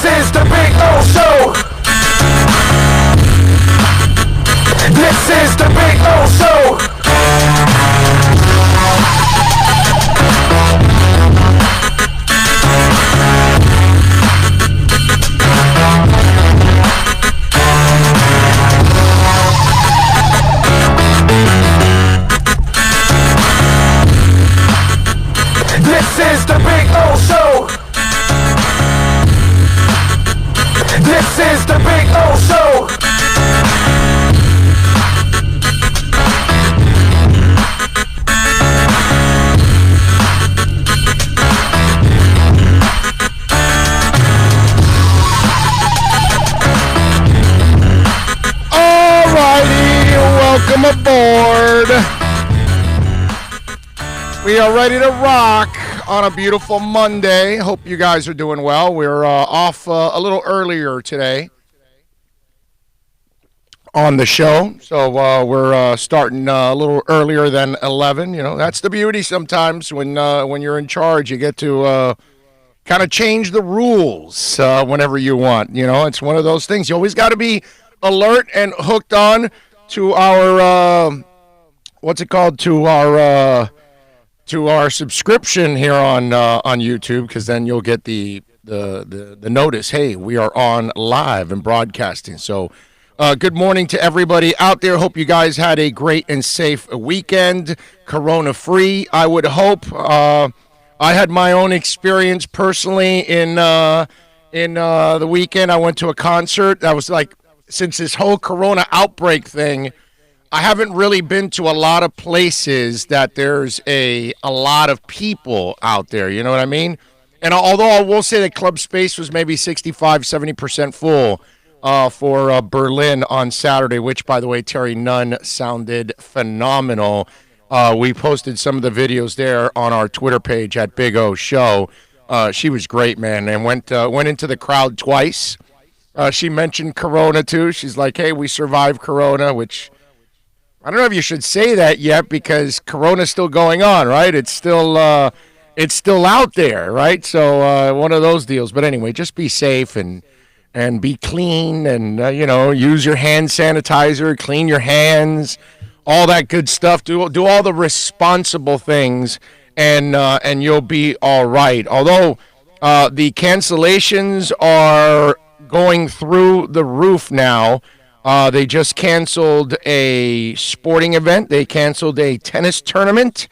This is the Big O Show. This is the Big O Show. This is the Big O Show. This is the Big O Show. Alrighty, welcome aboard. We are ready to rock on a beautiful Monday. Hope you guys are doing well. We're off a little earlier today on the show, so we're starting a little earlier than 11. You know, that's the beauty sometimes when you're in charge. You get to kind of change the rules whenever you want. You know, it's one of those things. You always got to be alert and hooked on to our to our subscription here on YouTube, because then you'll get the notice. Hey, we are on live and broadcasting. So good morning to everybody out there. Hope you guys had a great and safe weekend, corona free, I would hope. I had my own experience personally in the weekend. I went to a concert. That was like, since this whole corona outbreak thing, I haven't really been to a lot of places that there's a lot of people out there, you know what I mean? And although I will say that club space was maybe 65, 70% full for Berlin on Saturday, which, by the way, Terry Nunn sounded phenomenal. We posted some of the videos there on our Twitter page at Big O Show. She was great, man, and went into the crowd twice. She mentioned Corona, too. She's like, hey, we survived Corona, which I don't know if you should say that yet, because Corona's still going on, right? It's still out there, right? So one of those deals. But anyway, just be safe and be clean, and use your hand sanitizer, clean your hands, all that good stuff. Do all the responsible things, and you'll be all right. Although the cancellations are going through the roof now. They just canceled a sporting event. They canceled a tennis tournament,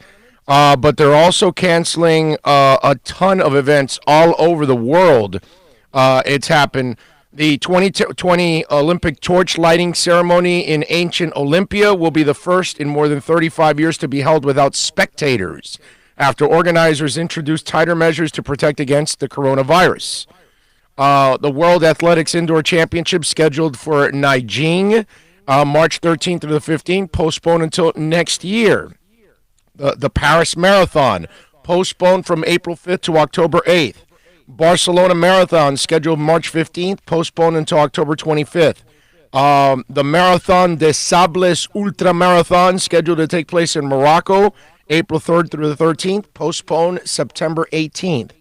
but they're also canceling a ton of events all over the world. It's happened. The 2020 Olympic torch lighting ceremony in ancient Olympia will be the first in more than 35 years to be held without spectators, after organizers introduced tighter measures to protect against the coronavirus. The World Athletics Indoor Championship, scheduled for Nanjing, March 13th through the 15th, postponed until next year. The Paris Marathon, postponed from April 5th to October 8th. Barcelona Marathon, scheduled March 15th, postponed until October 25th. The Marathon des Sables Ultra Marathon, scheduled to take place in Morocco, April 3rd through the 13th, postponed September 18th.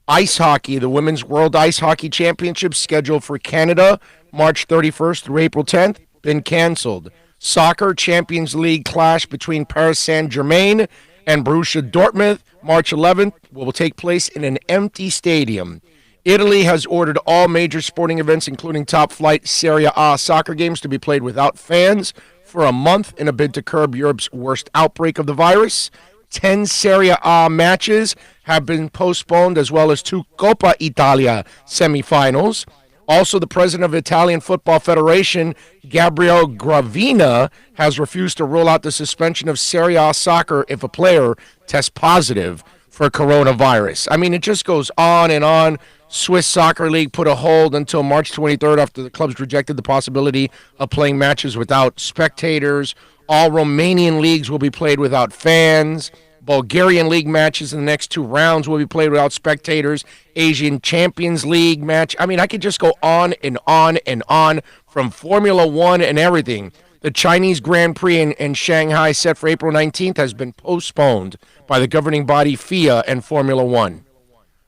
Ice hockey, the Women's World Ice Hockey Championship, scheduled for Canada, March 31st through April 10th, been canceled. Soccer, Champions League clash between Paris Saint-Germain and Borussia Dortmund, March 11th, will take place in an empty stadium. Italy has ordered all major sporting events, including top-flight Serie A soccer games, to be played without fans for a month in a bid to curb Europe's worst outbreak of the virus. 10 Serie A matches have been postponed, as well as 2 Coppa Italia semifinals. Also, the president of the Italian Football Federation, Gabriele Gravina, has refused to rule out the suspension of Serie A soccer if a player tests positive for coronavirus. I mean, it just goes on and on. Swiss Soccer League put a hold until March 23rd after the clubs rejected the possibility of playing matches without spectators. All Romanian leagues will be played without fans. Bulgarian league matches in the next 2 rounds will be played without spectators. Asian Champions League match. I mean, I could just go on and on and on, from Formula One and everything. The Chinese Grand Prix in Shanghai, set for April 19th, has been postponed by the governing body FIA and Formula One.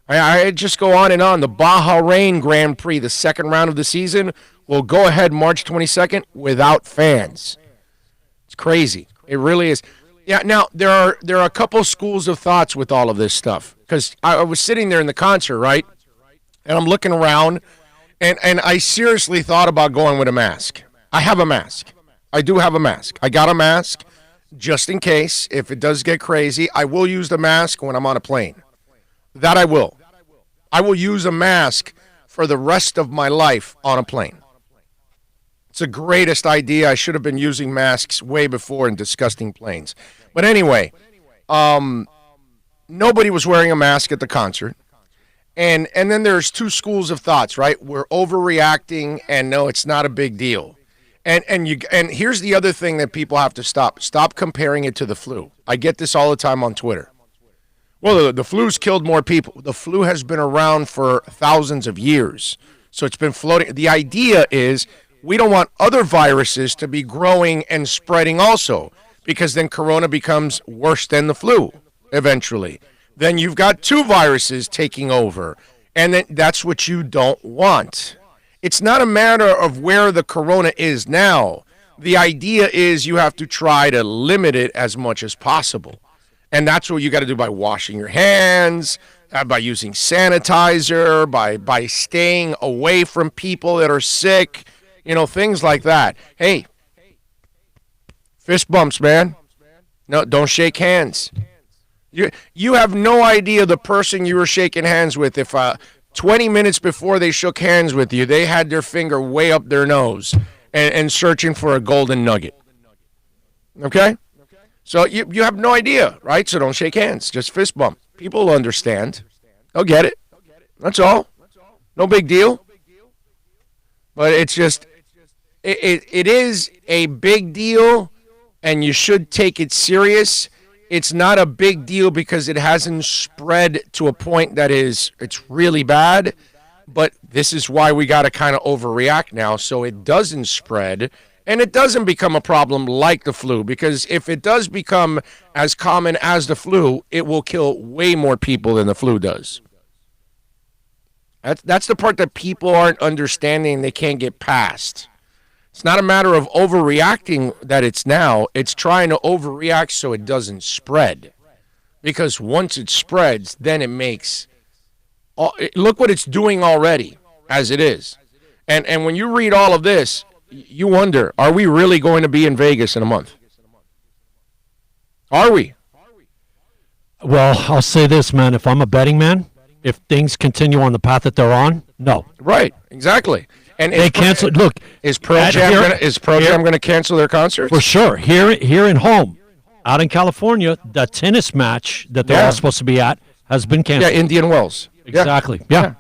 I just go on and on. The Bahrain Grand Prix, the second round of the season, will go ahead March 22nd without fans. It's crazy. It really is. Yeah. Now there are a couple schools of thoughts with all of this stuff because I was sitting there in the concert, right, and I'm looking around, and I seriously thought about going with a mask. I have a mask. I do have a mask. I got a mask just in case if it does get crazy. I will use the mask when I'm on a plane. That I will. I will use a mask for the rest of my life on a plane. It's the greatest idea. I should have been using masks way before in disgusting planes. But anyway, nobody was wearing a mask at the concert. And then there's two schools of thoughts, right? We're overreacting, and no, it's not a big deal. And here's the other thing that people have to stop. Stop comparing it to the flu. I get this all the time on Twitter. Well, the flu's killed more people. The flu has been around for thousands of years. So it's been floating. The idea is we don't want other viruses to be growing and spreading also, because then corona becomes worse than the flu eventually. Then you've got two viruses taking over, and then that's what you don't want. It's not a matter of where the corona is now. The idea is you have to try to limit it as much as possible. And that's what you got to do by washing your hands, by using sanitizer, by staying away from people that are sick, things like that. Hey, fist bumps, man. No, don't shake hands. You have no idea the person you were shaking hands with if 20 minutes before they shook hands with you, they had their finger way up their nose and searching for a golden nugget. Okay? So you have no idea, right? So don't shake hands. Just fist bump. People will understand. They'll get it. That's all. No big deal. But it's just, it is a big deal, and you should take it serious. It's not a big deal because it hasn't spread to a point that it's really bad, but this is why we got to kind of overreact now so it doesn't spread and it doesn't become a problem like the flu, because if it does become as common as the flu, it will kill way more people than the flu does. That's the part that people aren't understanding, they can't get past. It's not a matter of overreacting that it's now. It's trying to overreact so it doesn't spread. Because once it spreads, then it makes... look what it's doing already, as it is. And when you read all of this, you wonder, are we really going to be in Vegas in a month? Are we? Well, I'll say this, man. If I'm a betting man, if things continue on the path that they're on, no. Right, exactly. And they cancel. Look, is Pearl Jam going to cancel their concerts? For sure. Here in home, out in California, the tennis match that they're all supposed to be at has been canceled. Yeah, Indian Wells. Exactly. Yeah.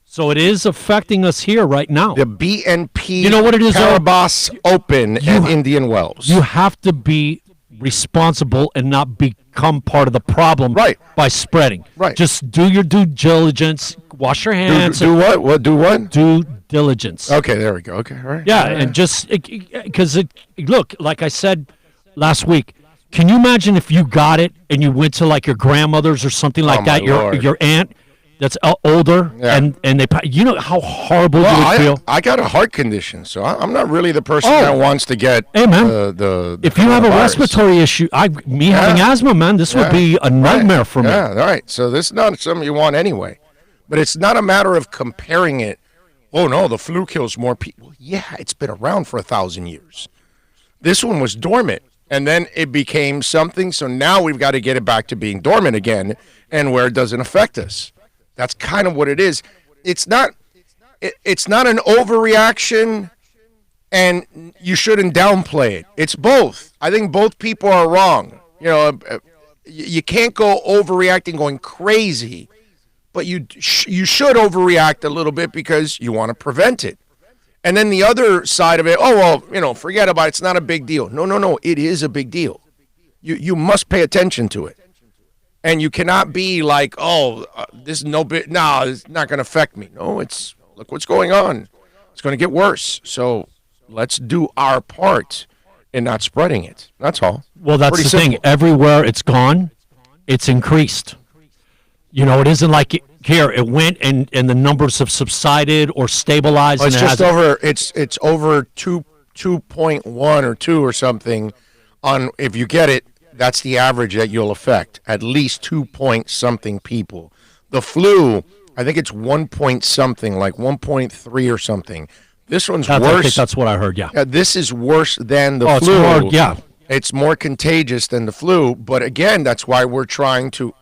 So it is affecting us here right now. The BNP you know what it is, Paribas Open at Indian Wells. You have to be responsible and not become part of the problem by spreading. Right. Just do your due diligence. Wash your hands. Do what? What? Do what? Due diligence. Okay, there we go. Okay, all right. Yeah, and just because look, like I said last week, can you imagine if you got it and you went to like your grandmother's or something like that, your aunt that's older, and they, how horrible you would feel. I got a heart condition, so I'm not really the person that wants to get the if you have a respiratory issue, having asthma, man, this would be a nightmare for me. Yeah, all right. So this is not something you want anyway. But it's not a matter of comparing it. Oh, no, the flu kills more people. Yeah, it's been around for 1,000 years. This one was dormant, and then it became something. So now we've got to get it back to being dormant again and where it doesn't affect us. That's kind of what it is. It's not an overreaction, and you shouldn't downplay it. It's both. I think both people are wrong. You can't go overreacting, going crazy. But you should overreact a little bit because you want to prevent it. And then the other side of it, forget about it. It's not a big deal. No. It is a big deal. You must pay attention to it. And you cannot be like, this is no bit. No, it's not going to affect me. No, look what's going on. It's going to get worse. So let's do our part in not spreading it. That's all. Well, that's Pretty the simple. thing. Everywhere it's gone, it's increased. It isn't like here it went and the numbers have subsided or stabilized. It's and just over. It's over 2.1 or 2 or something. On if you get it, that's the average that you'll affect. At least 2 point something people. The flu, I think it's 1 point something, like 1.3 or something. This one's worse. I think that's what I heard. Yeah. This is worse than the It's flu. more, yeah. It's more contagious than the flu. But again, that's why we're trying to,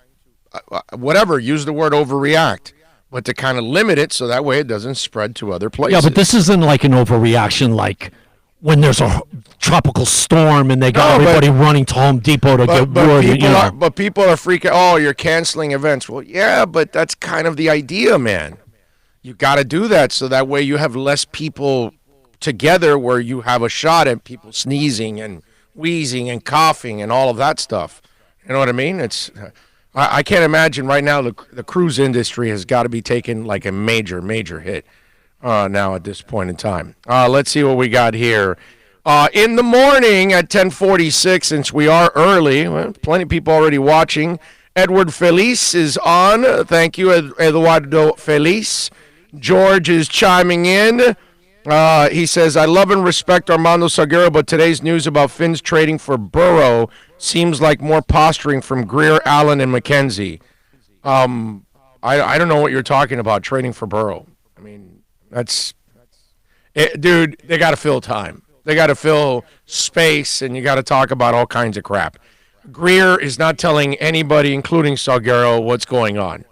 use the word overreact, but to kind of limit it so that way it doesn't spread to other places. Yeah, but this isn't like an overreaction like when there's a tropical storm and they got everybody running to Home Depot to get wood. But people are freaking, you're canceling events. Well, yeah, but that's kind of the idea, man. You got to do that so that way you have less people together where you have a shot at people sneezing and wheezing and coughing and all of that stuff. You know what I mean? I can't imagine right now the cruise industry has got to be taking like a major, major hit now at this point in time. Let's see what we got here. In the morning at 10:46, since we are early, plenty of people already watching. Edward Feliz is on. Thank you, Eduardo Feliz. George is chiming in. He says, I love and respect Armando Salguero, but today's news about Finns trading for Burrow seems like more posturing from Greer, Allen, and McKenzie. I don't know what you're talking about, trading for Burrow. I mean, dude, they got to fill time. They got to fill space, and you got to talk about all kinds of crap. Greer is not telling anybody, including Salguero, what's going on.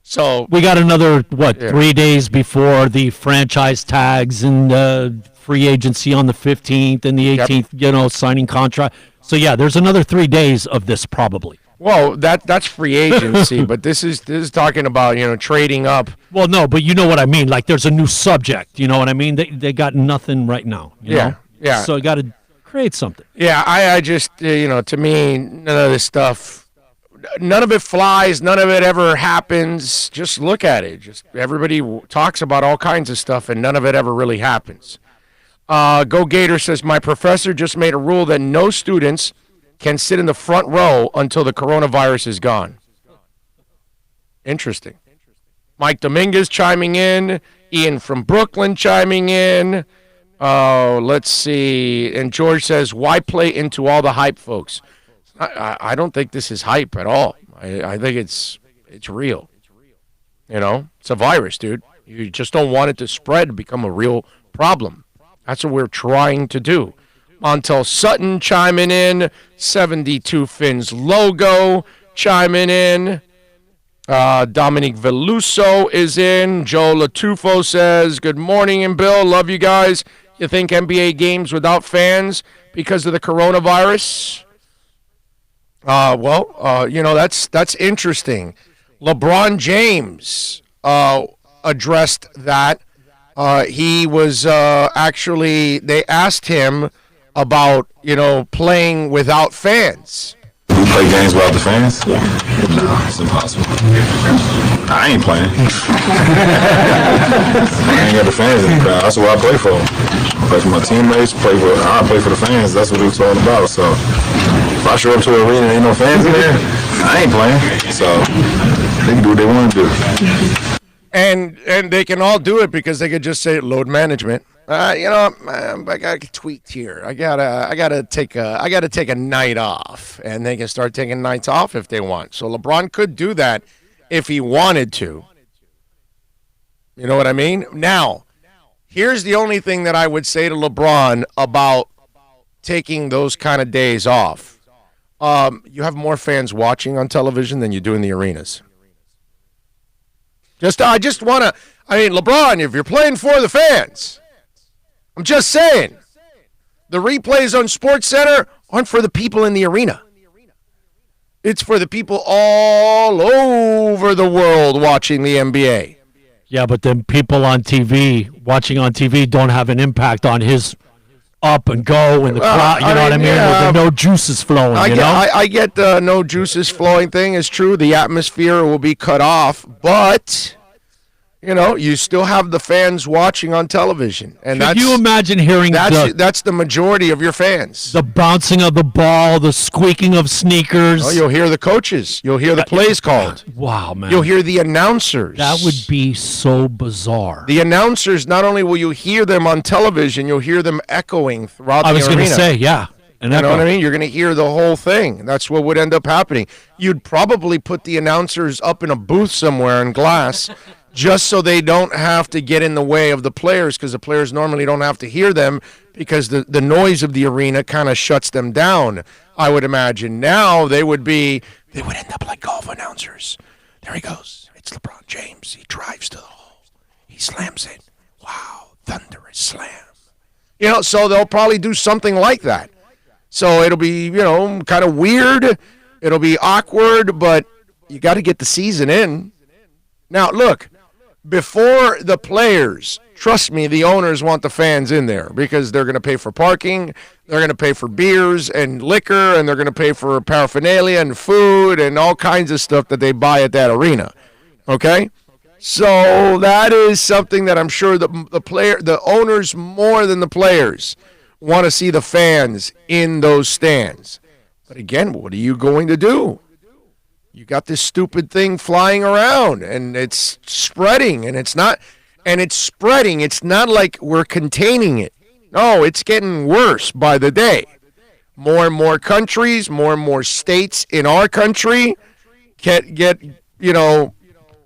So we got another 3 days before the franchise tags and free agency on the 15th and the 18th. Signing contract. So there's another 3 days of this probably. Well, that's free agency, but this is talking about trading up. Well, no, but you know what I mean. Like there's a new subject. You know what I mean? They got nothing right now. You know? So you got to create something. Yeah, I just to me none of this stuff. None of it flies. None of it ever happens. Just look at it. Just everybody talks about all kinds of stuff, and none of it ever really happens. Go Gator says, my professor just made a rule that no students can sit in the front row until the coronavirus is gone. Interesting. Mike Dominguez chiming in. Ian from Brooklyn chiming in. Let's see. And George says, why play into all the hype, folks? I don't think this is hype at all. I think it's real. It's a virus, dude. You just don't want it to spread and become a real problem. That's what we're trying to do. Montel Sutton chiming in. 72 Fins logo chiming in. Dominic Veluso is in. Joe Latufo says, good morning, and Bill, love you guys. You think NBA games without fans because of the coronavirus? That's interesting. LeBron James addressed that. He was they asked him about, playing without fans. We play games without the fans? Yeah. No, it's impossible. I ain't playing. I ain't got the fans in the crowd. That's what I play for. I play for my teammates. I play for the fans. That's what it's all about. So if I show up to an arena and ain't no fans in there, I ain't playing. So they can do what they want to do. And they can all do it because they could just say load management. I got tweaked here. I gotta take a night off, and they can start taking nights off if they want. So LeBron could do that if he wanted to. You know what I mean? Now, here's the only thing that I would say to LeBron about taking those kind of days off. You have more fans watching on television than you do in the arenas. LeBron, if you're playing for the fans, I'm just saying, the replays on SportsCenter aren't for the people in the arena. It's for the people all over the world watching the NBA. Yeah, but then people on TV, watching on TV, don't have an impact on his up and go and the crowd. You know what I mean? Yeah, the no juices flowing. I get the no juices flowing thing is true. The atmosphere will be cut off, but You still have the fans watching on television, and Can you imagine hearing that's the majority of your fans. The bouncing of the ball, the squeaking of sneakers. Oh, you'll hear the coaches. You'll hear the plays called. Wow, man. You'll hear the announcers. That would be so bizarre. The announcers, not only will you hear them on television, you'll hear them echoing throughout the arena. I was going to say, yeah. You know what I mean? You're going to hear the whole thing. That's what would end up happening. You'd probably put the announcers up in a booth somewhere in glass just so they don't have to get in the way of the players, because the players normally don't have to hear them because the noise of the arena kind of shuts them down, I would imagine. Now they would end up like golf announcers. There he goes. It's LeBron James. He drives to the hole. He slams it. Wow, thunderous slam. So they'll probably do something like that. So it'll be, kind of weird. It'll be awkward, but you got to get the season in. Now, look, before the players, trust me, the owners want the fans in there because they're going to pay for parking, they're going to pay for beers and liquor, and they're going to pay for paraphernalia and food and all kinds of stuff that they buy at that arena. Okay? So that is something that I'm sure the owners more than the players want to see the fans in those stands. But again, what are you going to do? You got this stupid thing flying around, and it's spreading, and it's spreading. It's not like we're containing it. No, it's getting worse by the day. More and more countries, more and more states in our country get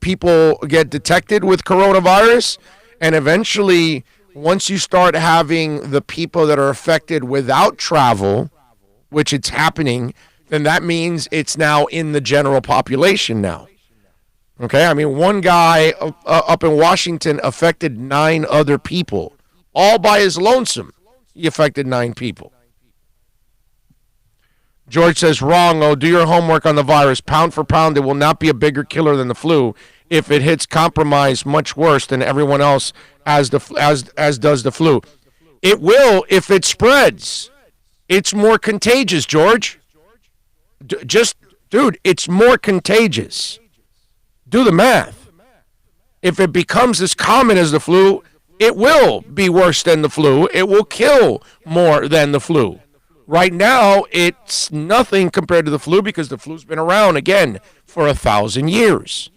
people get detected with coronavirus, and eventually, once you start having the people that are affected without travel, which it's happening, then that means it's now in the general population now. Okay? I mean, one guy up in Washington affected 9 other people, all by his lonesome. He affected 9 people. George says, wrong. Oh, do your homework on the virus. Pound for pound, it will not be a bigger killer than the flu. If it hits compromise, much worse than everyone else, as does the flu. It will if it spreads. It's more contagious, George. Dude, it's more contagious. Do the math. If it becomes as common as the flu, it will be worse than the flu. It will kill more than the flu. Right now, it's nothing compared to the flu because the flu's been around, again, for 1,000 years.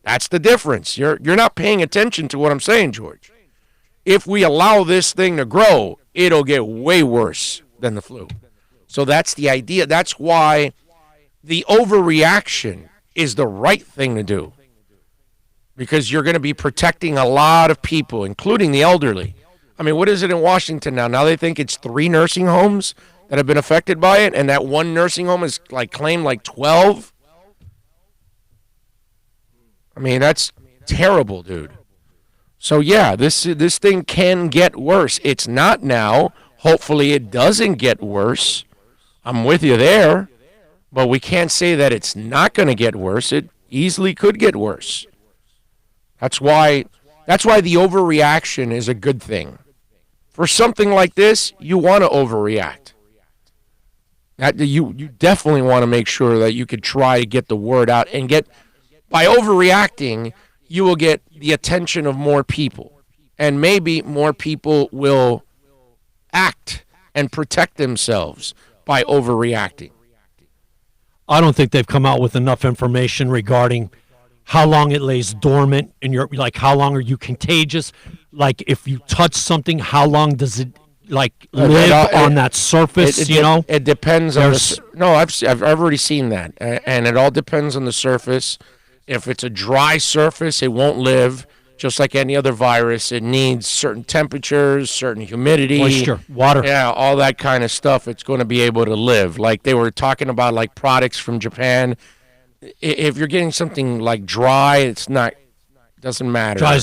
That's the difference. You're not paying attention to what I'm saying, George. If we allow this thing to grow, it'll get way worse than the flu. So that's the idea. That's why the overreaction is the right thing to do. Because you're going to be protecting a lot of people, including the elderly. I mean, what is it in Washington now? Now they think it's 3 nursing homes that have been affected by it, and that one nursing home is claimed 12. I mean, that's terrible, dude. So yeah, this thing can get worse. It's not now. Hopefully it doesn't get worse. I'm with you there. But we can't say that it's not going to get worse. It easily could get worse. That's why the overreaction is a good thing. For something like this, you want to overreact. You definitely want to make sure that you could try to get the word out and by overreacting, you will get the attention of more people. And maybe more people will act and protect themselves by overreacting. I don't think they've come out with enough information regarding how long it lays dormant in your, how long are you contagious? Like, if you touch something, how long does it, live on that surface, It depends on I've already seen that. And it all depends on the surface. If it's a dry surface, it won't live. Just like any other virus, it needs certain temperatures, certain humidity. Moisture, water. Yeah, all that kind of stuff. It's going to be able to live. Like they were talking about products from Japan. If you're getting something dry, it's not, doesn't matter. Dry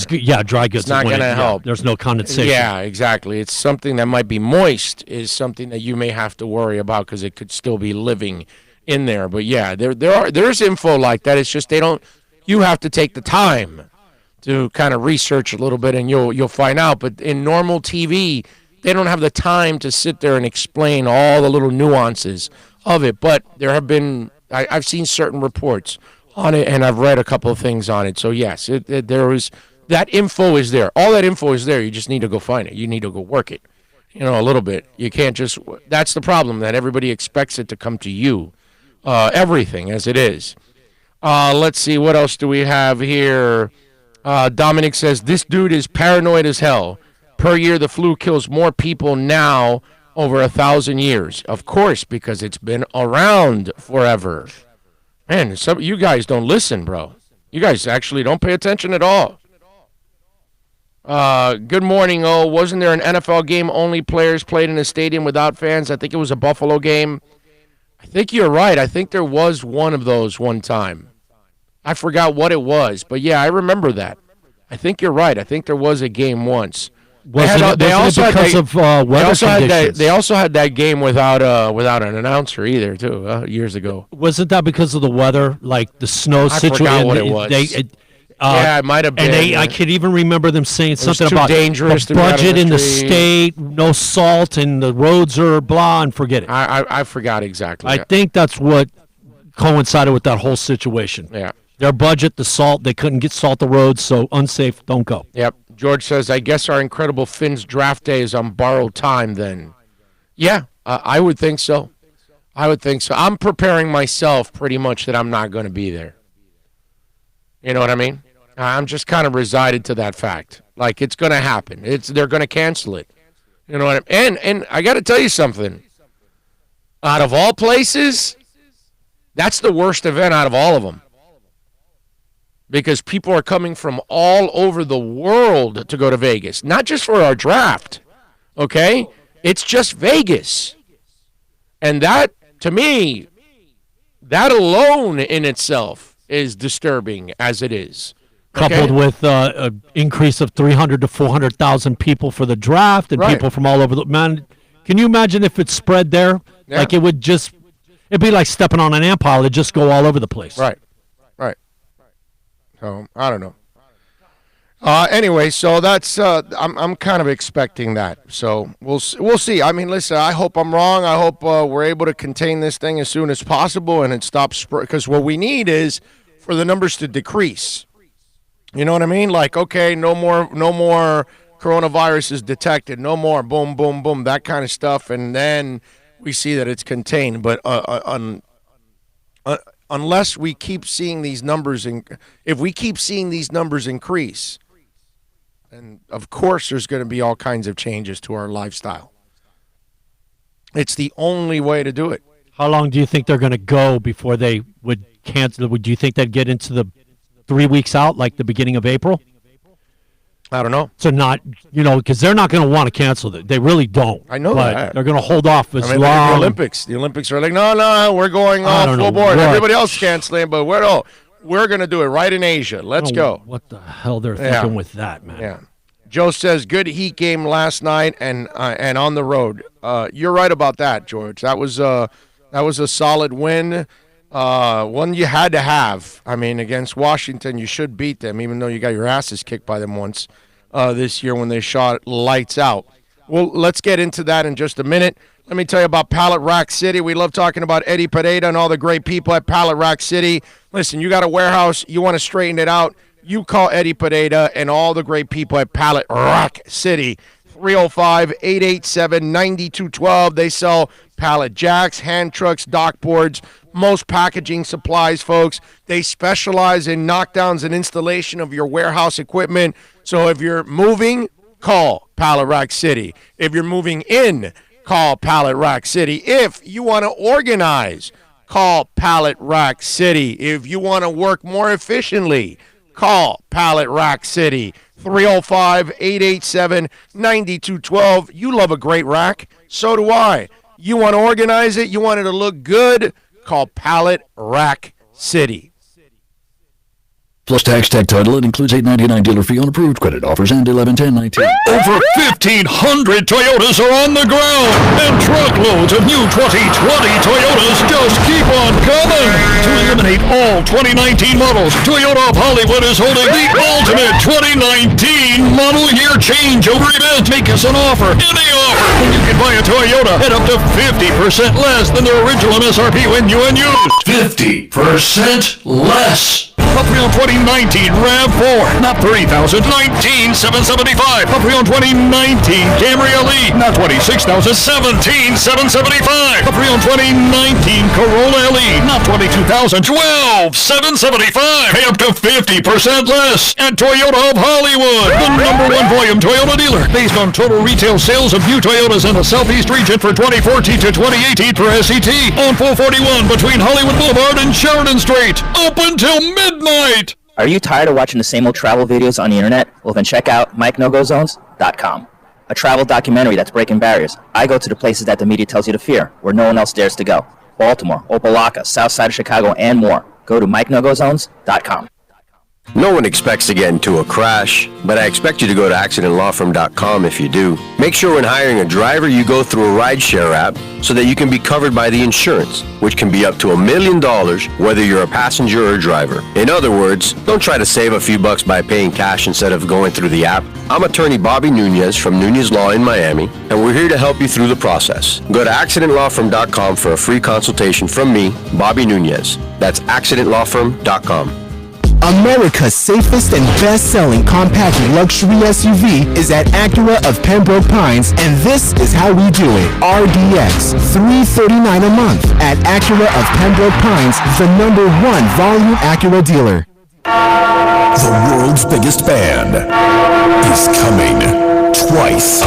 goods. It's not going to help. There's no condensation. Yeah, exactly. It's something that might be moist is something that you may have to worry about because it could still be living in there. But yeah, there's info like that. It's just you have to take the time to kind of research a little bit, and you'll find out. But in normal TV, they don't have the time to sit there and explain all the little nuances of it. But there have been, I've seen certain reports on it, and I've read a couple of things on it. So yes, there is that info is there. All that info is there. You just need to go find it. You need to go work it. A little bit. You can't just. That's the problem. That everybody expects it to come to you. Everything as it is. Let's see. What else do we have here? Dominic says this dude is paranoid as hell. Per year, the flu kills more people now over 1,000 years. Of course, because it's been around forever. Man, you guys don't listen, bro. You guys actually don't pay attention at all. Good morning, wasn't there an NFL game only players played in a stadium without fans? I think it was a Buffalo game. I think you're right. I think there was one of those one time. I forgot what it was, but yeah, I remember that. I think you're right. I think there was a game once. They also had that game without an announcer either, too, years ago. Wasn't that because of the weather, like the snow situation? I forgot what it was. It might have been. And I could even remember them saying something too about dangerous the budget in the state, no salt, and the roads are blah, and forget it. I forgot exactly. I think that's what coincided with that whole situation. Yeah. Their budget, the salt, they couldn't get salt the roads, so unsafe, don't go. Yep. George says, I guess our Incredible Finns draft day is on borrowed time then. Yeah, I would think so. I'm preparing myself pretty much that I'm not going to be there. You know what I mean? I'm just kind of resigned to that fact. Like, it's going to happen. They're going to cancel it. You know what I mean? And I got to tell you something. Out of all places, that's the worst event out of all of them. Because people are coming from all over the world to go to Vegas. Not just for our draft, okay? It's just Vegas. And that, to me, that alone in itself is disturbing as it is. Okay? Coupled with an increase of 300 to 400,000 people for the draft and people from all over the... Man, can you imagine if it spread there? Yeah. Like it would just... It'd be like stepping on an ant pile. It'd just go all over the place. Right. So, I don't know. Anyway, so that's I'm kind of expecting that. So we'll see. I mean, listen, I hope I'm wrong. I hope we're able to contain this thing as soon as possible and it stops because what we need is for the numbers to decrease. You know what I mean? Like, okay, no more coronavirus is detected. No more boom, boom, boom, that kind of stuff, and then we see that it's contained. But unless we keep seeing these numbers, if we keep seeing these numbers increase, and of course there's going to be all kinds of changes to our lifestyle. It's the only way to do it. How long do you think they're going to go before they would cancel? Do you think they'd get into the 3 weeks out, like the beginning of April? I don't know. So not, because they're not going to want to cancel it. They really don't. I know that. They're going to hold off as long. The Olympics. The Olympics are like, no, we're going off full board. Everybody else canceling, but we're going to do it right in Asia. Let's go. What the hell they're thinking with that, man? Yeah. Joe says, good Heat game last night and on the road. You're right about that, George. That was a solid win. One you had to have. I mean, against Washington, you should beat them, even though you got your asses kicked by them once this year when they shot lights out. Well, let's get into that in just a minute. Let me tell you about Pallet Rack City. We love talking about Eddie Pereira and all the great people at Pallet Rack City. Listen, you got a warehouse, you want to straighten it out, you call Eddie Pereira and all the great people at Pallet Rack City. 305-887-9212. They sell pallet jacks, hand trucks, dock boards, most packaging supplies, folks. They specialize in knockdowns and installation of your warehouse equipment. So if you're moving, call Pallet Rack City. If you're moving in, call Pallet Rack City. If you want to organize, call Pallet Rack City. If you want to work more efficiently, call Pallet Rack City. 305-887-9212. You love a great rack. So do I. You want to organize it? You want it to look good? Call Pallet Rack City. Plus tax, tag title. It includes $8.99 dealer fee on approved credit. Offers end 11/10/19. Over 1,500 Toyotas are on the ground, and truckloads of new 2020 Toyotas just keep on coming to Eliminate all 2019 models. Toyota of Hollywood is holding the ultimate 2019 model year changeover event. Make us an offer. Any offer. When you can buy a Toyota at up to 50% less than the original MSRP when you and used. 50% less. Pre-owned 2019 RAV4, not $30,000, $19,775. Pre-owned 2019 Camry LE, not $26,000, $17,775. Pre-owned 2019 Corolla LE, not $22,000, $12,775. Pay up to 50% less at Toyota of Hollywood, the #1 volume Toyota dealer, based on total retail sales of new Toyotas in the Southeast region for 2014 to 2018 per SET on 441 between Hollywood Boulevard and Sheridan Street. Open till midnight. Are you tired of watching the same old travel videos on the internet? Well, then check out MikeNoGoZones.com, a travel documentary that's breaking barriers. I go to the places that the media tells you to fear, where no one else dares to go. Baltimore, Opelika, South Side of Chicago, and more. Go to MikeNoGoZones.com. No one expects to get into a crash, but I expect you to go to accidentlawfirm.com if you do. Make sure when hiring a driver you go through a rideshare app so that you can be covered by the insurance, which can be up to $1 million whether you're a passenger or driver. In other words, don't try to save a few bucks by paying cash instead of going through the app. I'm attorney Bobby Nunez from Nunez Law in Miami, and we're here to help you through the process. Go to accidentlawfirm.com for a free consultation from me, Bobby Nunez. That's accidentlawfirm.com. America's safest and best-selling compact luxury SUV is at Acura of Pembroke Pines, and this is how we do it. RDX, $339 a month at Acura of Pembroke Pines, the #1 volume Acura dealer. The world's biggest band is coming twice.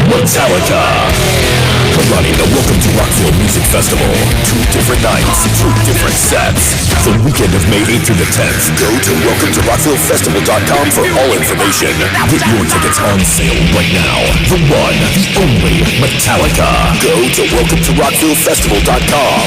Metallica. Running the Welcome to Rockville Music Festival. 2 different nights, 2 different sets. The weekend of May 8th through the 10th. Go to WelcomeToRockvilleFestival.com for all information. Get your tickets on sale right now. The one, the only Metallica. Go to WelcomeToRockvilleFestival.com.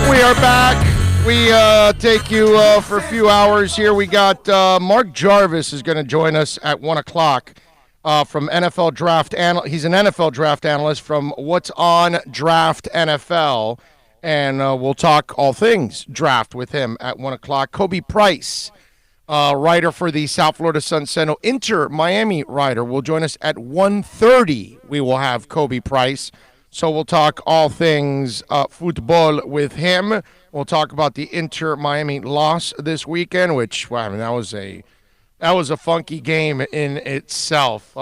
We are back. We take you for a few hours here. We got Mark Jarvis is going to join us at 1 o'clock from NFL Draft. He's an NFL draft analyst from What's On Draft NFL, and we'll talk all things draft with him at 1 o'clock. Kobe Price, writer for the South Florida Sun Sentinel, Inter Miami writer, will join us at 1:30. We will have Kobe Price. So we'll talk all things football with him. We'll talk about the Inter Miami loss this weekend, which, well, I mean, that was a funky game in itself.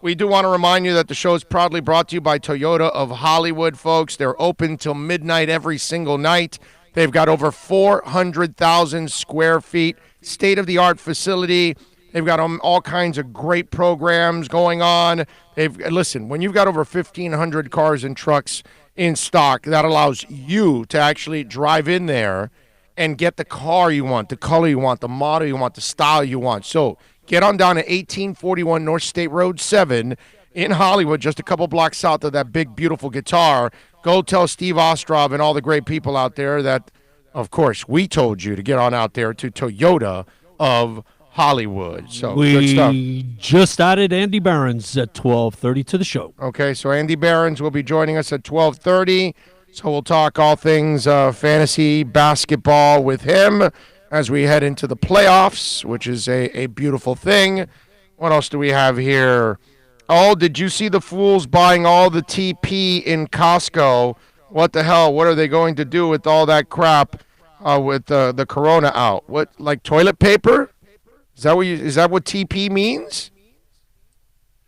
We do want to remind you that the show is proudly brought to you by Toyota of Hollywood, folks. They're open till midnight every single night. They've got over 400,000 square feet, state-of-the-art facility. They've got all kinds of great programs going on. Listen, when you've got over 1,500 cars and trucks in stock, that allows you to actually drive in there and get the car you want, the color you want, the model you want, the style you want. So get on down to 1841 North State Road 7 in Hollywood, just a couple blocks south of that big, beautiful guitar. Go tell Steve Ostrov and all the great people out there that, of course, we told you to get on out there to Toyota of Hollywood. So good stuff. We just added Andy Behrens at 12:30 to the show. Okay, so Andy Behrens will be joining us at 12:30. So we'll talk all things fantasy basketball with him as we head into the playoffs, which is a beautiful thing. What else do we have here? Oh, did you see the fools buying all the TP in Costco? What the hell? What are they going to do with all that crap with the Corona out? What, like toilet paper? Is that what TP means?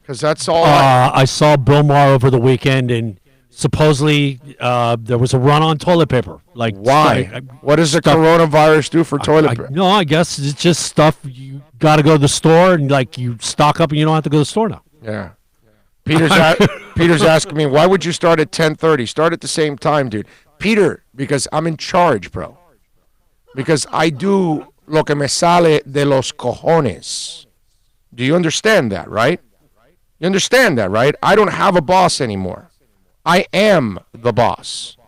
Because that's all. I saw Bill Maher over the weekend, and supposedly there was a run on toilet paper. Like, why? What does the coronavirus do for toilet paper? No, I guess it's just stuff you got to go to the store, and like you stock up, and you don't have to go to the store now. Yeah. Peter's asking me, why would you start at 10:30? Start at the same time, dude. Peter, because I'm in charge, bro. Because I do lo que me sale de los cojones. Do you understand that, right? You understand that, right? I don't have a boss anymore. I am the boss.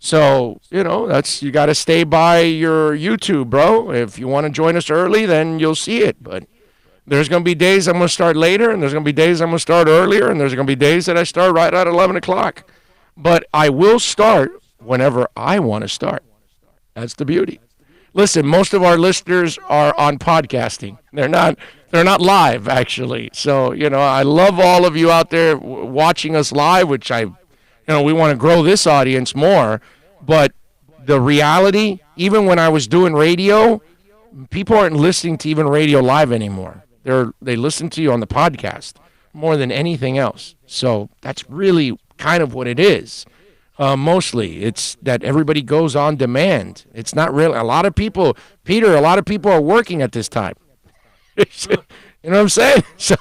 So, you got to stay by your YouTube, bro. If you want to join us early, then you'll see it. But there's going to be days I'm going to start later, and there's going to be days I'm going to start earlier, and there's going to be days that I start right at 11 o'clock. But I will start whenever I want to start. That's the beauty. Listen, most of our listeners are on podcasting. They're not live, actually. So, I love all of you out there watching us live, which we want to grow this audience more. But the reality, even when I was doing radio, people aren't listening to even radio live anymore. They listen to you on the podcast more than anything else. So that's really kind of what it is. Mostly, it's that everybody goes on demand. It's not really a lot of people. Peter, a lot of people are working at this time. You know what I'm saying? So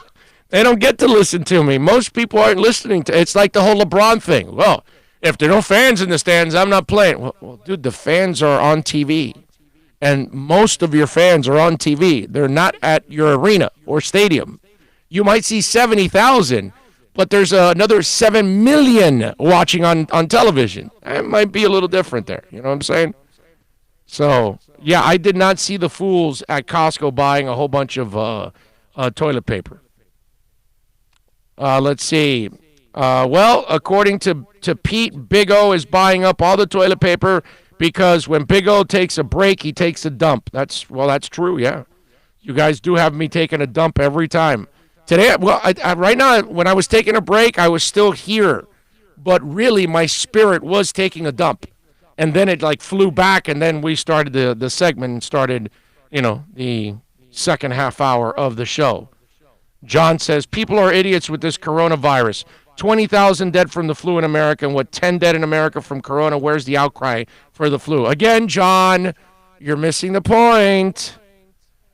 they don't get to listen to me. Most people aren't listening to. It's like the whole LeBron thing. Well, if there are no fans in the stands, I'm not playing. Well, dude, the fans are on TV. And most of your fans are on TV. They're not at your arena or stadium. You might see 70,000, but there's another 7 million watching on television. It might be a little different there. You know what I'm saying? So, yeah, I did not see the fools at Costco buying a whole bunch of toilet paper. Let's see. Well, according to Pete, Big O is buying up all the toilet paper because when Big O takes a break, he takes a dump. That's true, yeah. You guys do have me taking a dump every time. Today, right now, when I was taking a break, I was still here. But really, my spirit was taking a dump. And then it, flew back, and then we started the segment and started, the second half hour of the show. John says, people are idiots with this coronavirus. 20,000 dead from the flu in America, and 10 dead in America from corona. Where's the outcry for the flu? Again, John, you're missing the point.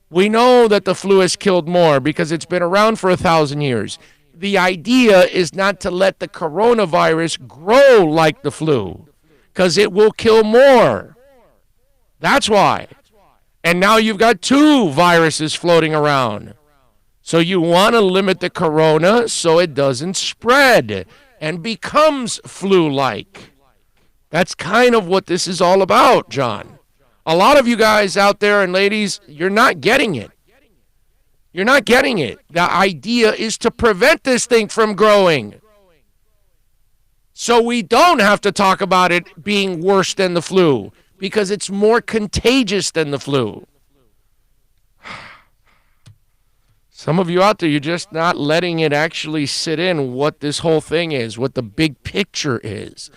We know that the flu has killed more because it's been around for 1,000 years. The idea is not to let the coronavirus grow like the flu because it will kill more. That's why. And now you've got 2 viruses floating around. So you want to limit the corona so it doesn't spread and becomes flu-like. That's kind of what this is all about, John. A lot of you guys out there and ladies, you're not getting it. You're not getting it. The idea is to prevent this thing from growing. So we don't have to talk about it being worse than the flu because it's more contagious than the flu. Some of you out there, you're just not letting it actually sit in what this whole thing is, what the big picture is.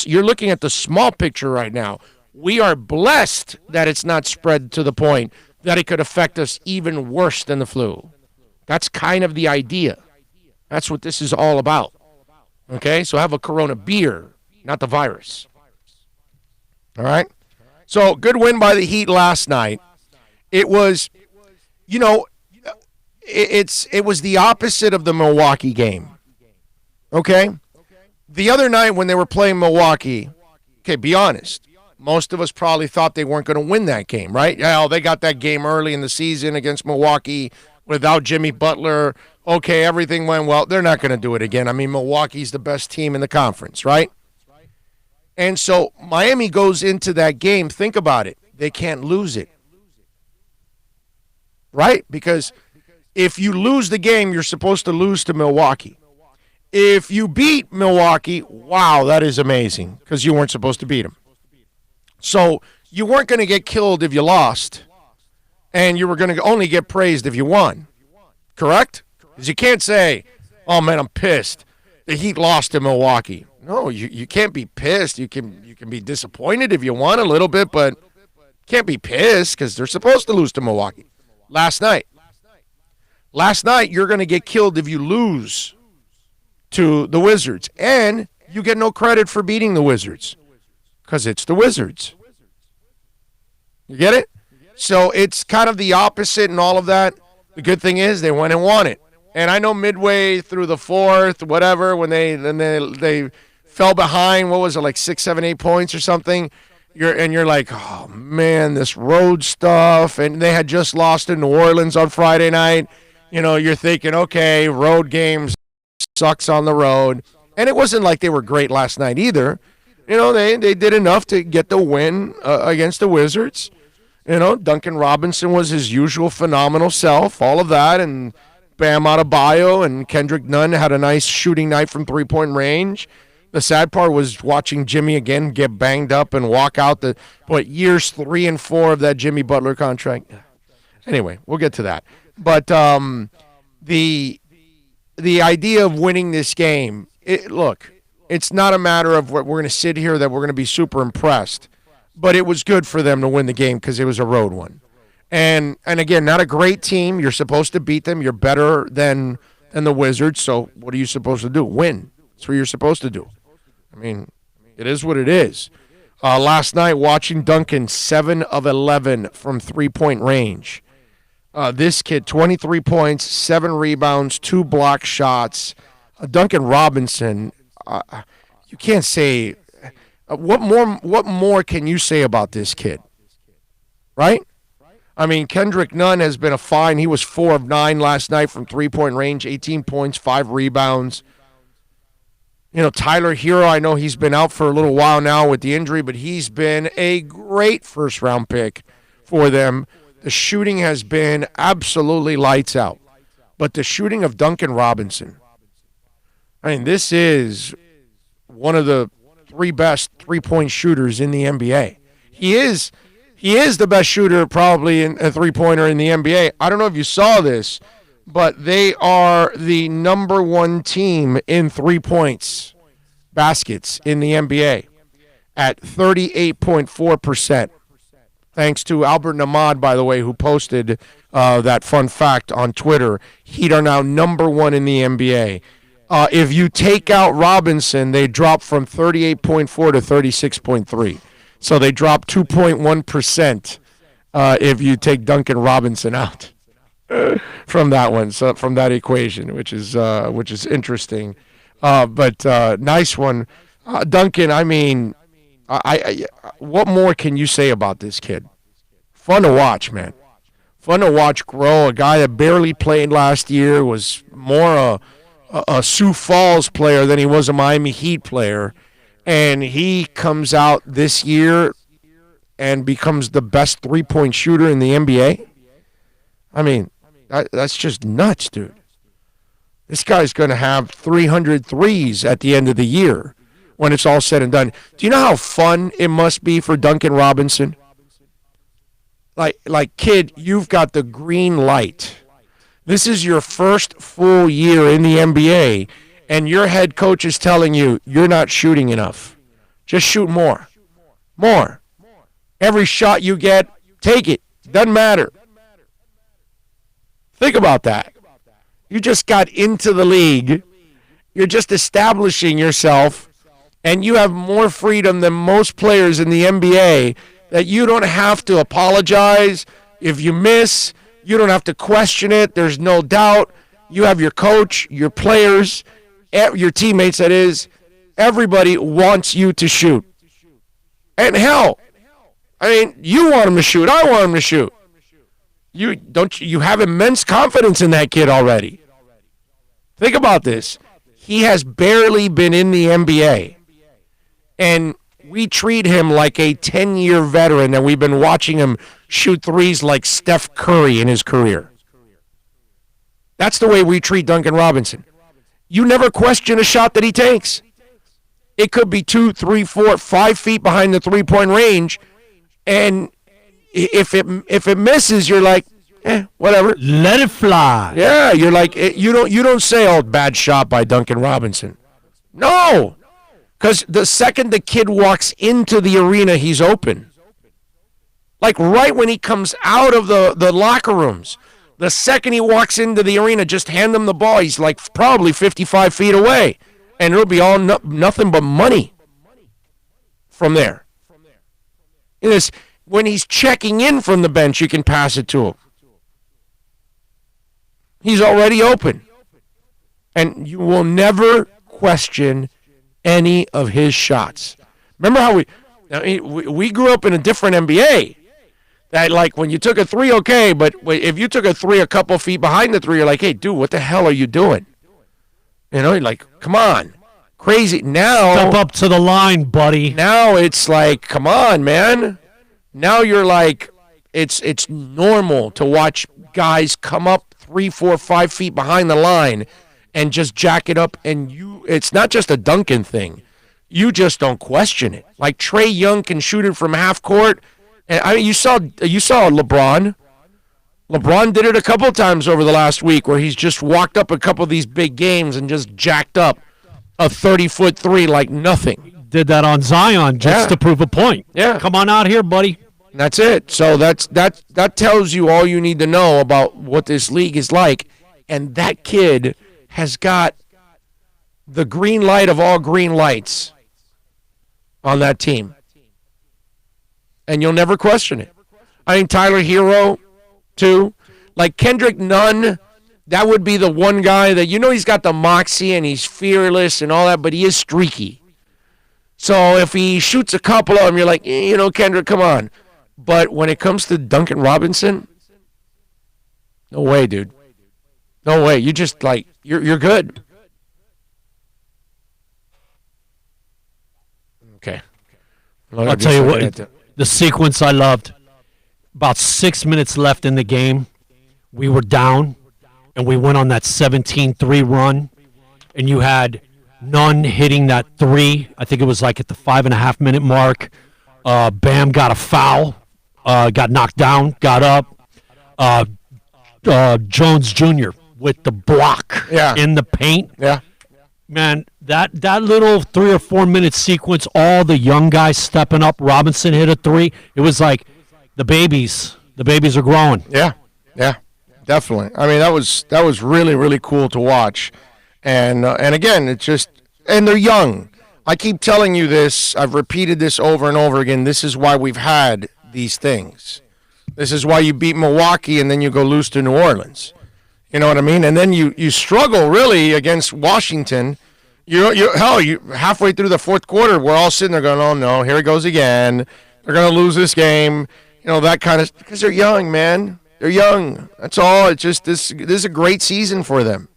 You're looking at the small picture right now. We are blessed that it's not spread to the point that it could affect us even worse than the flu. That's kind of the idea. That's what this is all about. Okay, so have a Corona beer, not the virus. All right? So, good win by the Heat last night. It was, it was the opposite of the Milwaukee game. Okay? The other night when they were playing Milwaukee, okay, be honest, most of us probably thought they weren't going to win that game, right? Yeah, they got that game early in the season against Milwaukee without Jimmy Butler. Okay, everything went well. They're not going to do it again. I mean, Milwaukee's the best team in the conference, right? And so Miami goes into that game. Think about it. They can't lose it, right? Because if you lose the game, you're supposed to lose to Milwaukee. If you beat Milwaukee, wow, that is amazing because you weren't supposed to beat them. So you weren't going to get killed if you lost, and you were going to only get praised if you won, correct? Because you can't say, oh, man, I'm pissed. The Heat lost to Milwaukee. No, you can't be pissed. You can be disappointed if you won a little bit, but can't be pissed because they're supposed to lose to Milwaukee. Last night, you're going to get killed if you lose to the Wizards, and you get no credit for beating the Wizards because it's the Wizards. You get it? So it's kind of the opposite and all of that. The good thing is they went and won it. And I know midway through the fourth, whatever, when they fell behind, what was it, like 6, 7, 8 points or something? You're like, oh, man, this road stuff. And they had just lost in New Orleans on Friday night. You're thinking, okay, road games sucks on the road. And it wasn't like they were great last night either. they did enough to get the win against the Wizards. Duncan Robinson was his usual phenomenal self, all of that, and Bam Adebayo and Kendrick Nunn had a nice shooting night from three-point range. The sad part was watching Jimmy again get banged up and walk out years 3 and 4 of that Jimmy Butler contract. Anyway, we'll get to that. But the idea of winning this game, look, it's not a matter of we're going to sit here that we're going to be super impressed, but it was good for them to win the game because it was a road one. And again, not a great team. You're supposed to beat them. You're better than the Wizards. So what are you supposed to do? Win. That's what you're supposed to do. I mean, it is what it is. Last night, watching Duncan, 7 of 11 from three-point range. This kid, 23 points, 7 rebounds, 2 block shots. Duncan Robinson, you can't say what more can you say about this kid, right? I mean, Kendrick Nunn has been a find. He was 4 of 9 last night from three-point range, 18 points, 5 rebounds. Tyler Hero, I know he's been out for a little while now with the injury, but he's been a great first-round pick for them. The shooting has been absolutely lights out. But the shooting of Duncan Robinson, I mean, this is one of the 3 best three-point shooters in the NBA. He is the best shooter probably in a three-pointer in the NBA. I don't know if you saw this, but they are the number 1 team in 3 points baskets in the NBA at 38.4%. Thanks to Albert Namad, by the way, who posted that fun fact on Twitter. Heat are now number 1 in the NBA. If you take out Robinson, they drop from 38.4 to 36.3. So they drop 2.1% if you take Duncan Robinson out from that one, so from that equation, which is interesting. But nice one, Duncan. I mean, I what more can you say about this kid? Fun to watch, man. Fun to watch grow. A guy that barely played last year, was more a Sioux Falls player than he was a Miami Heat player. And he comes out this year and becomes the best three-point shooter in the NBA. I mean, that's just nuts, dude. This guy's going to have 300 threes at the end of the year when it's all said and done. Do you know how fun it must be for Duncan Robinson? Like, kid, you've got the green light. This is your first full year in the NBA, and your head coach is telling you you're not shooting enough. Just shoot more. More. Every shot you get, take it. Doesn't matter. Think about that. You just got into the league. You're just establishing yourself, and you have more freedom than most players in the NBA that you don't have to apologize. If you miss, you don't have to question it. There's no doubt. You have your coach, your players, your teammates, that is. Everybody wants you to shoot. And hell, I mean, you want him to shoot. I want him to shoot. You have immense confidence in that kid already. Think about this. He has barely been in the NBA. And we treat him like a 10-year veteran, and we've been watching him shoot threes like Steph Curry in his career. That's the way we treat Duncan Robinson. You never question a shot that he takes. It could be 2, 3, 4, 5 feet behind the three-point range, and if it misses, you're like, whatever. Let it fly. Yeah, you're like, you don't say, oh, bad shot by Duncan Robinson. No, because the second the kid walks into the arena, he's open. Like right when he comes out of the locker rooms, the second he walks into the arena, just hand him the ball. He's like probably 55 feet away, and it'll be all nothing but money from there. When he's checking in from the bench, you can pass it to him. He's already open. And you will never question any of his shots. Remember how we grew up in a different NBA. That, like, when you took a three, okay, but if you took a three a couple feet behind the three, you're like, hey, dude, what the hell are you doing? You know, you're like, come on. Crazy. Now, step up to the line, buddy. Now it's like, come on, man. Now you're like, it's normal to watch guys come up 3, 4, 5 feet behind the line and just jack it up. And it's not just a Duncan thing. You just don't question it. Like Trae Young can shoot it from half court. And I mean, you saw LeBron. LeBron did it a couple of times over the last week where he's just walked up a couple of these big games and just jacked up a 30-foot three like nothing. Did that on Zion just to prove a point. Yeah. Come on out here, buddy. And that's it. So that tells you all you need to know about what this league is like. And that kid has got the green light of all green lights on that team. And you'll never question it. I think Tyler Hero, too. Like Kendrick Nunn, that would be the one guy that, he's got the moxie and he's fearless and all that, but he is streaky. So if he shoots a couple of them, you're like, Kendrick, come on. But when it comes to Duncan Robinson, no way, dude. No way. You just you're good. Okay. I'll tell you what, the sequence I loved. About 6 minutes left in the game, we were down, and we went on that 17-3 run, and you had Nunn hitting that three. I think it was like at the 5.5-minute mark. Bam got a foul, got knocked down, got up. Jones Jr. with the block in the paint. Yeah. Man, that little 3 or 4 minute sequence, all the young guys stepping up. Robinson hit a three. It was like the babies are growing. Yeah, definitely. I mean, that was really, really cool to watch. And again, it's just, and they're young. I keep telling you this. I've repeated this over and over again. This is why we've had these things. This is why you beat Milwaukee and then you go lose to New Orleans. You know what I mean? And then you struggle really against Washington. You halfway through the fourth quarter, we're all sitting there going, "Oh no, here it goes again. They're going to lose this game." That kind of, because they're young, man. They're young. That's all. It's just this is a great season for them.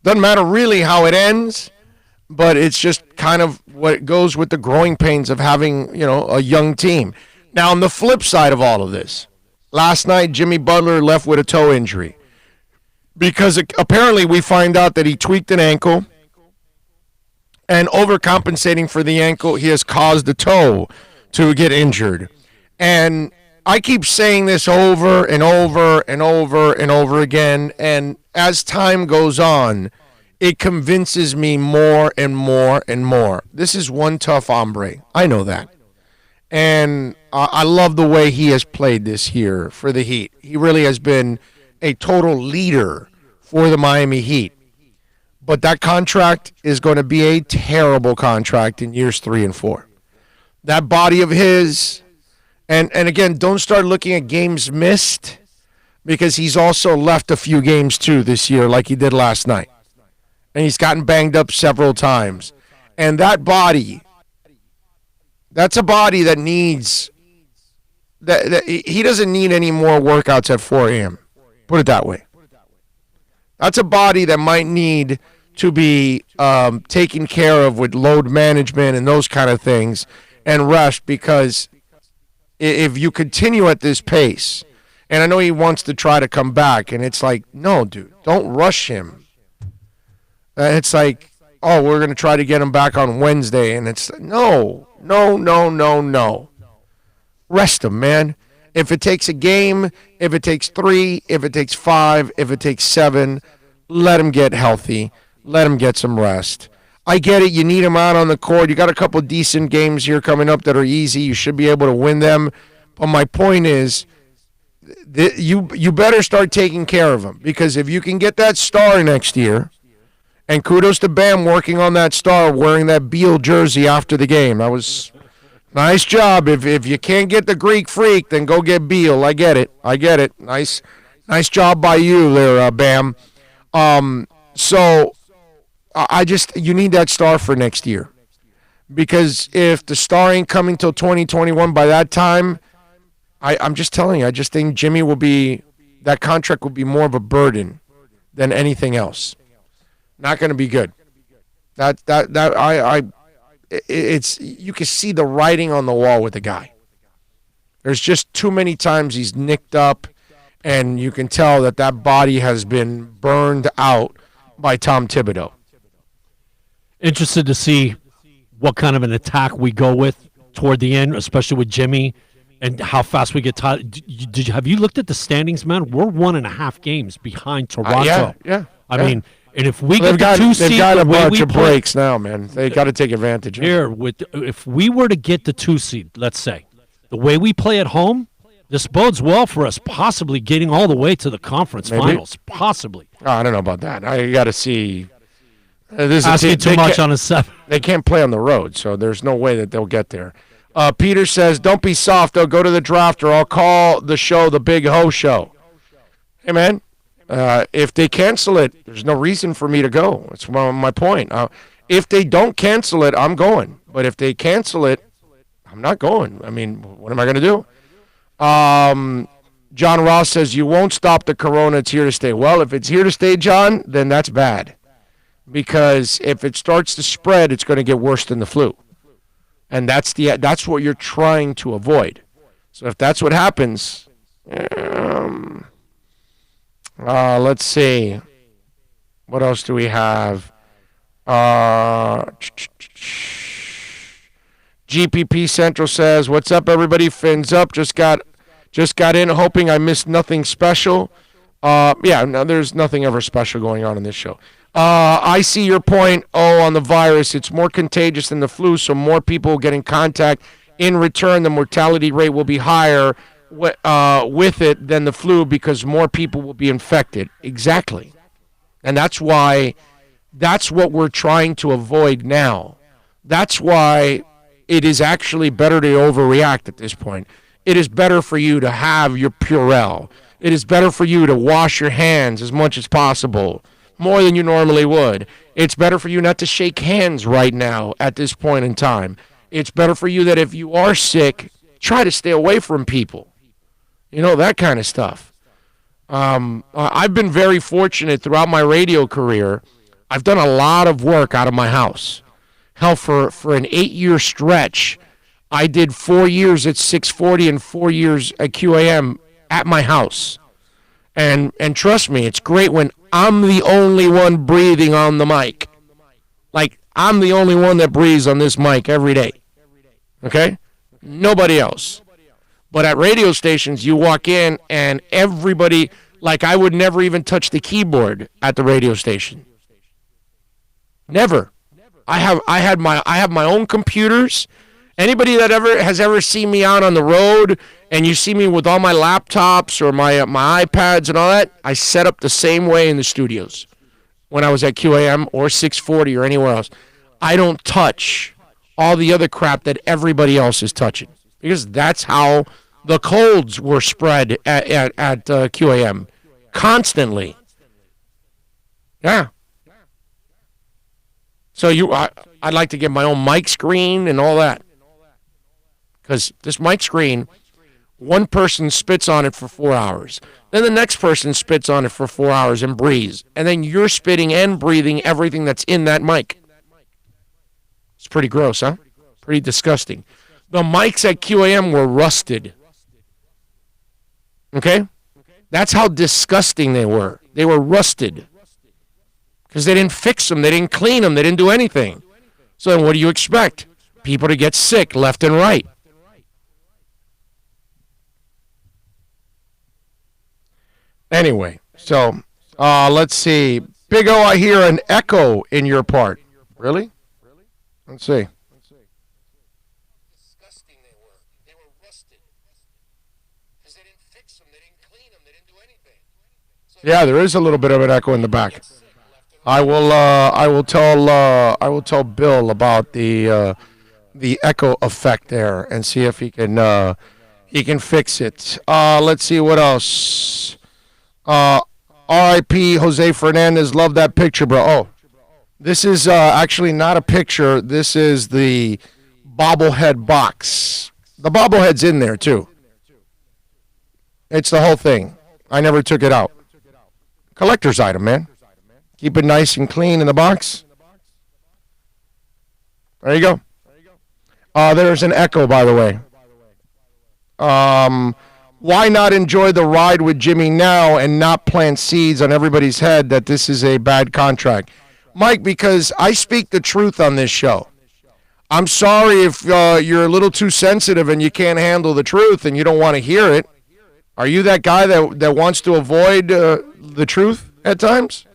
Doesn't matter really how it ends, but it's just kind of what goes with the growing pains of having, a young team. Now, on the flip side of all of this, last night Jimmy Butler left with a toe injury. Because apparently we find out that he tweaked an ankle, and overcompensating for the ankle, he has caused the toe to get injured. And I keep saying this over and over and over and over again, and as time goes on, it convinces me more and more and more. This is one tough hombre. I know that. And I love the way he has played this year for the Heat. He really has been a total leader for the Miami Heat. But that contract is going to be a terrible contract in years 3 and 4. That body of his, and again, don't start looking at games missed, because he's also left a few games too this year like he did last night. And he's gotten banged up several times. And that body, that's a body that needs, that he doesn't need any more workouts at 4 a.m. Put it that way. That's a body that might need to be taken care of with load management and those kind of things and rest, because if you continue at this pace, and I know he wants to try to come back, and it's like, no, dude, don't rush him. It's like, oh, we're going to try to get him back on Wednesday, and it's no. Rest him, man. If it takes a game, if it takes 3, if it takes 5, if it takes 7, let him get healthy. Let him get some rest. I get it. You need him out on the court. You got a couple decent games here coming up that are easy. You should be able to win them. But my point is, you better start taking care of him, because if you can get that star next year, and kudos to Bam working on that star, wearing that Beal jersey after the game. That was nice job. If you can't get the Greek Freak, then go get Beal. I get it. Nice job by you there, Bam. So you need that star for next year, because if the star ain't coming till 2021, by that time, I'm just telling you, I just think Jimmy that contract will be more of a burden than anything else. Not going to be good. It's you can see the writing on the wall with the guy. There's just too many times he's nicked up, and you can tell that body has been burned out by Tom Thibodeau. Interested to see what kind of an attack we go with toward the end, especially with Jimmy, and how fast we get tired. Have you looked at the standings, man? We're 1.5 games behind Toronto. Yeah. I mean, and if we they've get the 2 seed, they've got a bunch of play, breaks now, man. They got to take advantage of it. If we were to get the 2 seed, let's say, the way we play at home, this bodes well for us possibly getting all the way to the conference finals. Possibly. Oh, I don't know about that. I got to see. This Asking too much on a 7. They can't play on the road, so there's no way that they'll get there. Peter says, don't be soft. They'll go to the draft, or I'll call the show the Big Ho Show. Hey, man, if they cancel it, there's no reason for me to go. That's my point. If they don't cancel it, I'm going. But if they cancel it, I'm not going. I mean, what am I going to do? John Ross says, you won't stop the corona. It's here to stay. Well, if it's here to stay, John, then that's bad. Because if it starts to spread, it's going to get worse than the flu. And that's what you're trying to avoid. So if that's what happens, let's see. What else do we have? GPP Central says, what's up, everybody? Fins up. Just got in, hoping I missed nothing special. No, there's nothing ever special going on in this show. I see your point, on the virus. It's more contagious than the flu, so more people will get in contact. In return, the mortality rate will be higher with it than the flu because more people will be infected. Exactly. And that's what we're trying to avoid now. That's why it is actually better to overreact at this point. It is better for you to have your Purell. It is better for you to wash your hands as much as possible, more than you normally would. It's better for you not to shake hands right now at this point in time. It's better for you that if you are sick, try to stay away from people. You know, that kind of stuff. I've been very fortunate throughout my radio career. I've done a lot of work out of my house. Hell, for an 8-year stretch, I did 4 years at 640 and 4 years at QAM at my house. And trust me, it's great when I'm the only one breathing on the mic. Like, I'm the only one that breathes on this mic every day. Okay? Nobody else. But at radio stations, you walk in and everybody, like I would never even touch the keyboard at the radio station. Never. I have my own computers. Anybody that has ever seen me out on the road and you see me with all my laptops or my iPads and all that, I set up the same way in the studios when I was at QAM or 640 or anywhere else. I don't touch all the other crap that everybody else is touching because that's how the colds were spread at QAM constantly. Yeah. So I'd like to get my own mic screen and all that. Because this mic screen, one person spits on it for 4 hours. Then the next person spits on it for 4 hours and breathes. And then you're spitting and breathing everything that's in that mic. It's pretty gross, huh? Pretty disgusting. The mics at QAM were rusted. Okay? That's how disgusting they were. They were rusted. Because they didn't fix them. They didn't clean them. They didn't do anything. So then what do you expect? People to get sick left and right. Anyway, so let's see. Big O, I hear an echo in your part. Really? Let's see. Disgusting they were. They were rusted. Because they didn't fix them. They didn't clean them. They didn't do anything. Yeah, there is a little bit of an echo in the back. I will tell Bill about the echo effect there and see if he can fix it. Let's see what else. R.I.P. Jose Fernandez, love that picture, bro. Oh, this is actually not a picture. This is the bobblehead box. The bobblehead's in there, too. It's the whole thing. I never took it out. Collector's item, man. Keep it nice and clean in the box. There you go. There's an echo, by the way. Why not enjoy the ride with Jimmy now and not plant seeds on everybody's head that this is a bad contract? Mike, because I speak the truth on this show. I'm sorry if you're a little too sensitive and you can't handle the truth and you don't want to hear it. Are you that guy that wants to avoid the truth at times?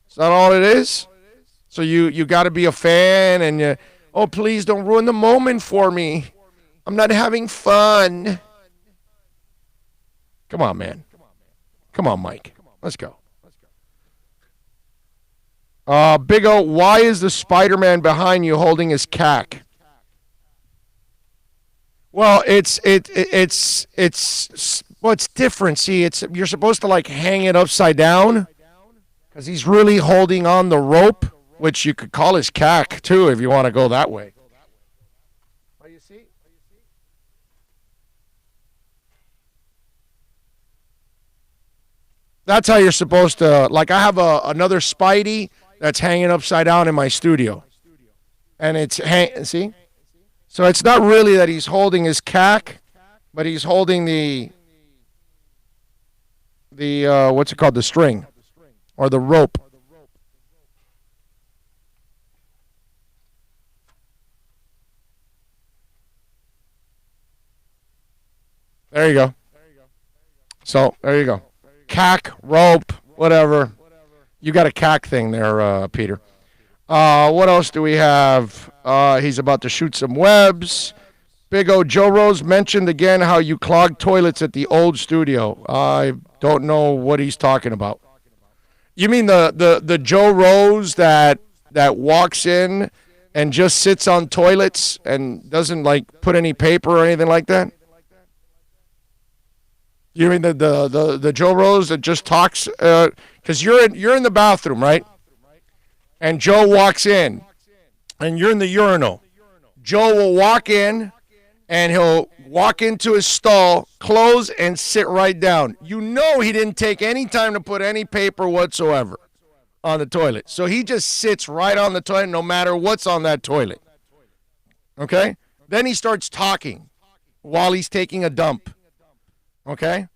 Is that all it is? So you got to be a fan and oh, please don't ruin the moment for me. I'm not having fun. Come on, man. Come on, Mike. Let's go. Big O, why is the Spider-Man behind you holding his cack? Well, it's different. See, you're supposed to like hang it upside down because he's really holding on the rope, which you could call his cack too if you want to go that way. Oh, you see? That's how you're supposed to. Like I have another Spidey that's hanging upside down in my studio, and see. So it's not really that he's holding his cack, but he's holding the what's it called, the string or the rope. There you go. So there you go. Cack, rope, whatever. You got a cack thing there, Peter. What else do we have? He's about to shoot some webs. Big O, Joe Rose mentioned again how you clogged toilets at the old studio. I don't know what he's talking about. You mean the Joe Rose that walks in and just sits on toilets and doesn't like put any paper or anything like that? You mean the Joe Rose that just talks? Because you're in the bathroom, right? And Joe walks in, and you're in the urinal. Joe will walk in, and he'll walk into his stall, close, and sit right down. You know he didn't take any time to put any paper whatsoever on the toilet. So he just sits right on the toilet no matter what's on that toilet. Okay? Then he starts talking while he's taking a dump. Okay?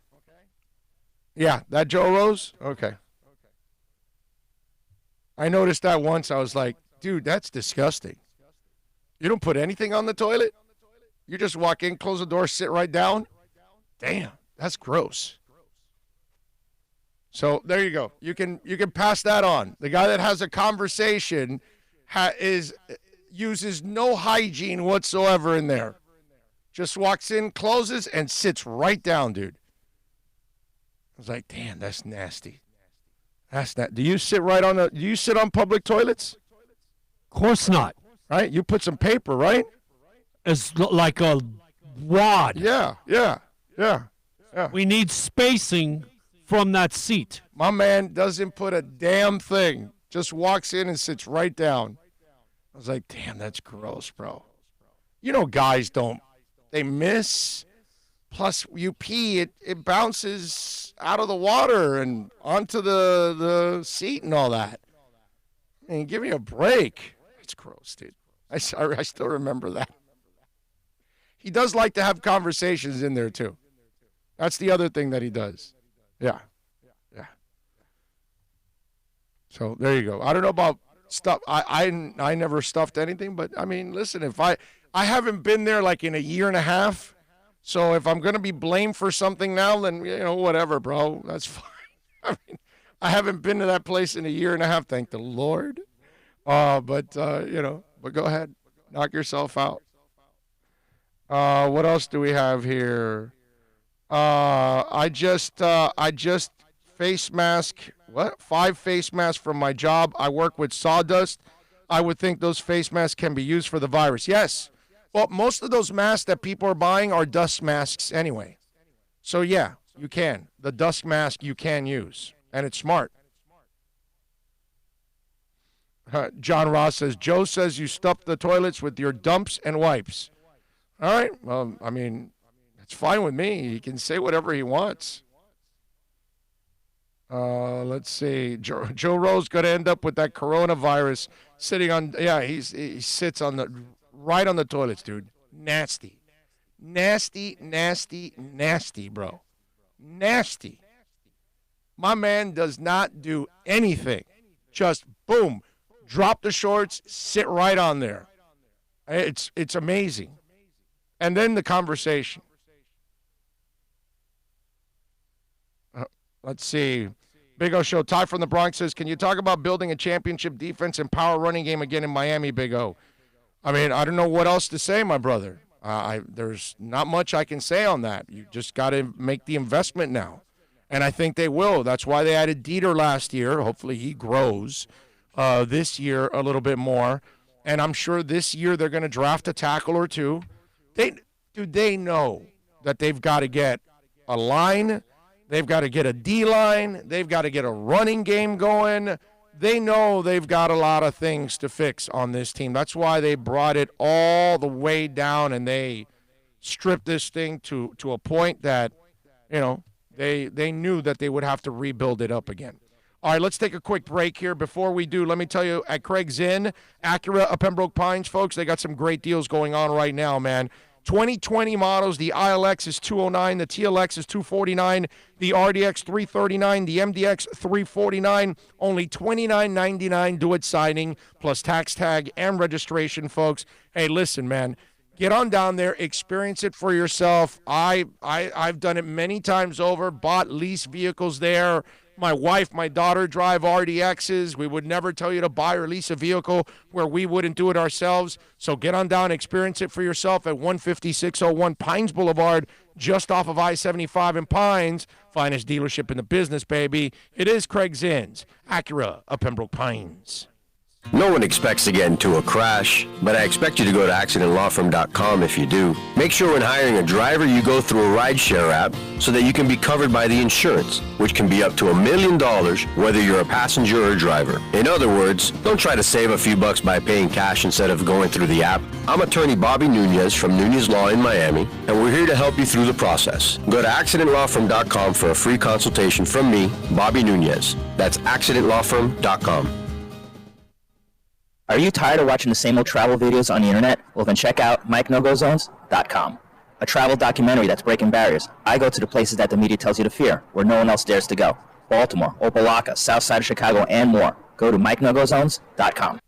Yeah, that Joe Rose? Okay. I noticed that once. I was like, dude, that's disgusting. You don't put anything on the toilet? You just walk in, close the door, sit right down? Damn, that's gross. So there you go. You can pass that on. The guy that has a conversation uses no hygiene whatsoever in there. Just walks in, closes, and sits right down, dude. I was like, damn, that's nasty. That's not. Do you sit on public toilets? Of course not. Right? You put some paper, right? It's like a wad. Yeah. We need spacing from that seat. My man doesn't put a damn thing. Just walks in and sits right down. I was like, damn, that's gross, bro. You know, guys they miss. Plus, you pee, it bounces out of the water and onto the seat and all that. I mean, give me a break. It's gross, dude. I still remember that. He does like to have conversations in there, too. That's the other thing that he does. Yeah. So, there you go. I don't know about stuff. I never stuffed anything, but, I mean, listen, if I haven't been there like in a year and a half. So if I'm going to be blamed for something now, then, whatever, bro. That's fine. I mean, I haven't been to that place in a year and a half, thank the Lord. But go ahead. Knock yourself out. What else do we have here? I just face mask. What? 5 face masks from my job. I work with sawdust. I would think those face masks can be used for the virus. Yes. Well, most of those masks that people are buying are dust masks anyway. So, yeah, you can. The dust mask you can use, and it's smart. John Ross says, Joe says you stuff the toilets with your dumps and wipes. All right. Well, I mean, it's fine with me. He can say whatever he wants. Let's see. Joe Rose going to end up with that coronavirus sitting on. Yeah, he sits on right on the toilets, dude. Nasty, bro. Nasty. My man does not do anything. Just boom, drop the shorts, sit right on there. It's amazing. And then the conversation. Let's see. Big O Show. Ty from the Bronx says, can you talk about building a championship defense and power running game again in Miami, Big O? I mean, I don't know what else to say, my brother. There's not much I can say on that. You just got to make the investment now. And I think they will. That's why they added Dieter last year. Hopefully he grows this year a little bit more. And I'm sure this year they're going to draft a tackle or two. They know that they've got to get a line. They've got to get a D-line. They've got to get a running game going. They know they've got a lot of things to fix on this team. That's why they brought it all the way down and they stripped this thing to a point that, they knew that they would have to rebuild it up again. All right, let's take a quick break here. Before we do, let me tell you, at Craig's Inn, Acura of Pembroke Pines, folks, they got some great deals going on right now, man. 2020 models, the ILX is $209, the TLX is $249, the RDX $339, the MDX $349, only $29.99 do it signing, plus tax tag and registration, folks. Hey, listen, man. Get on down there, experience it for yourself. I've done it many times over, bought lease vehicles there. My wife, my daughter drive RDXs. We would never tell you to buy or lease a vehicle where we wouldn't do it ourselves. So get on down, experience it for yourself at 15601 Pines Boulevard, just off of I-75 in Pines. Finest dealership in the business, baby. It is Craig's Inns, Acura of Pembroke Pines. No one expects to get into a crash, but I expect you to go to accidentlawfirm.com if you do. Make sure when hiring a driver you go through a rideshare app so that you can be covered by the insurance, which can be up to $1 million whether you're a passenger or a driver. In other words, don't try to save a few bucks by paying cash instead of going through the app. I'm attorney Bobby Nunez from Nunez Law in Miami, and we're here to help you through the process. Go to accidentlawfirm.com for a free consultation from me, Bobby Nunez. That's accidentlawfirm.com. Are you tired of watching the same old travel videos on the internet? Well, then check out MikeNoGoZones.com, a travel documentary that's breaking barriers. I go to the places that the media tells you to fear, where no one else dares to go. Baltimore, Opelika, South Side of Chicago, and more. Go to MikeNoGoZones.com.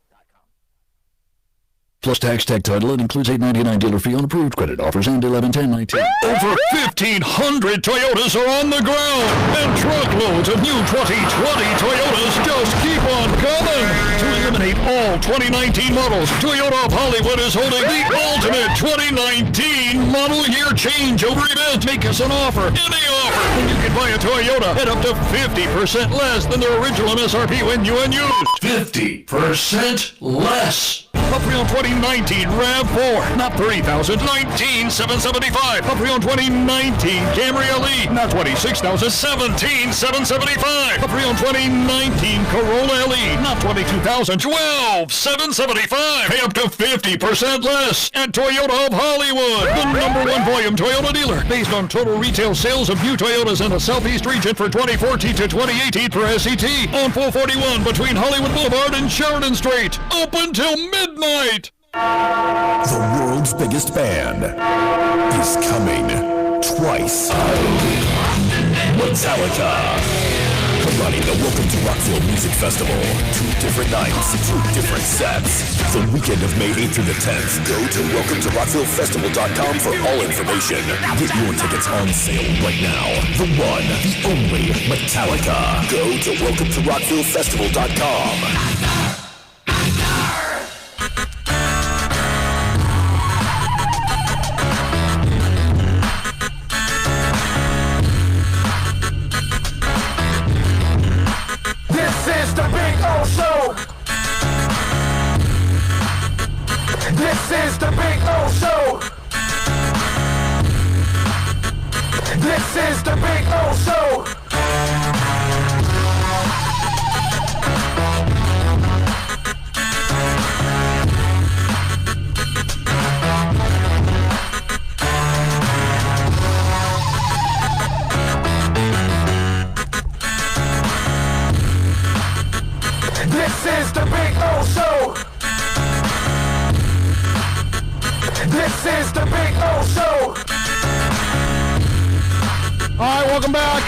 Plus tax tag title. It includes $8.99 dealer fee on approved credit. Offers end 11/10/19. Over 1,500 Toyotas are on the ground, and truckloads of new 2020 Toyotas just keep on coming. To eliminate all 2019 models, Toyota of Hollywood is holding the ultimate 2019 model year changeover event. Make us an offer, any offer, and you can buy a Toyota at up to 50% less than their original MSRP when you unused. 50% less. A pre-owned 2019 RAV4, not $30,000, $19,775. A pre-owned 2019 Camry LE, not $26,000, $17,775. A pre-owned 2019 Corolla LE, not $22,000, $12,775. Pay up to 50% less at Toyota of Hollywood, the #1 volume Toyota dealer, based on total retail sales of new Toyotas in the Southeast region for 2014 to 2018 per SCT on 441 between Hollywood Boulevard and Sheridan Street. Open till midnight. The world's biggest band is coming twice. Metallica. Running the Welcome to Rockville Music Festival. 2 different nights, 2 different sets. The weekend of May 8th through the 10th. Go to welcometorockvillefestival.com for all information. Get your tickets on sale right now. The one, the only Metallica. Go to welcometorockvillefestival.com. This is the Big O Show. This is the Big O Show. This is the Big O Show. welcome back.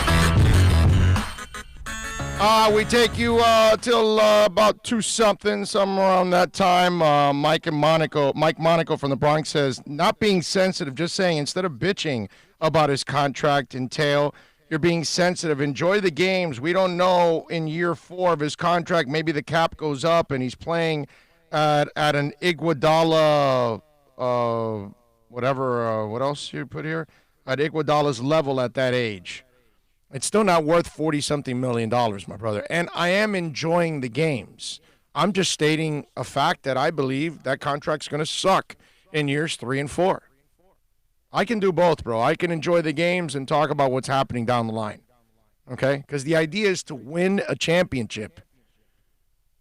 We take you till about 2-something, somewhere around that time. Mike Monaco from the Bronx says, not being sensitive, just saying, instead of bitching about his contract entail, you're being sensitive. Enjoy the games. We don't know in year 4 of his contract, maybe the cap goes up and he's playing at an Iguodala, what else you put here? At Iguodala's level at that age. It's still not worth $40-something million, my brother. And I am enjoying the games. I'm just stating a fact that I believe that contract's going to suck in years 3 and 4. I can do both, bro. I can enjoy the games and talk about what's happening down the line. Okay? Because the idea is to win a championship.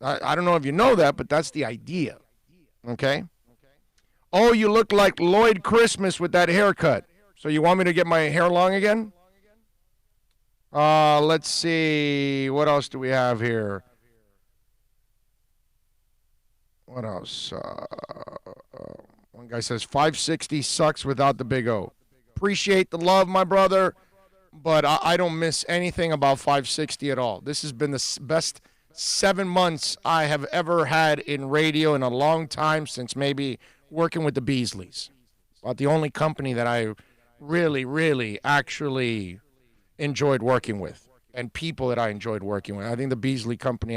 I don't know if you know that, but that's the idea. Okay? Oh, you look like Lloyd Christmas with that haircut. So you want me to get my hair long again? Let's see. What else do we have here? What else? One guy says 560 sucks without the big O. Appreciate the love, my brother, but I don't miss anything about 560 at all. This has been the best 7 months I have ever had in radio in a long time, since maybe working with the Beasleys. About the only company that I really actually enjoyed working with, and people that I enjoyed working with. I think the Beasley company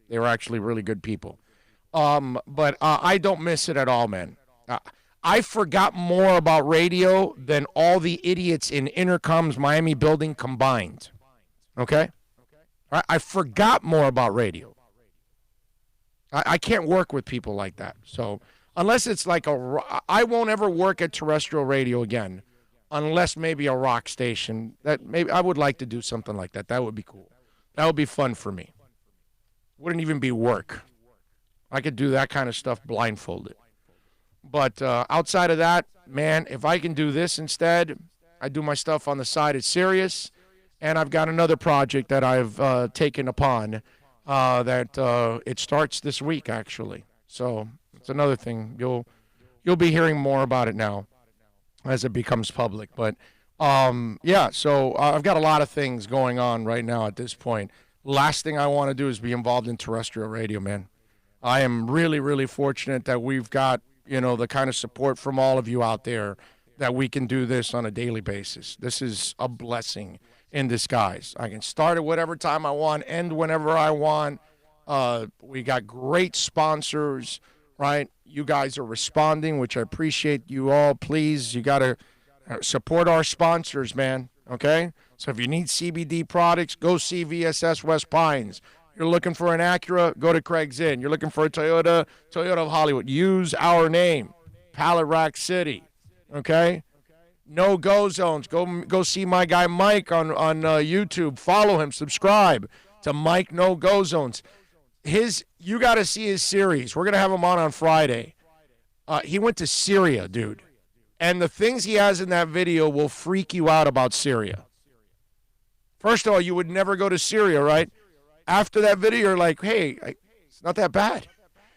they were actually really good people. But I don't miss it at all, man. I forgot more about radio than all the idiots in Intercom's Miami building combined. Okay? I forgot more about radio. I can't work with people like that. So unless it's like I won't ever work at terrestrial radio again. Unless maybe a rock station. That maybe I would like to do something like that. That would be cool. That would be fun for me. Wouldn't even be work. I could do that kind of stuff blindfolded. But outside of that, man, if I can do this instead, I do my stuff on the side at Sirius, and I've got another project that I've taken upon that it starts this week, actually. So it's another thing. You'll be hearing more about it now as it becomes public. But, so I've got a lot of things going on right now at this point. Last thing I want to do is be involved in terrestrial radio, man. I am really fortunate that we've got, the kind of support from all of you out there that we can do this on a daily basis. This is a blessing in disguise. I can start at whatever time I want, end whenever I want. We got great sponsors, right? You guys are responding, which I appreciate you all. Please, you got to support our sponsors, man, okay? So if you need CBD products, go see VSS West Pines. You're looking for an Acura, go to Craig's Inn. You're looking for a Toyota of Hollywood. Use our name, Pallet Rack City, okay? No-go zones. Go see my guy Mike on YouTube. Follow him. Subscribe to Mike No-Go Zones. You got to see his series. We're going to have him on Friday. He went to Syria, dude. And the things he has in that video will freak you out about Syria. First of all, you would never go to Syria, right? After that video, you're like, hey, it's not that bad.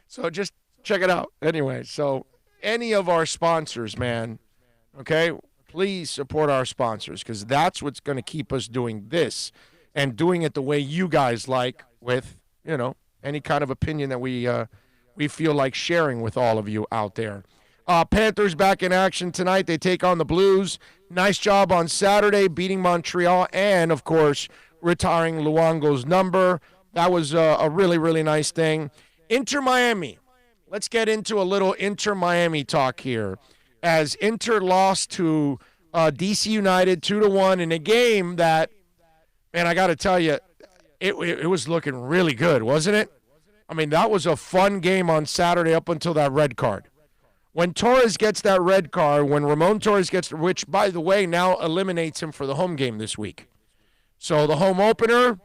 So just check it out. Anyway, so any of our sponsors, man, okay, please support our sponsors, because that's what's going to keep us doing this and doing it the way you guys like, with, any kind of opinion that we feel like sharing with all of you out there. Panthers back in action tonight. They take on the Blues. Nice job on Saturday, beating Montreal and, of course, retiring Luongo's number. That was a really nice thing. Inter Miami. Let's get into a little Inter Miami talk here. As Inter lost to DC United 2-1 in a game that, man, I got to tell you, it was looking really good, wasn't it? I mean, that was a fun game on Saturday up until that red card. When Torres gets that red card, when Ramon Torres gets, which, by the way, now eliminates him for the home game this week. So the home opener,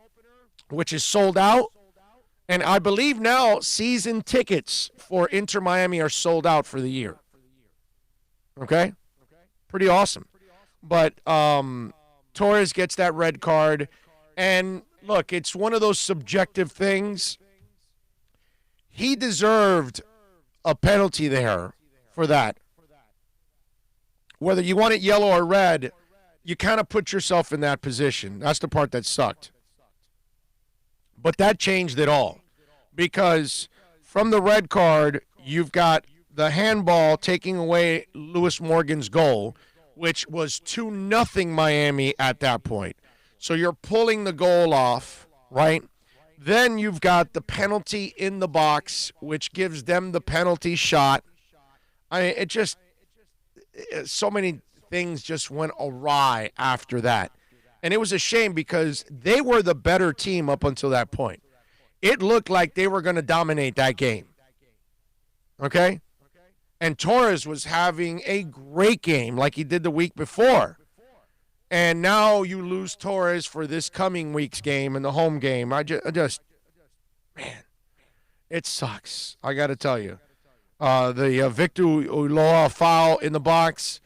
which is sold out, and I believe now season tickets for Inter Miami are sold out for the year. Okay? Pretty awesome. But Torres gets that red card, and look, it's one of those subjective things. He deserved a penalty there for that. Whether you want it yellow or red, you kind of put yourself in that position. That's the part that sucked. But that changed it all, because from the red card, you've got the handball taking away Lewis Morgan's goal, which was 2-0 Miami at that point. So you're pulling the goal off, right? Then you've got the penalty in the box, which gives them the penalty shot. So many things just went awry after that. And it was a shame because they were the better team up until that point. It looked like they were going to dominate that game. Okay? And Torres was having a great game like he did the week before. And now you lose Torres for this coming week's game and the home game. Man, it sucks. I got to tell you. The Victor Ulloa foul in the box.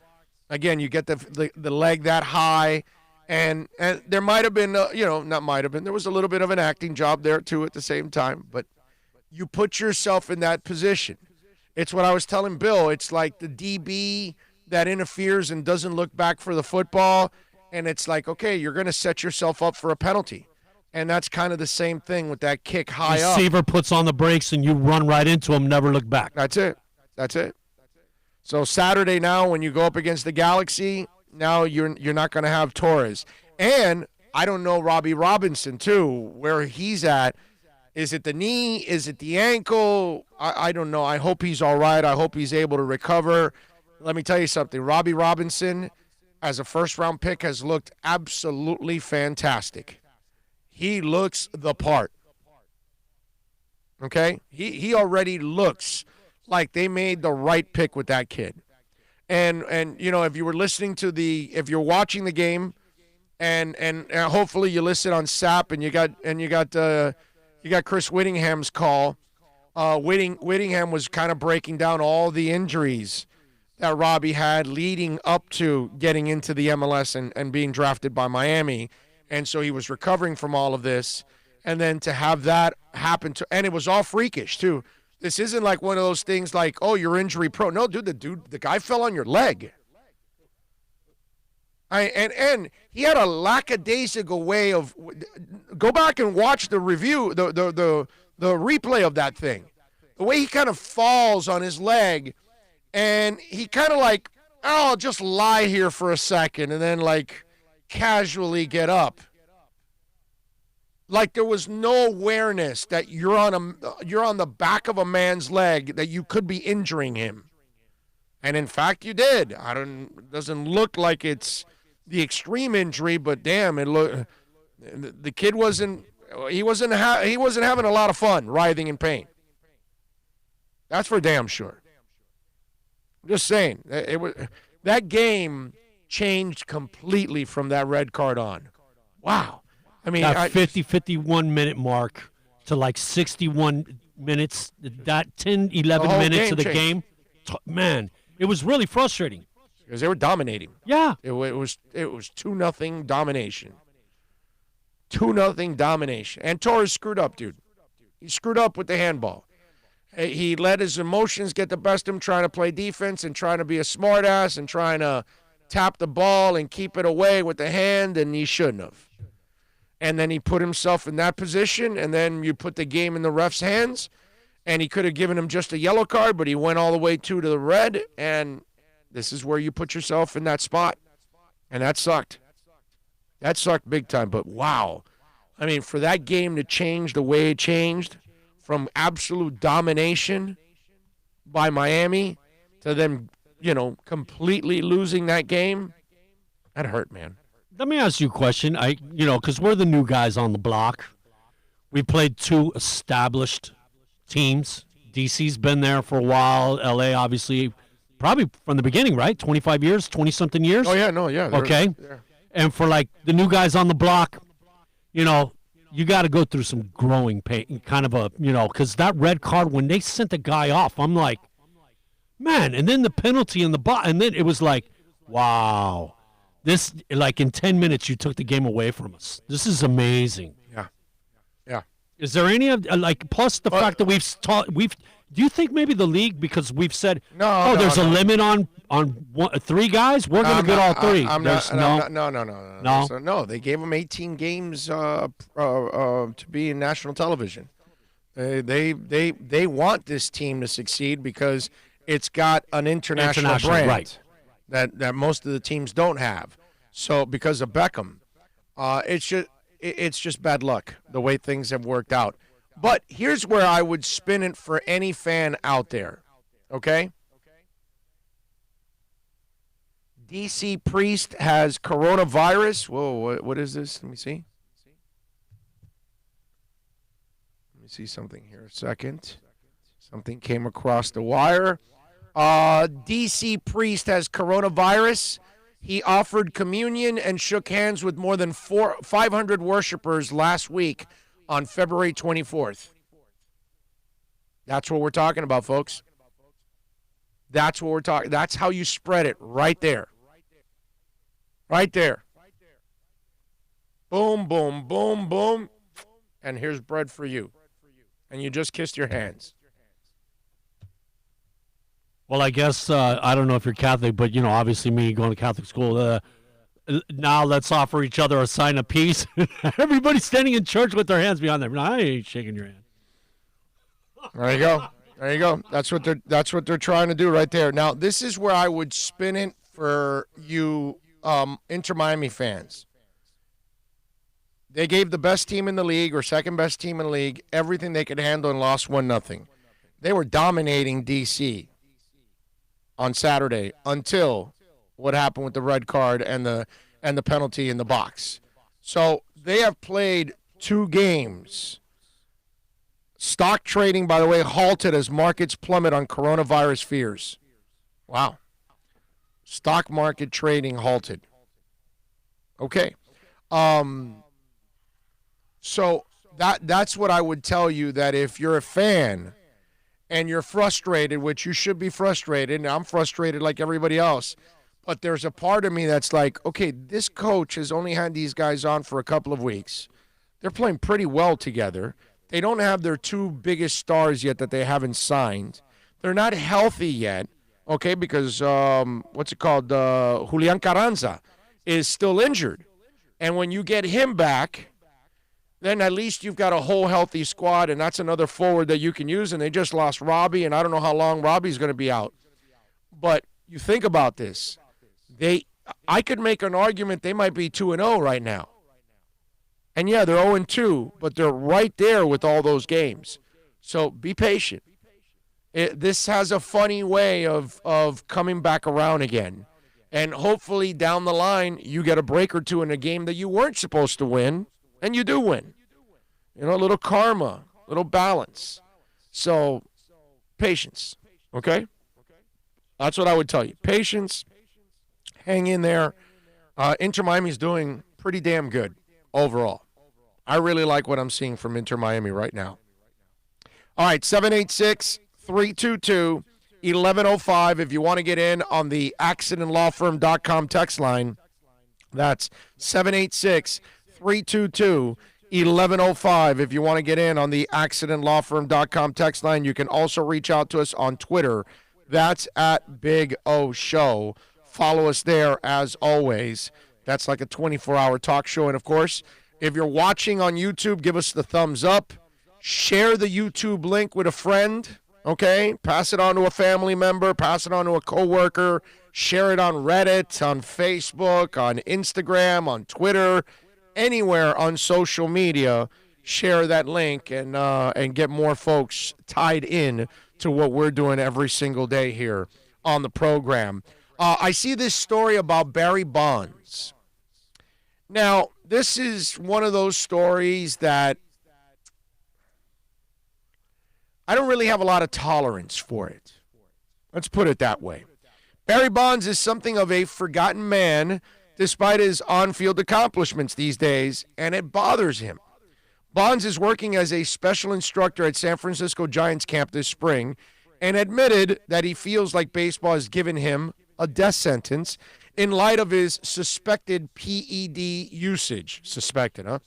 Again, you get the leg that high. And there might have been, not might have been. There was a little bit of an acting job there, too, at the same time. But you put yourself in that position. It's what I was telling Bill. It's like the DB that interferes and doesn't look back for the football. And it's like, okay, you're going to set yourself up for a penalty. And that's kind of the same thing with that kick high up. Receiver puts on the brakes and you run right into him, never look back. That's it. So Saturday now, when you go up against the Galaxy, now you're not going to have Torres. And I don't know Robbie Robinson, too, where he's at. Is it the knee? Is it the ankle? I don't know. I hope he's all right. I hope he's able to recover. Let me tell you something. Robbie Robinson, as a first-round pick, has looked absolutely fantastic. He looks the part. Okay? He already looks like they made the right pick with that kid. And if you were listening to if you're watching the game, and hopefully you listen on SAP, and you got Chris Whittingham's call. Whittingham was kind of breaking down all the injuries that Robbie had leading up to getting into the MLS and being drafted by Miami, and so he was recovering from all of this, and then to have that happen and it was all freakish too. This isn't like one of those things like, oh, you're injury prone. No, the guy fell on your leg. And he had a lackadaisical way of. Go back and watch the review, the replay of that thing. The way he kind of falls on his leg, and he kind of like, oh, I'll just lie here for a second, and then like casually get up. Like there was no awareness that you're on the back of a man's leg, that you could be injuring him. And in fact, you did. It doesn't look like it's the extreme injury, but damn, the kid wasn't having a lot of fun writhing in pain. That's for damn sure. I'm just saying, that game changed completely from that red card on. Wow. I mean, that 51 minute mark to like 61 minutes, that 10, 11 minutes of the game, man, it was really frustrating. Because they were dominating. Yeah. It was 2-0 domination. 2-0 domination. And Torres screwed up, dude. He screwed up with the handball. He let his emotions get the best of him, trying to play defense and trying to be a smartass and trying to tap the ball and keep it away with the hand, and he shouldn't have. And then he put himself in that position, and then you put the game in the ref's hands, and he could have given him just a yellow card, but he went all the way to the red, and this is where you put yourself in that spot. And that sucked. That sucked big time, but wow. I mean, for that game to change the way it changed, from absolute domination by Miami to them, completely losing that game, that hurt, man. Let me ask you a question. Because we're the new guys on the block. We played two established teams. DC's been there for a while. LA, obviously, probably from the beginning, right? 25 years, 20-something years? Oh, yeah, no, yeah. Okay. And for, the new guys on the block, you got to go through some growing pain, kind of because that red card, when they sent the guy off, I'm like, man, and then the penalty in the box, and then it was like, wow. This, in 10 minutes, you took the game away from us. This is amazing. Yeah. Is there any of plus the fact that do you think maybe the league, because we've said, there's a limit on three guys? We're going to get all three. No. They gave them 18 games to be in national television. They want this team to succeed because it's got an international brand, right, that most of the teams don't have. So because of Beckham, it's just bad luck the way things have worked out. But here's where I would spin it for any fan out there, okay? DC Priest has coronavirus. Whoa, what is this? Let me see. Let me see something here a second. Something came across the wire. DC Priest has coronavirus. He offered communion and shook hands with more than 500 worshipers last week on February 24th. That's what we're talking about, folks. That's what we're talking. That's how you spread it right there. Right there. Boom, boom, boom, boom. And here's bread for you. And you just kissed your hands. Well, I guess, I don't know if you're Catholic, but, obviously me going to Catholic school, now let's offer each other a sign of peace. Everybody's standing in church with their hands behind them. No, I ain't shaking your hand. There you go. There you go. That's what they're trying to do right there. Now, this is where I would spin it for you Inter Miami fans. They gave the best team in the league or second best team in the league everything they could handle and lost 1-0. They were dominating DC on Saturday until what happened with the red card and the penalty in the box. So they have played 2 games. Stock trading, by the way, halted as markets plummet on coronavirus fears. Wow. Stock market trading halted. Okay. So that's what I would tell you, that if you're a fan and you're frustrated, which you should be frustrated, and I'm frustrated like everybody else, but there's a part of me that's like, okay, this coach has only had these guys on for a couple of weeks. They're playing pretty well together. They don't have their 2 biggest stars yet that they haven't signed. They're not healthy yet, okay, because Julian Carranza is still injured. And when you get him back, then at least you've got a whole healthy squad, and that's another forward that you can use. And they just lost Robbie, and I don't know how long Robbie's going to be out. But you think about this. I could make an argument they might be 2-0 right now. And, yeah, they're 0-2, but they're right there with all those games. So be patient. This has a funny way of coming back around again. And hopefully down the line you get a break or two in a game that you weren't supposed to win, and you do win. A little karma, a little balance. So patience, okay? That's what I would tell you. Patience, hang in there. Inter Miami's doing pretty damn good overall. I really like what I'm seeing from Inter Miami right now. All right, 786-322-1105. If you want to get in on the accidentlawfirm.com text line, that's 786-322-1105. If you want to get in on the accidentlawfirm.com text line, you can also reach out to us on Twitter. That's at Big O Show. Follow us there as always. That's like a 24-hour talk show. And, of course, if you're watching on YouTube, give us the thumbs up. Share the YouTube link with a friend, okay? Pass it on to a family member. Pass it on to a coworker. Share it on Reddit, on Facebook, on Instagram, on Twitter, anywhere on social media. Share that link and get more folks tied in to what we're doing every single day here on the program. I see this story about Barry Bonds. Now, this is one of those stories that I don't really have a lot of tolerance for it. Let's put it that way. Barry Bonds is something of a forgotten man despite his on-field accomplishments these days, and it bothers him. Bonds is working as a special instructor at San Francisco Giants camp this spring and admitted that he feels like baseball has given him a death sentence in light of his suspected PED usage. Suspected, huh?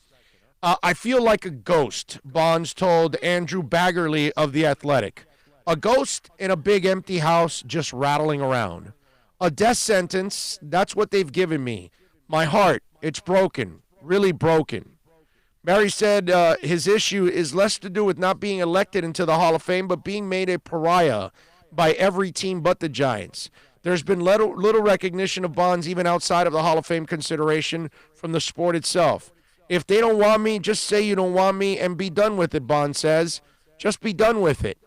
I feel like a ghost, Bonds told Andrew Baggerly of The Athletic. A ghost in a big empty house just rattling around. A death sentence, that's what they've given me. My heart, it's broken, really broken. Barry said his issue is less to do with not being elected into the Hall of Fame, but being made a pariah by every team but the Giants. There's been little recognition of Bonds even outside of the Hall of Fame consideration from the sport itself. If they don't want me, just say you don't want me and be done with it, Bonds says. Just be done with it.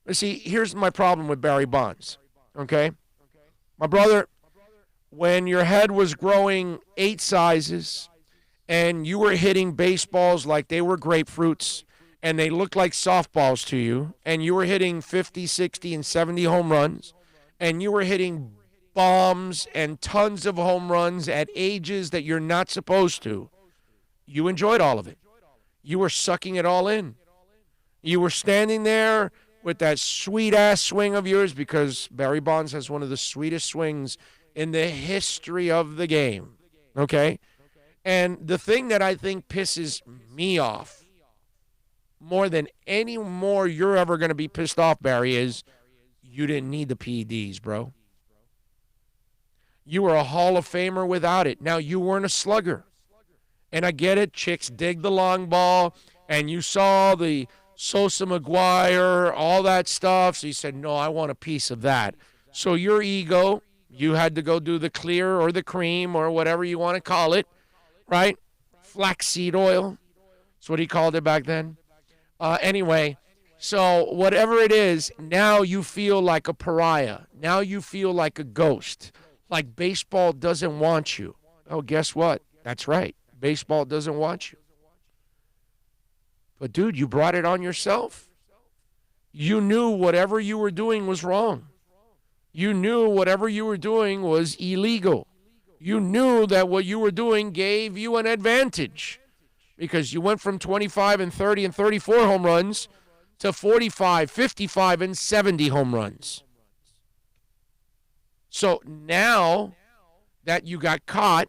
But see, here's my problem with Barry Bonds, okay? My brother, when your head was growing 8 sizes and you were hitting baseballs like they were grapefruits and they looked like softballs to you, and you were hitting 50, 60, and 70 home runs, and you were hitting bombs and tons of home runs at ages that you're not supposed to, you enjoyed all of it. You were sucking it all in. You were standing there with that sweet-ass swing of yours, because Barry Bonds has one of the sweetest swings in the history of the game, okay? And the thing that I think pisses me off more than any more you're ever going to be pissed off, Barry, is you didn't need the PEDs, bro. You were a Hall of Famer without it. Now, you weren't a slugger. And I get it, chicks dig the long ball, and you saw the Sosa McGuire, all that stuff. So you said, no, I want a piece of that. So your ego, you had to go do the clear or the cream or whatever you want to call it, right? Flaxseed oil. That's what he called it back then. Anyway, so whatever it is, now you feel like a pariah. Now you feel like a ghost. Like baseball doesn't want you. Oh, guess what? That's right. Baseball doesn't want you. But, dude, you brought it on yourself. You knew whatever you were doing was wrong. You knew whatever you were doing was illegal. You knew that what you were doing gave you an advantage, because you went from 25 and 30 and 34 home runs to 45, 55, and 70 home runs. So now that you got caught,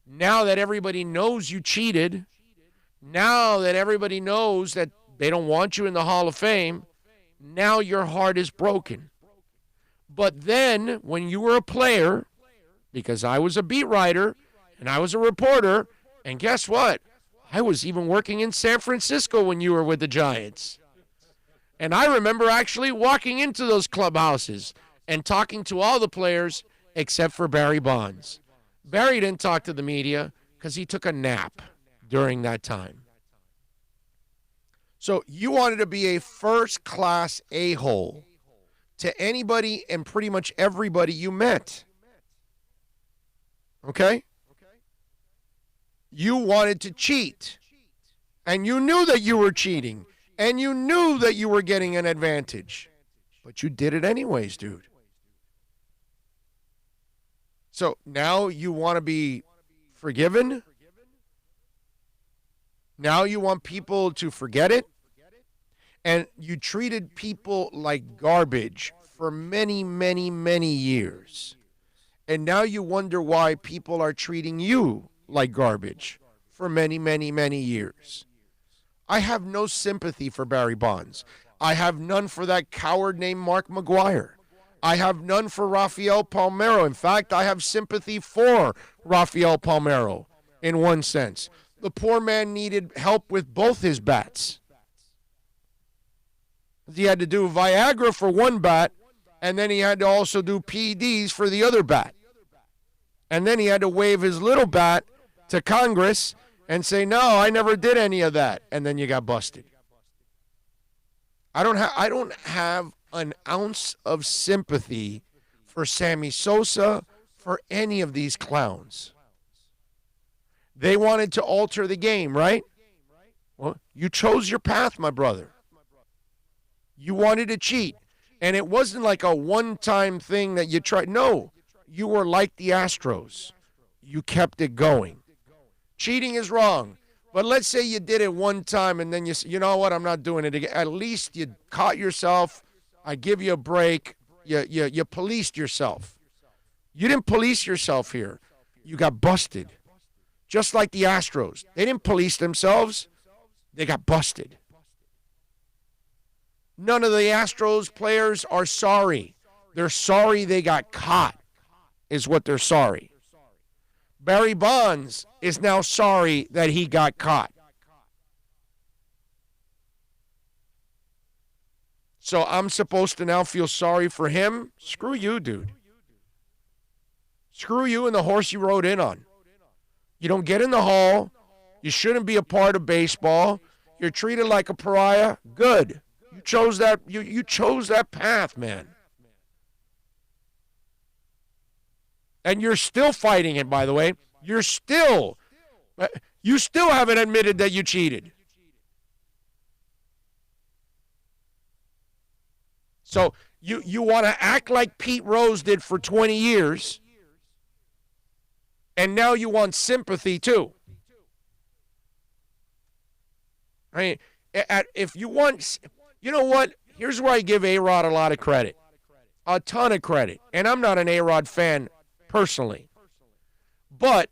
now that everybody knows you cheated, now that everybody knows that they don't want you in the Hall of Fame, now your heart is broken. But then, when you were a player, because I was a beat writer and I was a reporter, and guess what? I was even working in San Francisco when you were with the Giants. And I remember actually walking into those clubhouses and talking to all the players except for Barry Bonds. Barry didn't talk to the media because he took a nap during that time. So you wanted to be a first-class a-hole to anybody and pretty much everybody you met. Okay? You wanted to cheat. And you knew that you were cheating. And you knew that you were getting an advantage. But you did it anyways, dude. So now you want to be forgiven? Now you want people to forget it? And you treated people like garbage for many, many, many years. And now you wonder why people are treating you like garbage for many, many, many years. I have no sympathy for Barry Bonds. I have none for that coward named Mark McGwire. I have none for Rafael Palmeiro. In fact, I have sympathy for Rafael Palmeiro in one sense. The poor man needed help with both his bats. He had to do Viagra for one bat, and then he had to also do PEDs for the other bat. And then he had to wave his little bat to Congress and say, no, I never did any of that. And then you got busted. I don't have an ounce of sympathy for Sammy Sosa, for any of these clowns. They wanted to alter the game, right? Well, you chose your path, my brother. You wanted to cheat. And it wasn't like a one-time thing that you tried. No, you were like the Astros. You kept it going. Cheating is wrong. But let's say you did it one time and then you know what, I'm not doing it again. At least you caught yourself. I give you a break. You policed yourself. You didn't police yourself here. You got busted. Just like the Astros. They didn't police themselves. They got busted. None of the Astros players are sorry. They're sorry they got caught. is what they're sorry. Barry Bonds is now sorry that he got caught. So I'm supposed to now feel sorry for him? Screw you, dude. Screw you and the horse you rode in on. You don't get in the hall. You shouldn't be a part of baseball. You're treated like a pariah. Good. You chose that. You chose that path, man. And you're still fighting it, by the way. You still haven't admitted that you cheated. So you want to act like Pete Rose did for 20 years, and now you want sympathy too. I mean, if you want, you know what? Here's where I give A-Rod a lot of credit. A ton of credit. And I'm not an A-Rod fan personally. But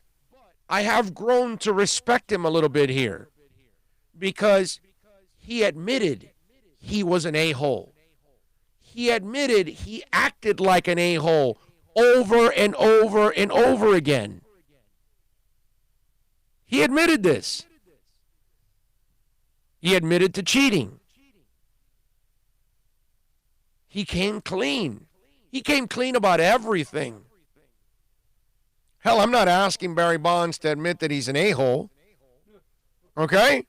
I have grown to respect him a little bit here because he admitted he was an a-hole. He admitted he acted like an a-hole over and over and over again. He admitted this. He admitted to cheating. He came clean. He came clean about everything. Hell, I'm not asking Barry Bonds to admit that he's an a-hole. Okay?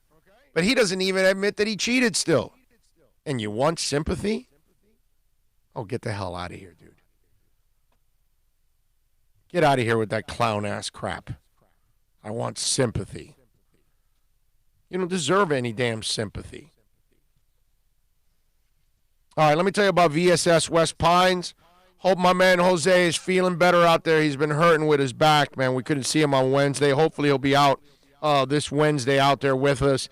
But he doesn't even admit that he cheated still. And you want sympathy? Oh, get the hell out of here, dude. Get out of here with that clown-ass crap. I want sympathy. You don't deserve any damn sympathy. All right, let me tell you about VSS West Pines. Hope my man Jose is feeling better out there. He's been hurting with his back, man. We couldn't see him on Wednesday. Hopefully he'll be out this Wednesday out there with us.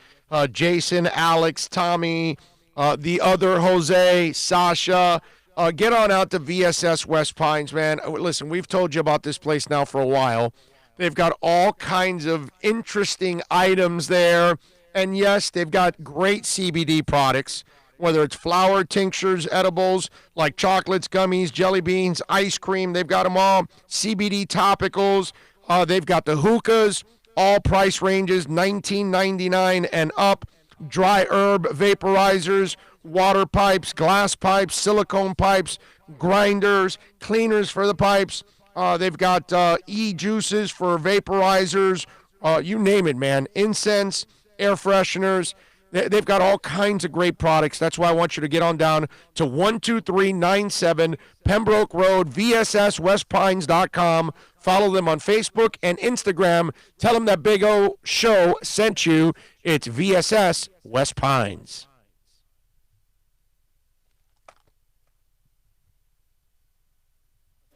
Jason, Alex, Tommy, the other Jose, Sasha. Get on out to VSS West Pines, man. Listen, we've told you about this place now for a while. They've got all kinds of interesting items there. And, yes, they've got great CBD products, whether it's flower, tinctures, edibles, like chocolates, gummies, jelly beans, ice cream. They've got them all. CBD topicals. They've got the hookahs, all price ranges, $19.99 and up. Dry herb vaporizers, water pipes, glass pipes, silicone pipes, grinders, cleaners for the pipes. They've got e-juices for vaporizers, you name it, man. Incense, air fresheners. They've got all kinds of great products. That's why I want you to get on down to 12397 Pembroke Road, VSSWestPines.com. Follow them on Facebook and Instagram. Tell them that Big O Show sent you. It's VSS West Pines.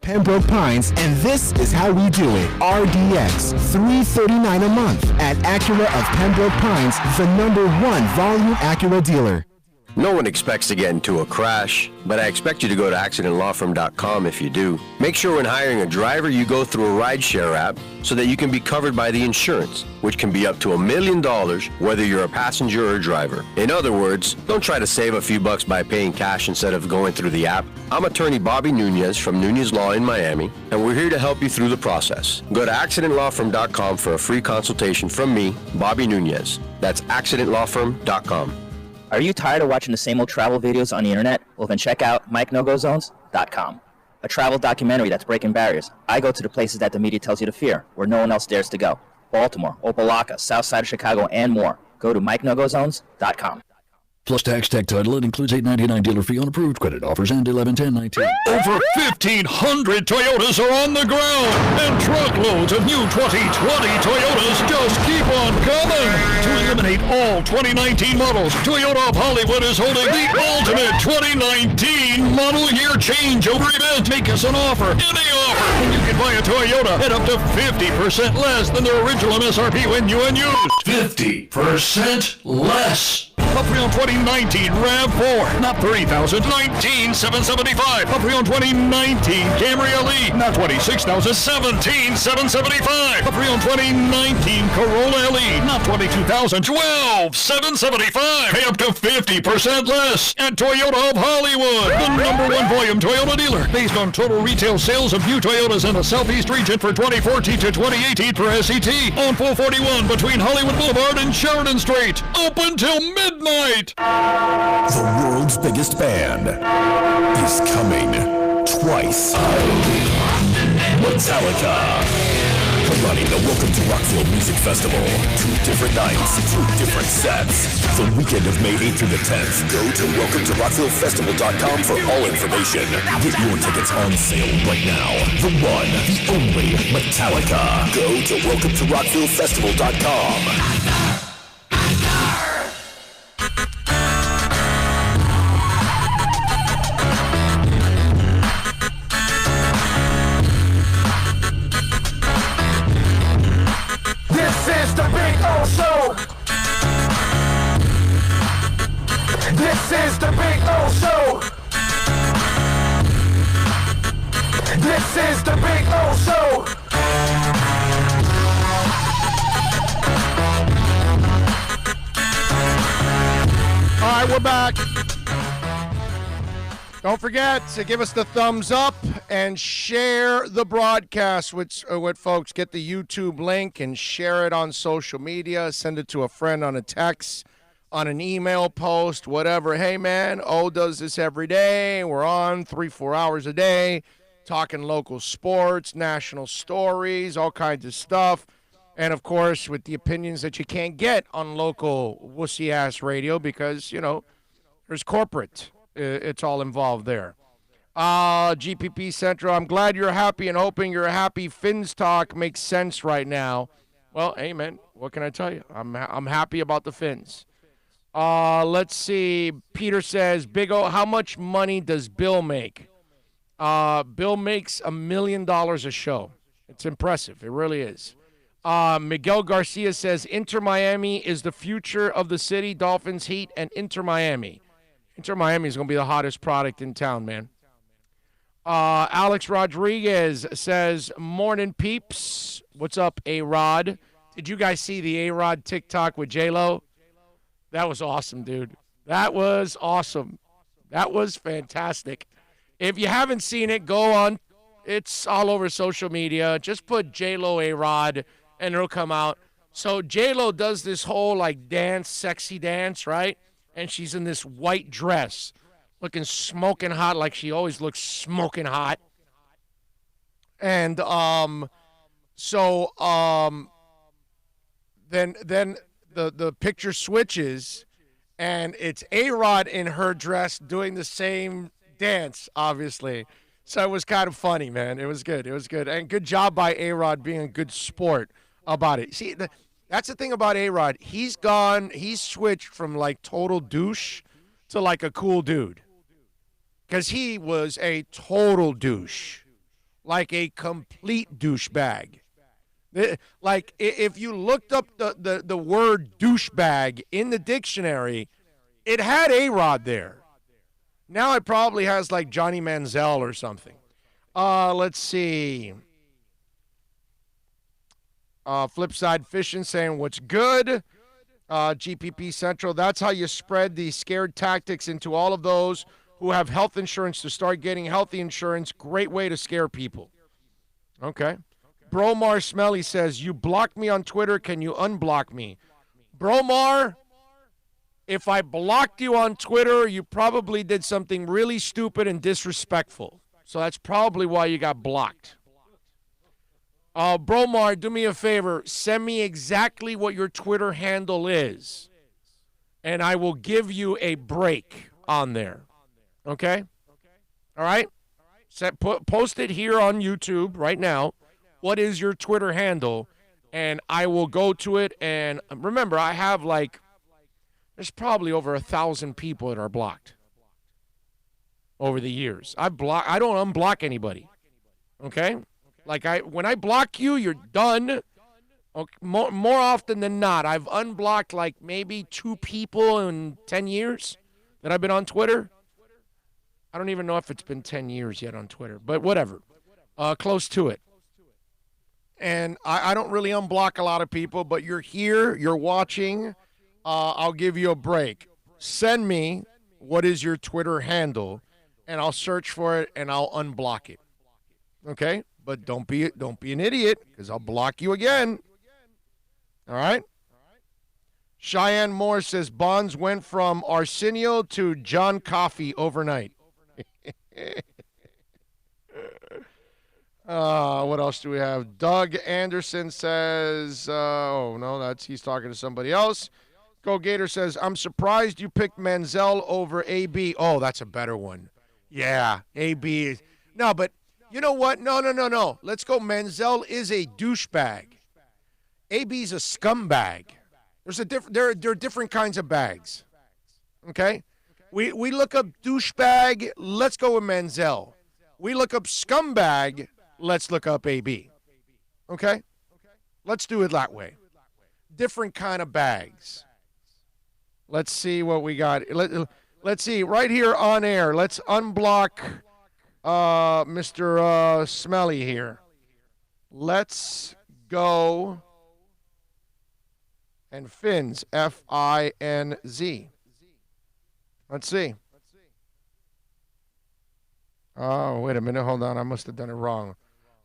Pembroke Pines, and this is how we do it. RDX, $339 a month at Acura of Pembroke Pines, the #1 volume Acura dealer. No one expects to get into a crash, but I expect you to go to accidentlawfirm.com if you do. Make sure when hiring a driver you go through a rideshare app so that you can be covered by the insurance, which can be up to $1 million whether you're a passenger or a driver. In other words, don't try to save a few bucks by paying cash instead of going through the app. I'm attorney Bobby Nunez from Nunez Law in Miami, and we're here to help you through the process. Go to accidentlawfirm.com for a free consultation from me, Bobby Nunez. That's accidentlawfirm.com. Are you tired of watching the same old travel videos on the internet? Well, then check out MikeNoGoZones.com, a travel documentary that's breaking barriers. I go to the places that the media tells you to fear, where no one else dares to go. Baltimore, Opelika, South Side of Chicago, and more. Go to MikeNoGoZones.com. Plus tax, tech title. It includes $8.99 dealer fee on approved credit offers and 11/10/19. Over 1,500 Toyotas are on the ground, and truckloads of new 2020 Toyotas just keep on coming. To eliminate all 2019 models, Toyota of Hollywood is holding the ultimate 2019 model year changeover event. Make us an offer, any offer, and you can buy a Toyota at up to 50% less than their original MSRP when new and used. 50% less. A pre-owned 2019 RAV4, not $30,000, $19,775. A pre-owned 2019 Camry LE, not $26,000, $17,775. A pre-owned 2019 Corolla LE, not $22,000, $12,775. Pay up to 50% less at Toyota of Hollywood, the #1 volume Toyota dealer, based on total retail sales of new Toyotas and the Southeast region for 2014 to 2018 for SET on 441 between Hollywood Boulevard and Sheridan Street. Open till midnight. The world's biggest band is coming twice. Metallica. Headlining the Welcome to Rockville Music Festival. 2 different nights, 2 different sets. The weekend of May 8th through the 10th. Go to welcometorocktillefestival.com for all information. Get your tickets on sale right now. The one, the only Metallica. Go to welcometorocktillefestival.com. This is the Big O Show. This is the Big O Show. This is the Big O Show. All right, we're back. Don't forget to give us the thumbs up and share the broadcast with folks. Get the YouTube link and share it on social media. Send it to a friend on a text, on an email post, whatever. Hey, man, O does this every day. We're on 3-4 hours a day talking local sports, national stories, all kinds of stuff. And, of course, with the opinions that you can't get on local wussy-ass radio because, you know, there's corporate. It's all involved there. GPP Central, I'm glad you're happy and hoping you're happy. Fins talk makes sense right now. Well, hey, man, what can I tell you? I'm happy about the Fins. Let's see. Peter says, Big O, how much money does Bill make? Bill makes $1 million a show. It's impressive. It really is. Miguel Garcia says, Inter Miami is the future of the city. Dolphins, Heat, and Inter Miami. Inter Miami is going to be the hottest product in town, man. Alex Rodriguez says, morning, peeps. What's up, A-Rod? Did you guys see the A-Rod TikTok with J-Lo? That was awesome, dude. That was awesome. That was fantastic. If you haven't seen it, go on. It's all over social media. Just put J-Lo A-Rod, and it'll come out. So J-Lo does this whole, like, dance, sexy dance, right? And she's in this white dress, looking smoking hot, like she always looks smoking hot. And then the picture switches, and it's A-Rod in her dress doing the same dance, obviously. So it was kind of funny, man. It was good. It was good. And good job by A-Rod being a good sport about it. See, that's the thing about A-Rod. He's switched from, like, total douche to, like, a cool dude. Because he was a total douche. Like a complete douchebag. Like, if you looked up the word douchebag in the dictionary, it had A-Rod there. Now it probably has, like, Johnny Manziel or something. Let's see. Flipside Fishing saying, what's good? GPP Central, that's how you spread the scared tactics into all of those who have health insurance to start getting healthy insurance. Great way to scare people. Okay. Bromar Smelly says, you blocked me on Twitter. Can you unblock me? Bromar, if I blocked you on Twitter, you probably did something really stupid and disrespectful. So that's probably why you got blocked. Bromar, do me a favor. Send me exactly what your Twitter handle is, and I will give you a break on there. Okay? All right? Post it here on YouTube right now. What is your Twitter handle? And I will go to it. And remember, I have, like, there's probably over 1,000 people that are blocked over the years. I don't unblock anybody. Okay? Like, when I block you, you're done. Okay, more often than not, I've unblocked, like, maybe 2 people in 10 years that I've been on Twitter. I don't even know if it's been 10 years yet on Twitter, but whatever. Close to it. And I don't really unblock a lot of people, but you're here, you're watching. I'll give you a break. Send me what is your Twitter handle, and I'll search for it, and I'll unblock it. Okay? but don't be an idiot because I'll block you again. All right? Cheyenne Moore says Bonds went from Arsenio to John Coffey overnight. What else do we have? Doug Anderson says, he's talking to somebody else. Go Gator says, I'm surprised you picked Manziel over AB. Oh, that's a better one. Yeah, AB is. No, but you know what? No. Let's go. Manziel is a douchebag. AB's a scumbag. There are different kinds of bags. Okay? We look up douchebag, let's go with Manziel. We look up scumbag, let's look up AB. Okay? Let's do it that way. Different kind of bags. Let's see what we got. Let's see. Right here on air, let's unblock Mr. Smelly here. Let's go. And Finz, Finz. Let's see. Oh, wait a minute. Hold on. I must have done it wrong.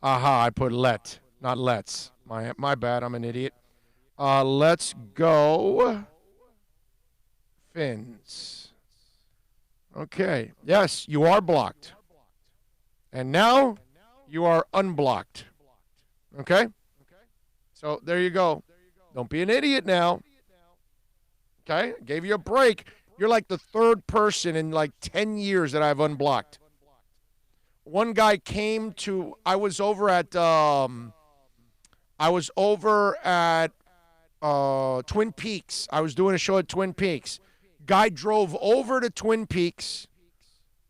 Aha, I put let, not let's. My bad. I'm an idiot. Let's go. Finz. Okay. Yes, you are blocked. And now you are unblocked. Okay? So there you go. Don't be an idiot now. Okay? Gave you a break. You're like the third person in like 10 years that I've unblocked. One guy came to, I was over at Twin Peaks. I was doing a show at Twin Peaks. Guy drove over to Twin Peaks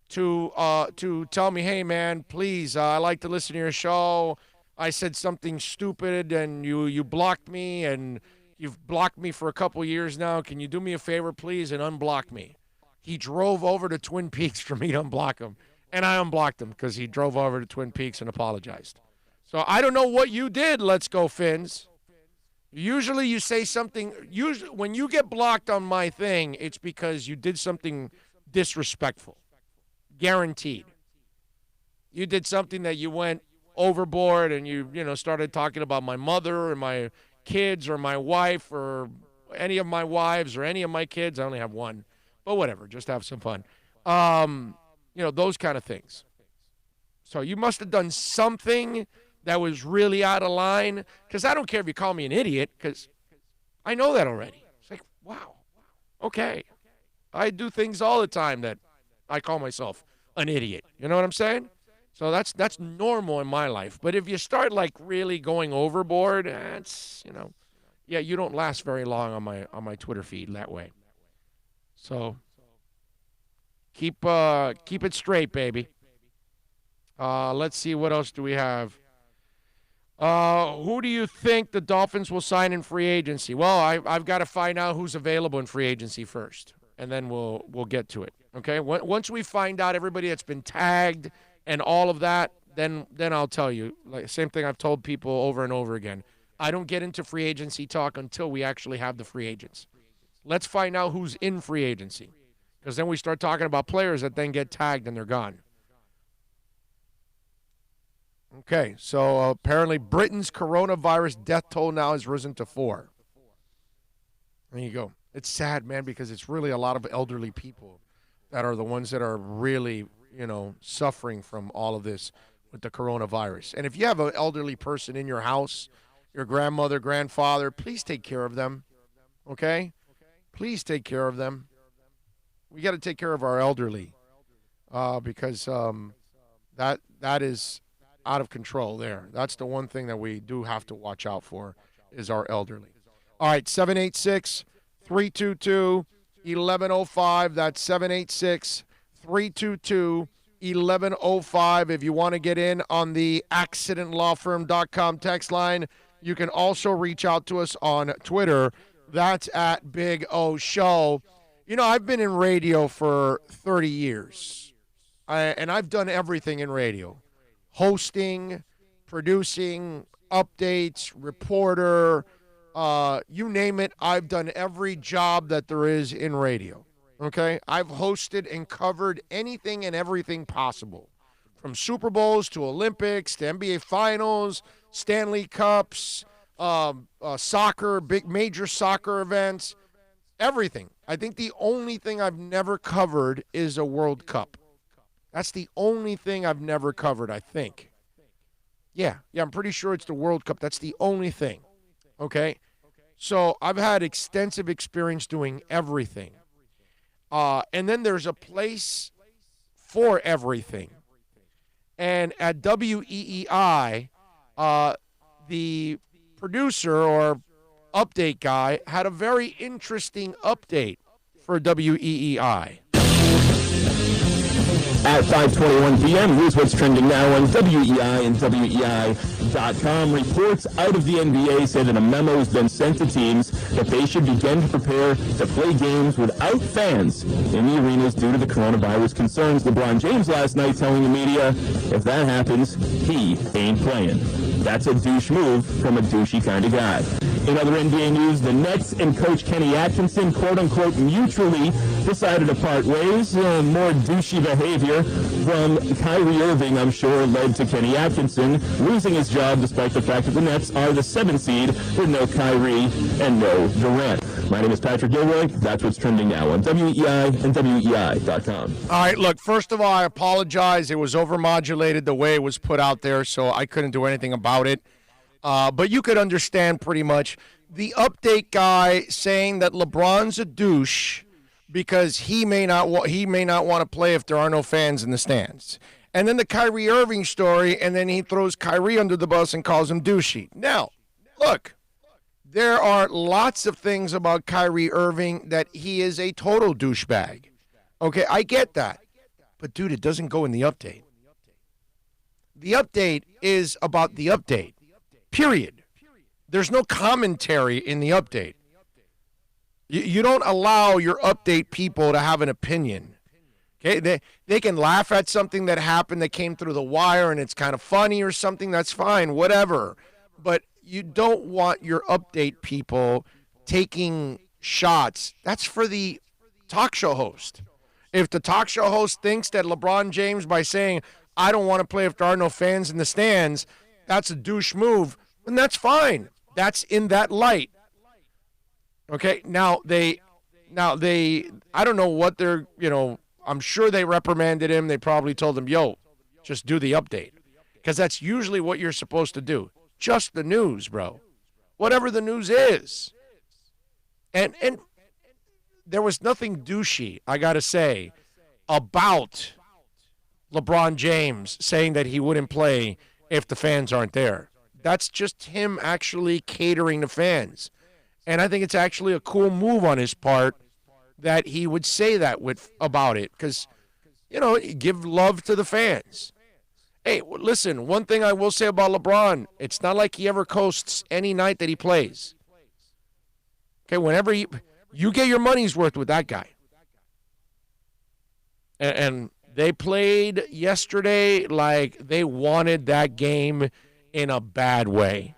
to tell me, hey man, please, I like to listen to your show. I said something stupid and you blocked me and you've blocked me for a couple years now. Can you do me a favor, please, and unblock me? He drove over to Twin Peaks for me to unblock him. And I unblocked him because he drove over to Twin Peaks and apologized. So I don't know what you did, Let's Go Finns. Usually you say something. Usually when you get blocked on my thing, it's because you did something disrespectful. Guaranteed. You did something that you went overboard and you started talking about my mother or my kids or my wife or any of my wives or any of my kids. I only have one. But whatever, just have some fun. Those kind of things. So you must have done something that was really out of line, because I don't care if you call me an idiot, because I know that already. It's like, wow, okay. I do things all the time that I call myself an idiot. You know what I'm saying? So that's normal in my life. But if you start like really going overboard, it's, you don't last very long on my Twitter feed that way. So keep it straight, baby. Let's see, what else do we have? Who do you think the Dolphins will sign in free agency? Well, I've got to find out who's available in free agency first, and then we'll get to it. Okay? Once we find out everybody that's been tagged and all of that, then I'll tell you. Like, same thing I've told people over and over again. I don't get into free agency talk until we actually have the free agents. Let's find out who's in free agency, because then we start talking about players that then get tagged and they're gone. Okay, so apparently Britain's coronavirus death toll now has risen to 4. There you go. It's sad, man, because it's really a lot of elderly people that are the ones that are really, suffering from all of this with the coronavirus. And if you have an elderly person in your house, your grandmother, grandfather, please take care of them, okay? Please take care of them. We got to take care of our elderly because that is out of control there. That's the one thing that we do have to watch out for is our elderly. All right, 786-322-1105. That's 786-322-1105. If you want to get in on the accidentlawfirm.com text line, you can also reach out to us on Twitter. That's at Big O Show. I've been in radio for 30 years, and I've done everything in radio. Hosting, producing, updates, reporter, you name it. I've done every job that there is in radio, okay? I've hosted and covered anything and everything possible, from Super Bowls to Olympics to NBA Finals, Stanley Cups, soccer, big major soccer events, everything. I think the only thing I've never covered is a World Cup. That's the only thing I've never covered, I think. Yeah, I'm pretty sure it's the World Cup. That's the only thing. Okay? So I've had extensive experience doing everything. And then there's a place for everything. And at WEEI, the producer or update guy had a very interesting update for WEEI. At 5:21 p.m., here's what's trending now on WEEI and WEEI.com. Reports out of the NBA say that a memo has been sent to teams that they should begin to prepare to play games without fans in the arenas due to the coronavirus concerns. LeBron James last night telling the media, if that happens, he ain't playing. That's a douche move from a douchey kind of guy. In other NBA news, the Nets and coach Kenny Atkinson, quote-unquote, mutually decided to part ways. More douchey behavior from Kyrie Irving, I'm sure, led to Kenny Atkinson losing his job despite the fact that the Nets are the 7th seed with no Kyrie and no Durant. My name is Patrick Gilroy. That's what's trending now on WEEI and WEEI.com. All right, look, first of all, I apologize. It was overmodulated the way it was put out there, so I couldn't do anything about it. But you could understand pretty much the update guy saying that LeBron's a douche because he may not want to play if there are no fans in the stands. And then the Kyrie Irving story, and then he throws Kyrie under the bus and calls him douchey. Now, look, there are lots of things about Kyrie Irving that he is a total douchebag. Okay, I get that. But, dude, it doesn't go in the update. The update is about the update. Period. There's no commentary in the update. You don't allow your update people to have an opinion. Okay, they can laugh at something that happened that came through the wire and it's kind of funny or something. That's fine, whatever. But you don't want your update people taking shots. That's for the talk show host. If the talk show host thinks that LeBron James, by saying, I don't want to play if there are no fans in the stands, that's a douche move, then that's fine. That's in that light. Okay, now they, I don't know what they're, I'm sure they reprimanded him. They probably told him, yo, just do the update. Because that's usually what you're supposed to do. Just the news, bro. Whatever the news is. And there was nothing douchey, I got to say, about LeBron James saying that he wouldn't play if the fans aren't there. That's just him actually catering to fans. And I think it's actually a cool move on his part that he would say that about it. Because, give love to the fans. Hey, listen, one thing I will say about LeBron, it's not like he ever coasts any night that he plays. Okay, whenever you get your money's worth with that guy. And they played yesterday like they wanted that game in a bad way.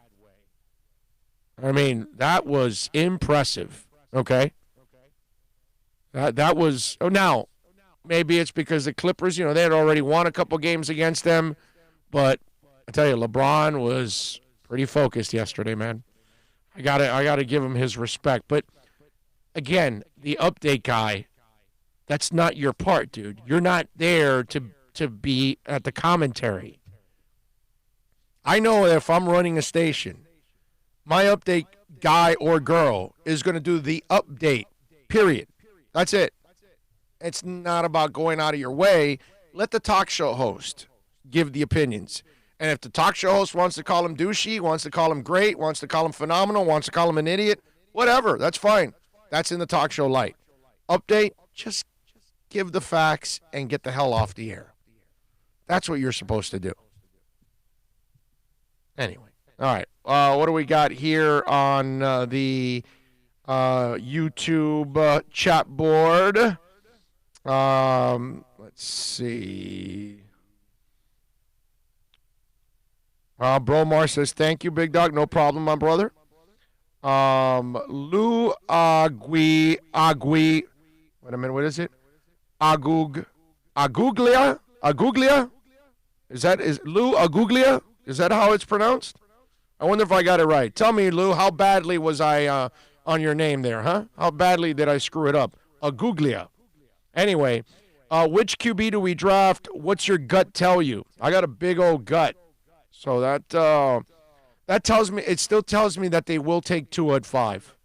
I mean, that was impressive, okay? That was, now, maybe it's because the Clippers, they had already won a couple games against them, but I tell you, LeBron was pretty focused yesterday, man. I gotta give him his respect. But, again, the update guy, that's not your part, dude. You're not there to be at the commentary. I know if I'm running a station, my update guy or girl is going to do the update, period. That's it. It's not about going out of your way. Let the talk show host give the opinions. And if the talk show host wants to call him douchey, wants to call him great, wants to call him phenomenal, wants to call him an idiot, whatever, that's fine. That's in the talk show light. Update, just give the facts and get the hell off the air. That's what you're supposed to do. Anyway, all right. What do we got here on the YouTube chat board? Let's see. Bromar says, thank you, Big Dog. No problem, my brother. Lou Agui. Wait a minute, what is it? Aguglia? Is Lou Aguglia? Is that how it's pronounced? I wonder if I got it right. Tell me, Lou, how badly was I on your name there, huh? How badly did I screw it up? Aguglia. Anyway, which QB do we draft? What's your gut tell you? I got a big old gut. So that tells me, it still tells me that they will take Tua at 5.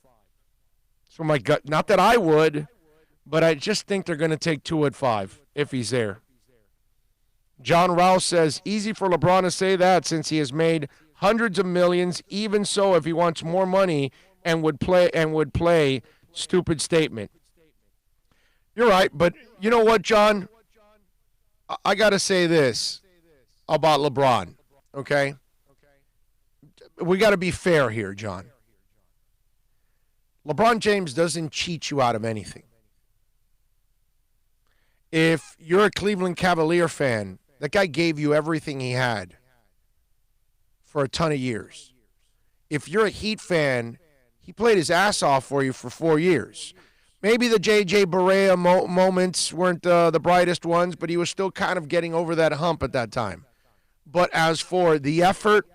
So my gut, not that I would, but I just think they're going to take Tua at 5 if he's there. John Rouse says, easy for LeBron to say that since he has made hundreds of millions. Even so, if he wants more money and would play, stupid statement. You're right, but you know what, John? I got to say this about LeBron, okay? We got to be fair here, John. LeBron James doesn't cheat you out of anything. If you're a Cleveland Cavalier fan, that guy gave you everything he had for a ton of years. If you're a Heat fan, he played his ass off for you for 4 years. Maybe the J.J. Barea moments weren't the brightest ones, but he was still kind of getting over that hump at that time. But as for the effort,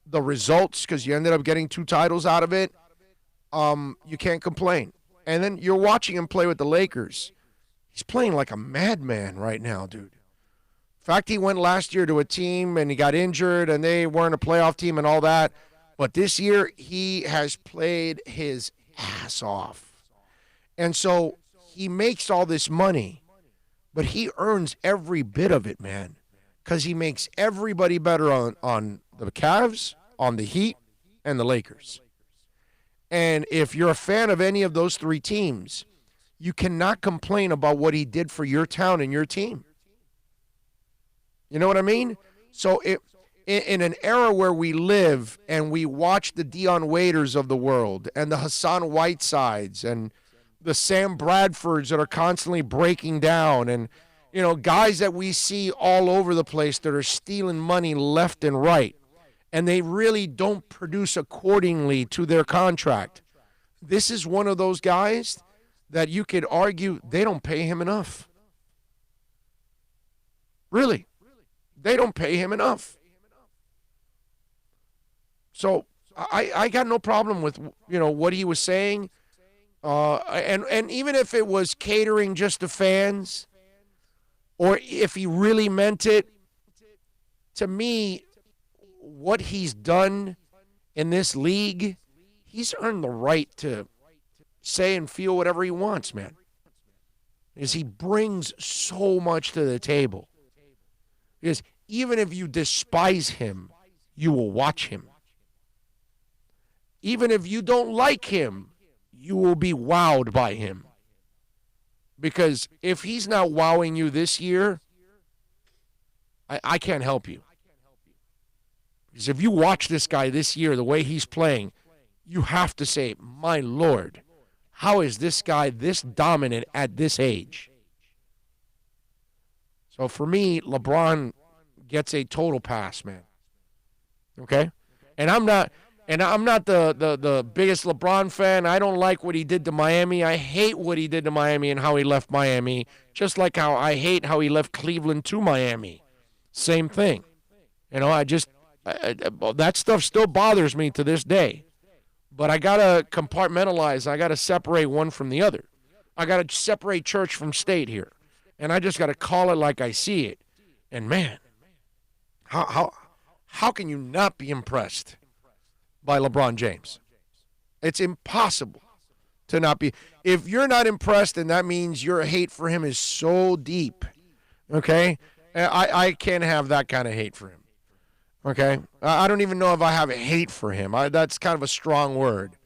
the results, because you ended up getting 2 titles out of it, you can't complain. And then you're watching him play with the Lakers. He's playing like a madman right now, dude. In fact, he went last year to a team and he got injured and they weren't a playoff team and all that. But this year, he has played his ass off. And so he makes all this money, but he earns every bit of it, man, because he makes everybody better on the Cavs, on the Heat, and the Lakers. And if you're a fan of any of those 3 teams, you cannot complain about what he did for your town and your team. You know what I mean? So in an era where we live and we watch the Dion Waiters of the world and the Hassan Whitesides and the Sam Bradfords that are constantly breaking down and, you know, guys that we see all over the place that are stealing money left and right, and they really don't produce accordingly to their contract. This is one of those guys that you could argue they don't pay him enough. Really. They don't pay him enough. So I got no problem with, you know, what he was saying. And even if it was catering just to fans, or if he really meant it, to me, what he's done in this league, he's earned the right to say and feel whatever he wants, man. Because he brings so much to the table. Because even if you despise him, you will watch him. Even if you don't like him, you will be wowed by him. Because if he's not wowing you this year, I can't help you. Because if you watch this guy this year, the way he's playing, you have to say, my Lord, how is this guy this dominant at this age? So for me, LeBron gets a total pass, man. Okay? And I'm not the biggest LeBron fan. I don't like what he did to Miami. I hate what he did to Miami and how he left Miami. Just like how I hate how he left Cleveland to Miami. Same thing. You know, that stuff still bothers me to this day. But I got to compartmentalize. I got to separate one from the other. I got to separate church from state here. And I just got to call it like I see it. And man, how can you not be impressed by LeBron James? It's impossible to not be. If you're not impressed, then that means your hate for him is so deep. Okay? I can't have that kind of hate for him. Okay? I don't even know if I have a hate for him. That's kind of a strong word.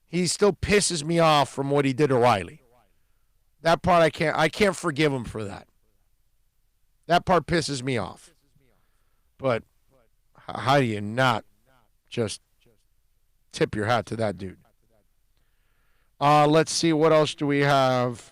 He still pisses me off from what he did to Riley. That part I can't forgive him for that. That part pisses me off. But how do you not just tip your hat to that dude? Let's see, what else do we have?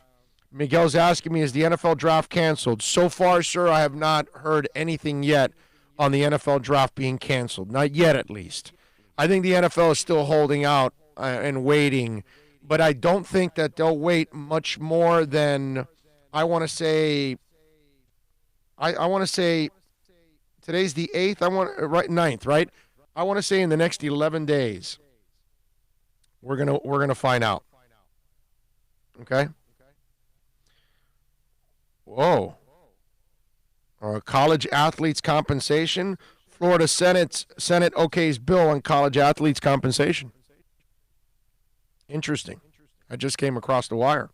Miguel's asking me, is the NFL draft canceled? So far, sir, I have not heard anything yet on the NFL draft being canceled. Not yet, at least. I think the NFL is still holding out and waiting, but I don't think that they'll wait much more than, I want to say Today's the 8th. I want right 9th, right? I want to say in the next 11 days, we're gonna find out. Okay. Whoa. College athletes compensation. Florida Senate okays bill on college athletes compensation. Interesting. I just came across the wire.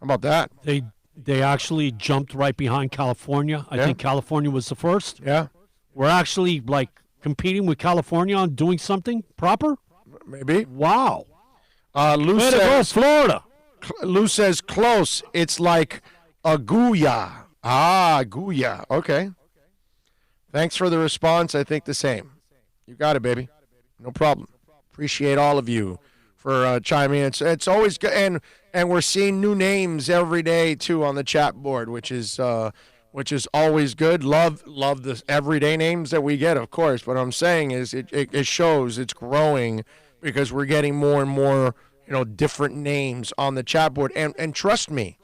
How about that? They actually jumped right behind California. I think California was the first. Yeah. We're actually like competing with California on doing something proper? Maybe. Wow. Lou Way to go, Florida. Lou says close. It's like Aguya. Aguya. Okay. Thanks for the response. I think the same. You got it, baby. No problem. Appreciate all of you for chiming in. It's always good, and we're seeing new names every day too on the chat board, which is always good. Love the everyday names that we get, of course. What I'm saying is it shows it's growing because we're getting more and more different names on the chat board, and trust me,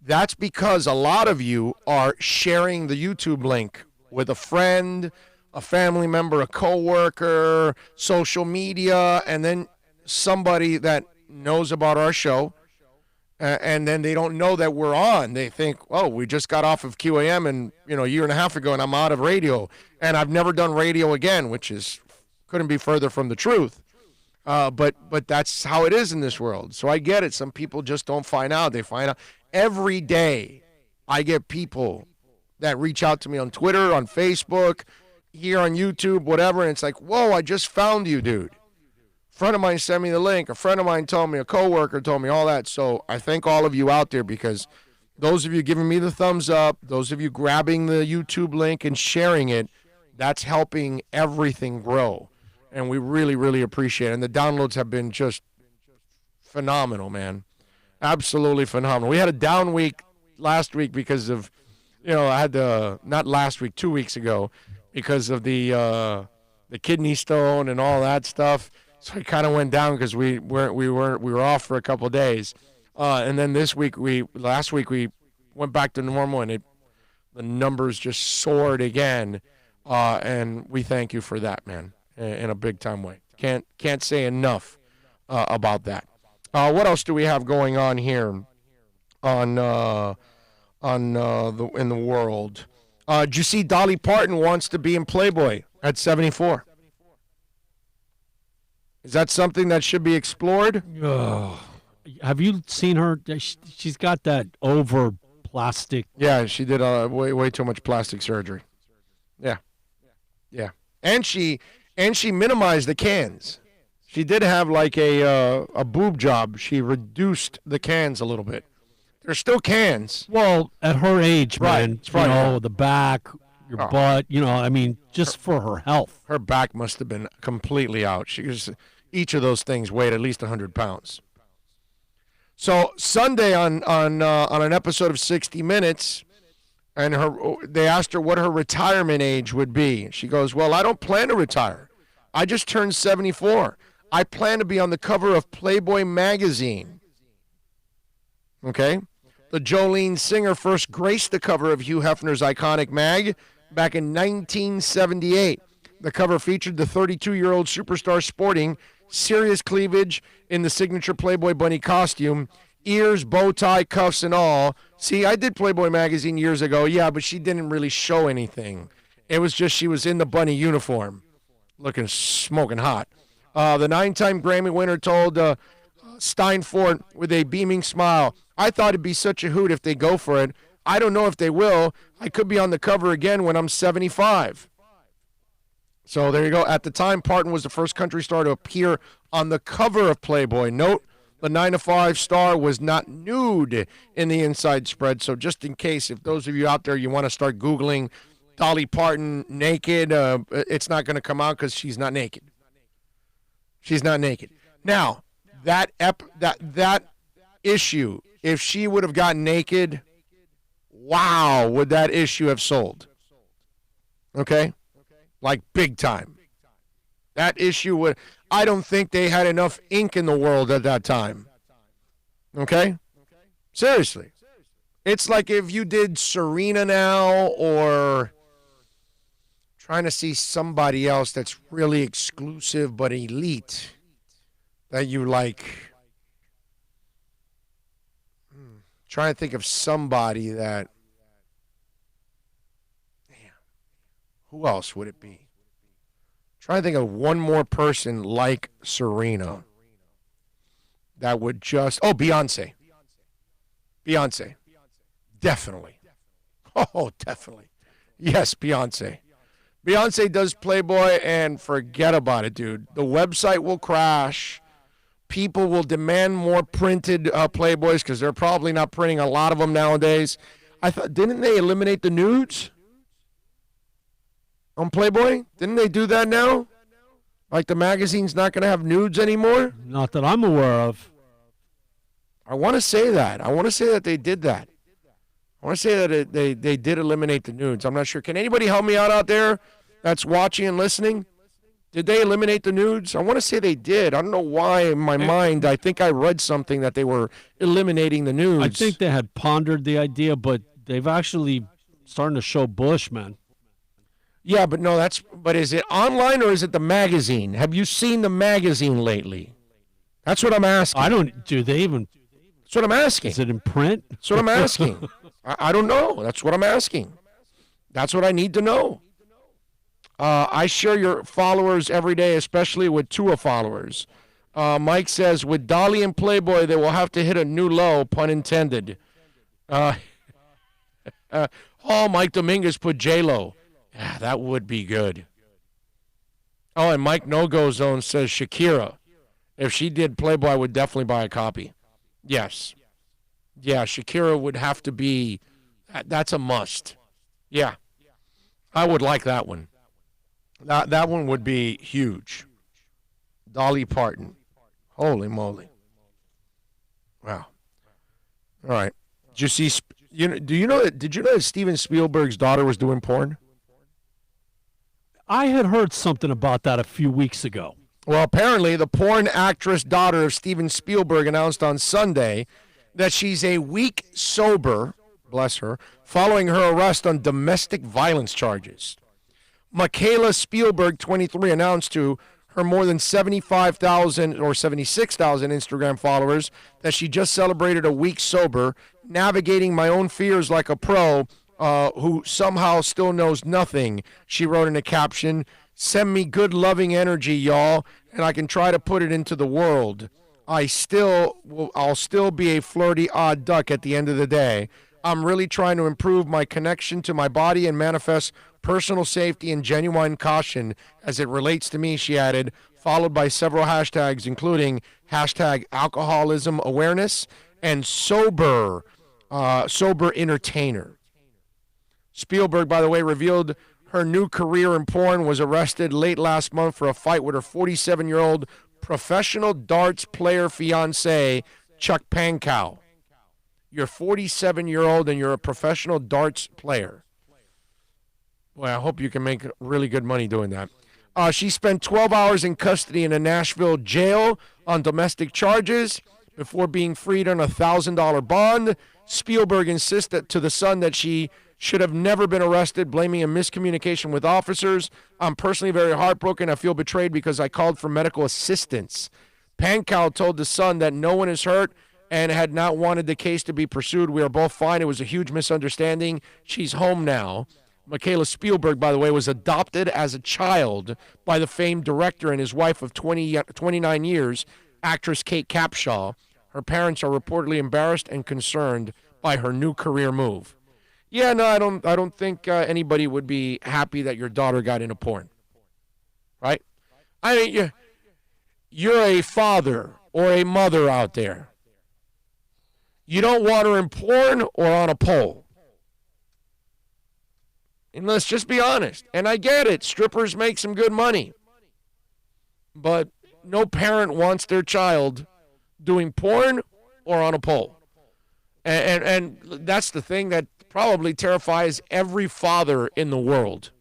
that's because a lot of you are sharing the YouTube link with a friend, a family member, a coworker, social media, and then somebody that knows about our show, and then they don't know that we're on. They think, oh, we just got off of QAM and a year and a half ago, and I'm out of radio, and I've never done radio again, which couldn't be further from the truth. But that's how it is in this world. So I get it. Some people just don't find out. They find out every day. I get people that reach out to me on Twitter, on Facebook, here on YouTube, whatever, and it's like, whoa, I just found you, dude. A friend of mine sent me the link. A friend of mine told me, a coworker told me, all that. So I thank all of you out there, because those of you giving me the thumbs up, those of you grabbing the YouTube link and sharing it, that's helping everything grow. And we really, really appreciate it. And the downloads have been just phenomenal, man. Absolutely phenomenal. We had a down week last week because of, I had not last week, 2 weeks ago, because of the kidney stone and all that stuff. So it kind of went down because we were off for a couple of days, and then last week we went back to normal, and the numbers just soared again, and we thank you for that, man, in a big time way. Can't say enough about that. What else do we have going on here in the world? Did you see Dolly Parton wants to be in Playboy at 74? Is that something that should be explored? Have you seen her? She's got that over plastic. Yeah, she did way too much plastic surgery. Yeah. And she minimized the cans. She did have like a boob job. She reduced the cans a little bit. They're still cans. Well, at her age, man, right. The back, your butt, just for her health. Her back must have been completely out. Each of those things weighed at least 100 pounds. So Sunday on an episode of 60 Minutes, and they asked her what her retirement age would be. She goes, well, I don't plan to retire. I just turned 74. I plan to be on the cover of Playboy magazine. Okay? The Jolene singer first graced the cover of Hugh Hefner's iconic mag back in 1978. The cover featured the 32-year-old superstar sporting serious cleavage in the signature Playboy bunny costume, ears, bow tie, cuffs, and all. See, I did Playboy magazine years ago, yeah, but she didn't really show anything. It was just she was in the bunny uniform, looking smoking hot. The 9-time Grammy winner told Steinfort with a beaming smile, I thought it'd be such a hoot if they go for it. I don't know if they will. I could be on the cover again when I'm 75. So there you go. At the time, Parton was the first country star to appear on the cover of Playboy. Note, the 9 to 5 star was not nude in the inside spread. So just in case, if those of you out there, you want to start Googling Dolly Parton naked, it's not going to come out because she's not naked. She's not naked. Now, that issue, if she would have gotten naked, wow, would that issue have sold? Okay? Like big time. That issue would, I don't think they had enough ink in the world at that time. Okay? Seriously. It's like if you did Serena now or Trying to see somebody else that's really exclusive but elite that you like. Trying to think of somebody that. Damn. Who else would it be? Trying to think of one more person like Serena that would just. Oh, Beyonce. Beyonce. Definitely. Oh, definitely. Yes, Beyonce. Beyonce does Playboy, and forget about it, dude. The website will crash. People will demand more printed Playboys because they're probably not printing a lot of them nowadays. I thought, didn't they eliminate the nudes on Playboy? Didn't they do that now? Like the magazine's not going to have nudes anymore? Not that I'm aware of. I want to say that. I want to say that they did that. I want to say that they did eliminate the nudes. I'm not sure. Can anybody help me out there that's watching and listening? Did they eliminate the nudes? I want to say they did. I don't know why in my mind. I think I read something that they were eliminating the nudes. I think they had pondered the idea, but they've actually starting to show Bush, man. Yeah, but no, but is it online or is it the magazine? Have you seen the magazine lately? That's what I'm asking. Do they even? That's what I'm asking. Is it in print? That's what I'm asking. I don't know. That's what I'm asking. That's what I need to know. I share your followers every day, especially with Tua followers. Mike says, with Dolly and Playboy, they will have to hit a new low, pun intended. Mike Dominguez put J-Lo. Yeah, that would be good. Oh, and Mike No-Go Zone says Shakira. If she did Playboy, I would definitely buy a copy. Yes. Yeah, Shakira would have to be, that's a must. Yeah. I would like that one. That one would be huge. Dolly Parton. Holy moly. Wow. All right. Did you see, did you know that Steven Spielberg's daughter was doing porn? I had heard something about that a few weeks ago. Well, apparently the porn actress daughter of Steven Spielberg announced on Sunday that she's a week sober, bless her, following her arrest on domestic violence charges. Michaela Spielberg, 23, announced to her more than 75,000 or 76,000 Instagram followers that she just celebrated a week sober, navigating my own fears like a pro who somehow still knows nothing. She wrote in a caption, "Send me good loving energy, y'all, and I can try to put it into the world. I'll still be a flirty odd duck at the end of the day. I'm really trying to improve my connection to my body and manifest personal safety and genuine caution as it relates to me," she added, followed by several hashtags, including hashtag alcoholism awareness and sober entertainer. Spielberg, by the way, revealed her new career in porn, was arrested late last month for a fight with her 47-year-old professional darts player fiancé, Chuck Pankow. You're 47-year-old and you're a professional darts player. Boy, I hope you can make really good money doing that. She spent 12 hours in custody in a Nashville jail on domestic charges before being freed on a $1,000 bond. Spielberg insisted to The Sun that she should have never been arrested, blaming a miscommunication with officers. "I'm personally very heartbroken. I feel betrayed because I called for medical assistance." Pankow told The Sun that no one is hurt and had not wanted the case to be pursued. "We are both fine. It was a huge misunderstanding. She's home now." Michaela Spielberg, by the way, was adopted as a child by the famed director and his wife of 29 years, actress Kate Capshaw. Her parents are reportedly embarrassed and concerned by her new career move. Yeah, no, I don't think anybody would be happy that your daughter got into porn. Right? I mean, you're a father or a mother out there. You don't want her in porn or on a pole. And let's just be honest. And I get it. Strippers make some good money. But no parent wants their child doing porn or on a pole. And that's the thing that probably terrifies every father in the world,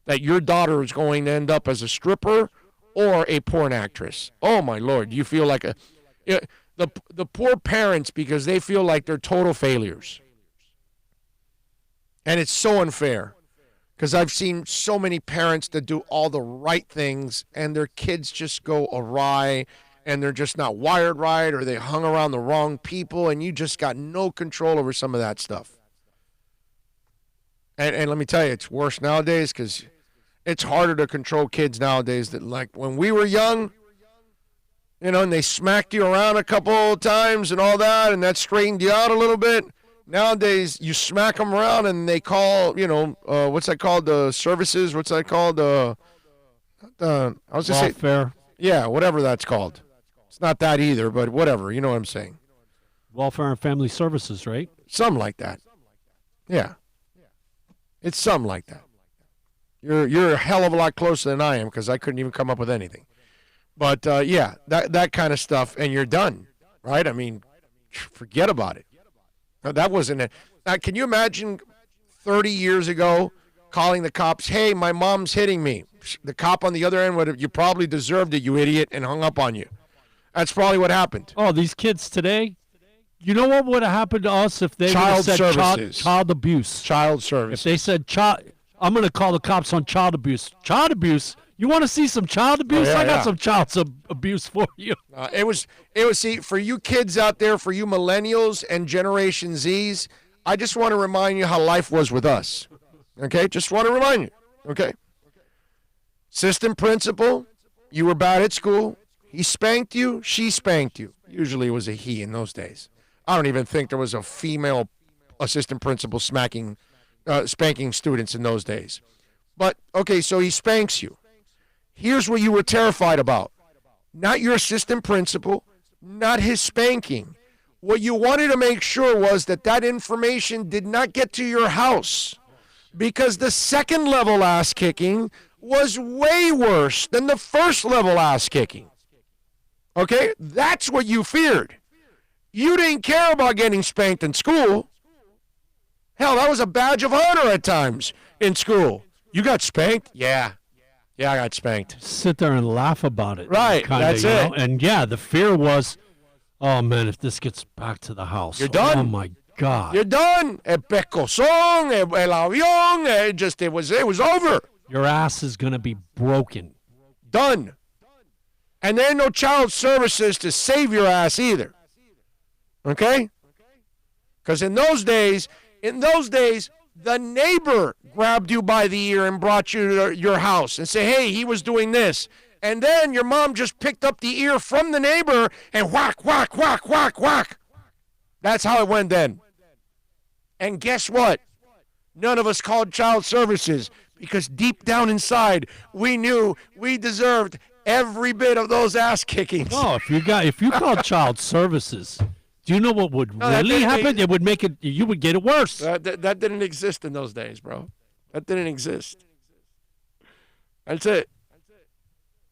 that your daughter is going to end up as a stripper or a porn actress. Oh, my Lord. You feel like the poor parents, because they feel like they're total failures. And it's so unfair. Because I've seen so many parents that do all the right things and their kids just go awry and they're just not wired right or they hung around the wrong people and you just got no control over some of that stuff. And let me tell you, it's worse nowadays because it's harder to control kids nowadays than like when we were young, you know, and they smacked you around a couple of times and all that and that straightened you out a little bit. Nowadays, you smack them around and they call, you know, what's that called? The services? What's that called? I was just saying. Welfare. Yeah, whatever that's called. It's not that either, but whatever. You know what I'm saying. Welfare and Family Services, right? Something like that. Yeah. It's something like that. You're a hell of a lot closer than I am because I couldn't even come up with anything. But, yeah, that kind of stuff, and you're done, right? I mean, forget about it. That wasn't it. Can you imagine 30 years ago calling the cops, hey, my mom's hitting me? The cop on the other end would have, you probably deserved it, you idiot, and hung up on you. That's probably what happened. Oh, these kids today, you know what would have happened to us if they child said services. Child abuse. Child services. If they said, I'm going to call the cops on child abuse. Child abuse? You want to see some child abuse? Oh, yeah, I got some child abuse for you. It was. See, for you kids out there, for you millennials and Generation Zs, I just want to remind you how life was with us. Okay? Just want to remind you. Okay? Assistant principal, you were bad at school. He spanked you. She spanked you. Usually it was a he in those days. I don't even think there was a female assistant principal spanking students in those days. But, okay, so he spanks you. Here's what you were terrified about. Not your assistant principal, not his spanking. What you wanted to make sure was that information did not get to your house. Because the second level ass kicking was way worse than the first level ass kicking. Okay? That's what you feared. You didn't care about getting spanked in school. Hell, that was a badge of honor at times in school. You got spanked? Yeah. Yeah, I got spanked. Sit there and laugh about it. Right, that's it. And yeah, the fear was, oh man, if this gets back to the house. You're done. Oh my God. You're done. El pecozón, el avión, it was over. Your ass is going to be broken. Done. And there ain't no child services to save your ass either. Okay? Because in those days, the neighbor grabbed you by the ear and brought you to your house and say, hey, he was doing this. And then your mom just picked up the ear from the neighbor and whack, whack, whack, whack, whack. That's how it went then. And guess what? None of us called child services because deep down inside, we knew we deserved every bit of those ass kickings. Oh, if you called child services, do you know what would really happen? It would make it. You would get it worse. That didn't exist in those days, bro. That didn't exist. That's it.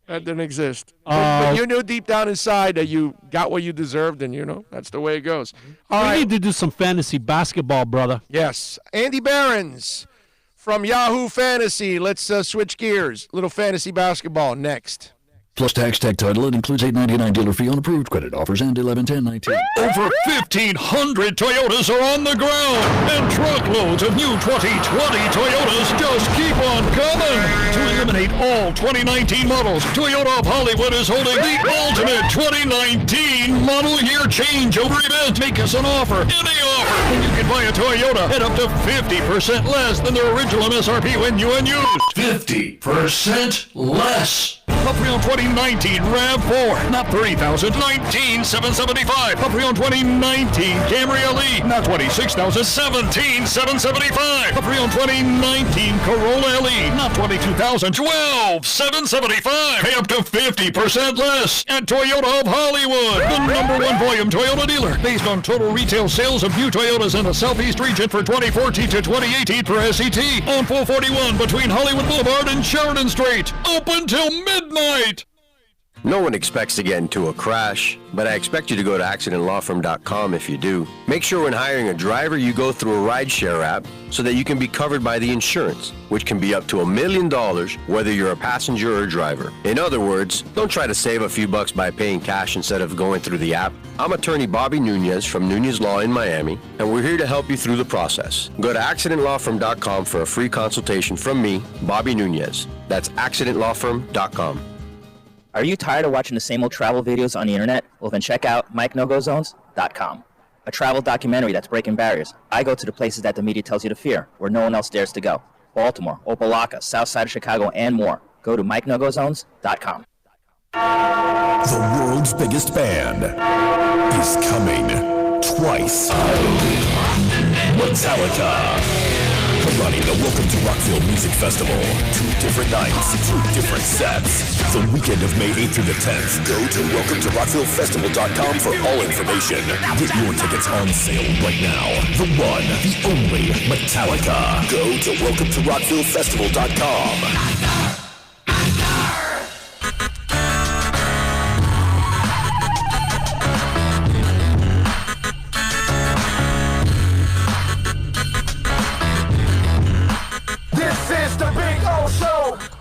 That didn't exist. But you knew deep down inside that you got what you deserved, and that's the way it goes. We need to do some fantasy basketball, brother. Yes, Andy Behrens from Yahoo Fantasy. Let's switch gears. Little fantasy basketball next. Plus tax tag title. It includes $8.99 dealer fee on approved credit offers and 11/10/19. Over 1,500 Toyotas are on the ground, and truckloads of new 2020 Toyotas just keep on coming. To eliminate all 2019 models, Toyota of Hollywood is holding the ultimate 2019 model year changeover event. Make us an offer, any offer, and you can buy a Toyota at up to 50% less than their original MSRP when new and used. 50% less. A pre-owned 2019 RAV4, not $30,000, $19,775. A pre-owned 2019 Camry LE, not $26,000, $17,775. A pre-owned 2019 Corolla LE, not $22,000, $12,775. Pay up to 50% less at Toyota of Hollywood, the #1 volume Toyota dealer, based on total retail sales of new Toyotas in the Southeast region for 2014 to 2018 per SCT, on 441 between Hollywood Boulevard and Sheridan Street, open till midnight. No one expects to get into a crash, but I expect you to go to accidentlawfirm.com if you do. Make sure when hiring a driver, you go through a rideshare app so that you can be covered by the insurance, which can be up to $1 million whether you're a passenger or a driver. In other words, don't try to save a few bucks by paying cash instead of going through the app. I'm attorney Bobby Nunez from Nunez Law in Miami, and we're here to help you through the process. Go to accidentlawfirm.com for a free consultation from me, Bobby Nunez. That's accidentlawfirm.com. Are you tired of watching the same old travel videos on the internet? Well, then check out MikeNoGoZones.com, a travel documentary that's breaking barriers. I go to the places that the media tells you to fear, where no one else dares to go. Baltimore, Opelika, South Side of Chicago, and more. Go to MikeNoGoZones.com. The world's biggest band is coming twice. Metallica. Headlining the Welcome to Rockville Music Festival. 2 different nights, 2 different sets. The weekend of May 8th through the 10th. Go to WelcomeToRockvilleFestival.com for all information. Get your tickets on sale right now. The one, the only Metallica. Go to WelcomeToRockvilleFestival.com.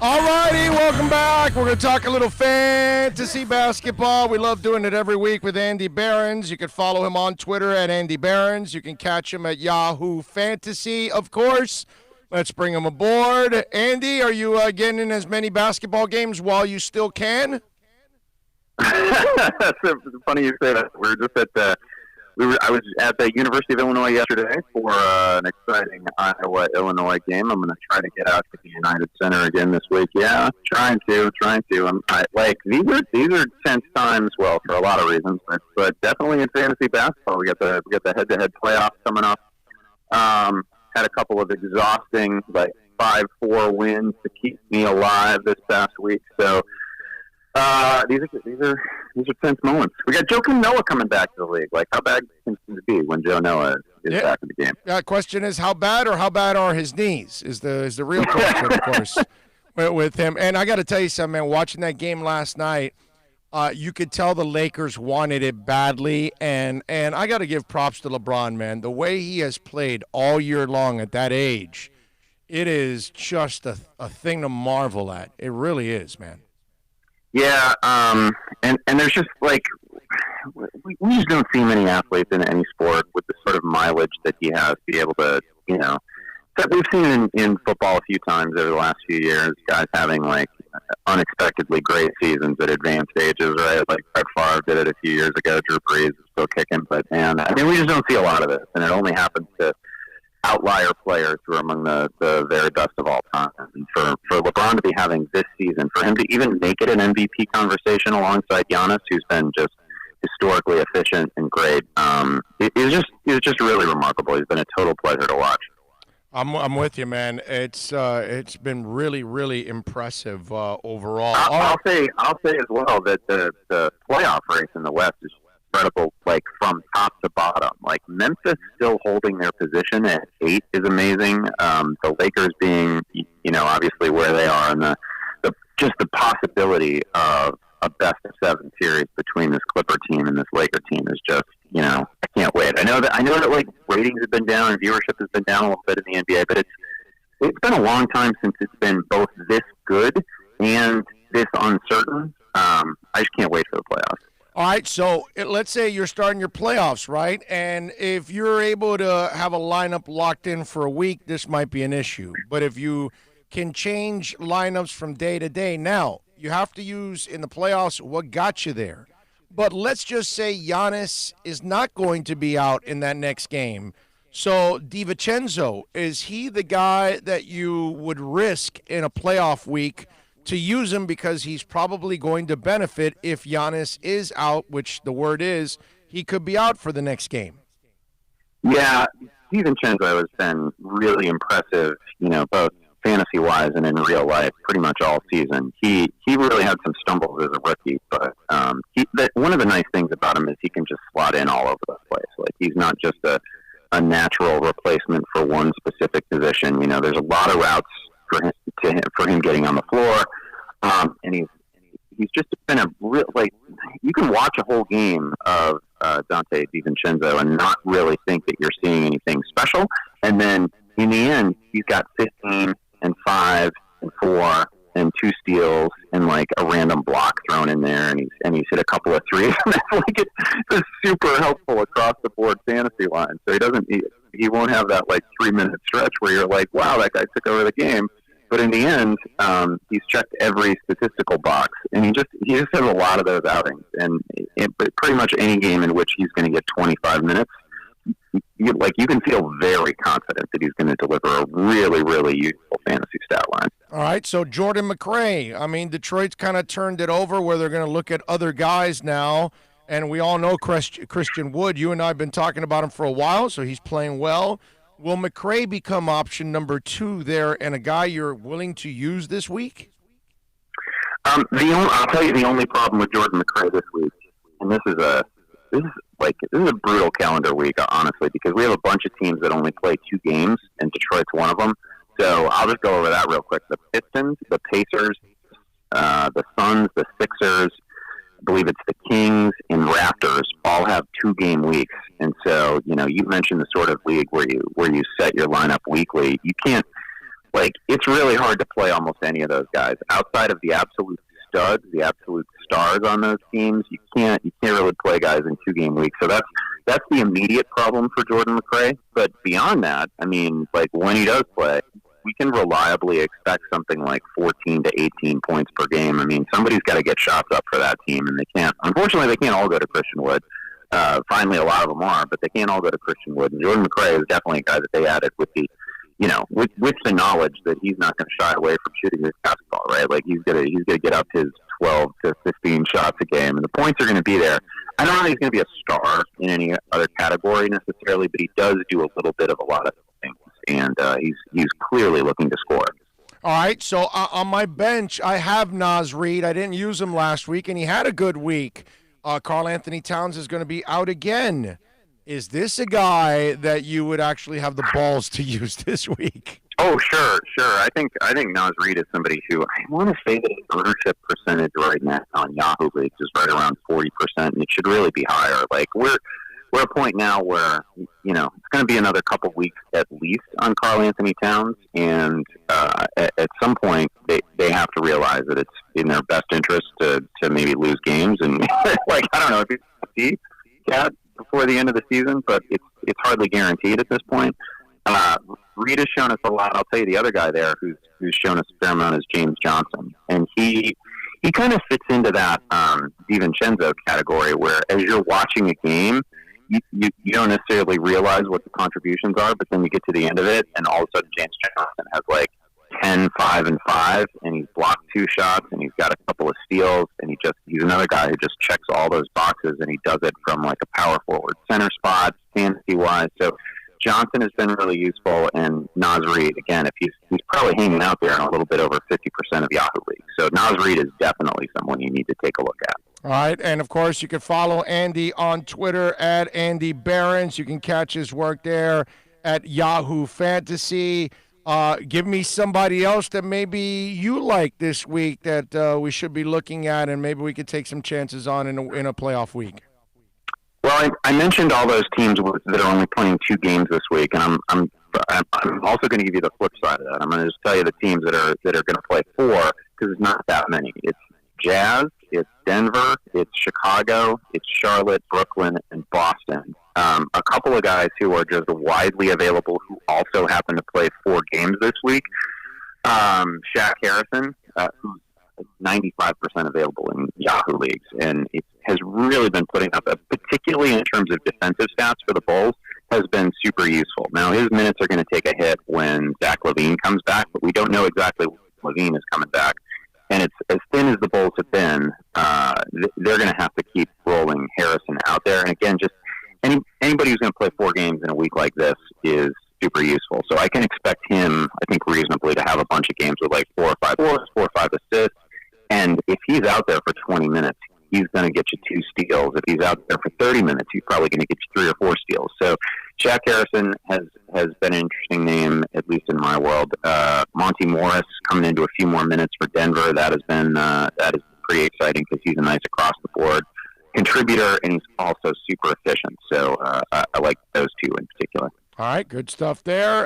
Alrighty, welcome back. We're going to talk a little fantasy basketball. We love doing it every week with Andy Behrens. You can follow him on Twitter at Andy Behrens. You can catch him at Yahoo Fantasy, of course. Let's bring him aboard. Andy, are you getting in as many basketball games while you still can? That's funny you say that. We were just at the... I was at the University of Illinois yesterday for an exciting Iowa-Illinois game. I'm going to try to get out to the United Center again this week. Yeah, trying to. These are tense times. Well, for a lot of reasons, but definitely in fantasy basketball, we got the head-to-head playoffs coming up. Had a couple of exhausting 5-4 wins to keep me alive this past week. So. These are tense moments. We got Joakim Noah coming back to the league. How bad can it be when Joe Noah is back in the game? Yeah. Question is how bad are his knees? Is the real question, of course, with him. And I got to tell you something, man. Watching that game last night, you could tell the Lakers wanted it badly, and I got to give props to LeBron, man. The way he has played all year long at that age, it is just a thing to marvel at. It really is, man. Yeah, and there's just we just don't see many athletes in any sport with the sort of mileage that he has to be able to, that we've seen in football a few times over the last few years, guys having unexpectedly great seasons at advanced stages, right? Like Brett Favre did it a few years ago. Drew Brees is still kicking, but we just don't see a lot of it, and it only happens to outlier players who are among the very best of all time. And for LeBron to be having this season, for him to even make it an MVP conversation alongside Giannis, who's been just historically efficient and great, it was just really remarkable. He's been a total pleasure to watch. I'm with you, man. It's been really, really impressive overall. I'll say as well that the playoff race in the West is incredible, from top to bottom. Memphis still holding their position at 8 is amazing. The Lakers being, obviously where they are, and just the possibility of a best of 7 series between this Clipper team and this Laker team is just, I can't wait. I know that ratings have been down and viewership has been down a little bit in the NBA, but it's been a long time since it's been both this good and this uncertain. I just can't wait for the playoffs. All right, so let's say you're starting your playoffs, right? And if you're able to have a lineup locked in for a week, this might be an issue. But if you can change lineups from day to day, now you have to use in the playoffs what got you there. But let's just say Giannis is not going to be out in that next game. So DiVincenzo, is he the guy that you would risk in a playoff week to use him because he's probably going to benefit if Giannis is out, which the word is he could be out for the next game? Yeah, DiVincenzo has been really impressive, both fantasy-wise and in real life pretty much all season. He really had some stumbles as a rookie, but one of the nice things about him is he can just slot in all over the place. He's not just a natural replacement for one specific position. There's a lot of routes for him getting on the floor, and he's just been a real, like, you can watch a whole game of Dante DiVincenzo and not really think that you're seeing anything special. And then in the end, he's got 15 and 5 and 4 and 2 steals and like a random block thrown in there, and he's hit a couple of threes. And it's like it's super helpful across the board fantasy line. So he won't have that like 3-minute stretch where you're like, wow, that guy took over the game. But in the end, he's checked every statistical box, and he just has a lot of those outings. And pretty much any game in which he's going to get 25 minutes, you can feel very confident that he's going to deliver a really, really useful fantasy stat line. All right, so Jordan McRae. I mean, Detroit's kind of turned it over where they're going to look at other guys now, and we all know Christian Wood. You and I have been talking about him for a while, so he's playing well. Will McRae become option number 2 there, and a guy you're willing to use this week? I'll tell you the only problem with Jordan McRae this week, and this is a brutal calendar week, honestly, because we have a bunch of teams that only play 2 games, and Detroit's one of them. So I'll just go over that real quick. The Pistons, the Pacers, the Suns, the Sixers, I believe it's the Kings and Raptors all have 2-game weeks. And so, you mentioned the sort of league where you set your lineup weekly. You can't, it's really hard to play almost any of those guys outside of the absolute studs, the absolute stars on those teams. You can't really play guys in 2-game weeks. So that's the immediate problem for Jordan McRae. But beyond that, I mean, when he does play, we can reliably expect something like 14 to 18 points per game. I mean, somebody's got to get shots up for that team, and they can't. Unfortunately, they can't all go to Christian Wood. Finally, a lot of them are, but they can't all go to Christian Wood. And Jordan McRae is definitely a guy that they added with the, with the knowledge that he's not going to shy away from shooting his basketball, right? Like he's gonna get up his 12 to 15 shots a game, and the points are going to be there. I don't know if he's going to be a star in any other category necessarily, but he does do a little bit of a lot of things, and he's clearly looking to score. All right, so on my bench, I have Naz Reid. I didn't use him last week, and he had a good week. Karl Anthony Towns is going to be out again. Is this a guy that you would actually have the balls to use this week? Oh, sure. I think Naz Reid is somebody who I want to say that his ownership percentage right now on Yahoo Leagues is right around 40%, and it should really be higher. Like we're at a point now where it's going to be another couple weeks at least on Karl Anthony Towns, and at some point they have to realize that it's in their best interest to maybe lose games, and I don't know if it's Cat before the end of the season, but it's hardly guaranteed at this point. Reid has shown us a lot. I'll tell you the other guy there who's shown us a fair amount is James Johnson, and he kind of fits into that DiVincenzo category where as you're watching a game, you don't necessarily realize what the contributions are, but then you get to the end of it, and all of a sudden James Johnson has 10, 5, and 5, and he's blocked 2 shots, and he's got a couple of steals, and he's another guy who just checks all those boxes, and he does it from a power forward center spot, fantasy-wise. So Johnson has been really useful, and Naz Reid, again, if he's probably hanging out there in a little bit over 50% of Yahoo leagues. So Naz Reid is definitely someone you need to take a look at. All right, and of course you can follow Andy on Twitter at Andy Behrens. You can catch his work there at Yahoo Fantasy. Give me somebody else that maybe you like this week that we should be looking at, and maybe we could take some chances on in a playoff week. Well, I mentioned all those teams that are only playing 2 games this week, and I'm also going to give you the flip side of that. I'm going to just tell you the teams that are going to play 4 because it's not that many. It's Jazz, it's Denver, it's Chicago, it's Charlotte, Brooklyn, and Boston. A couple of guys who are just widely available who also happen to play 4 games this week. Shaq Harrison, who's 95% available in Yahoo leagues, and it has really been putting up, particularly in terms of defensive stats for the Bulls, has been super useful. Now, his minutes are going to take a hit when Zach LaVine comes back, but we don't know exactly when LaVine is coming back. And it's as thin as the Bulls have been, they're going to have to keep rolling Harrison out there. And again, just anybody who's going to play 4 games in a week like this is super useful. So I can expect him, I think, reasonably to have a bunch of games with 4 or 5 goals, 4 or 5 assists. And if he's out there for 20 minutes, he's going to get you 2 steals. If he's out there for 30 minutes, he's probably going to get you 3 or 4 steals. So Shaq Harrison has been an interesting name, at least in my world. Monty Morris coming into a few more minutes for Denver. That has been pretty exciting because he's a nice across-the-board contributor, and he's also super efficient. So I like those two in particular. All right, good stuff there.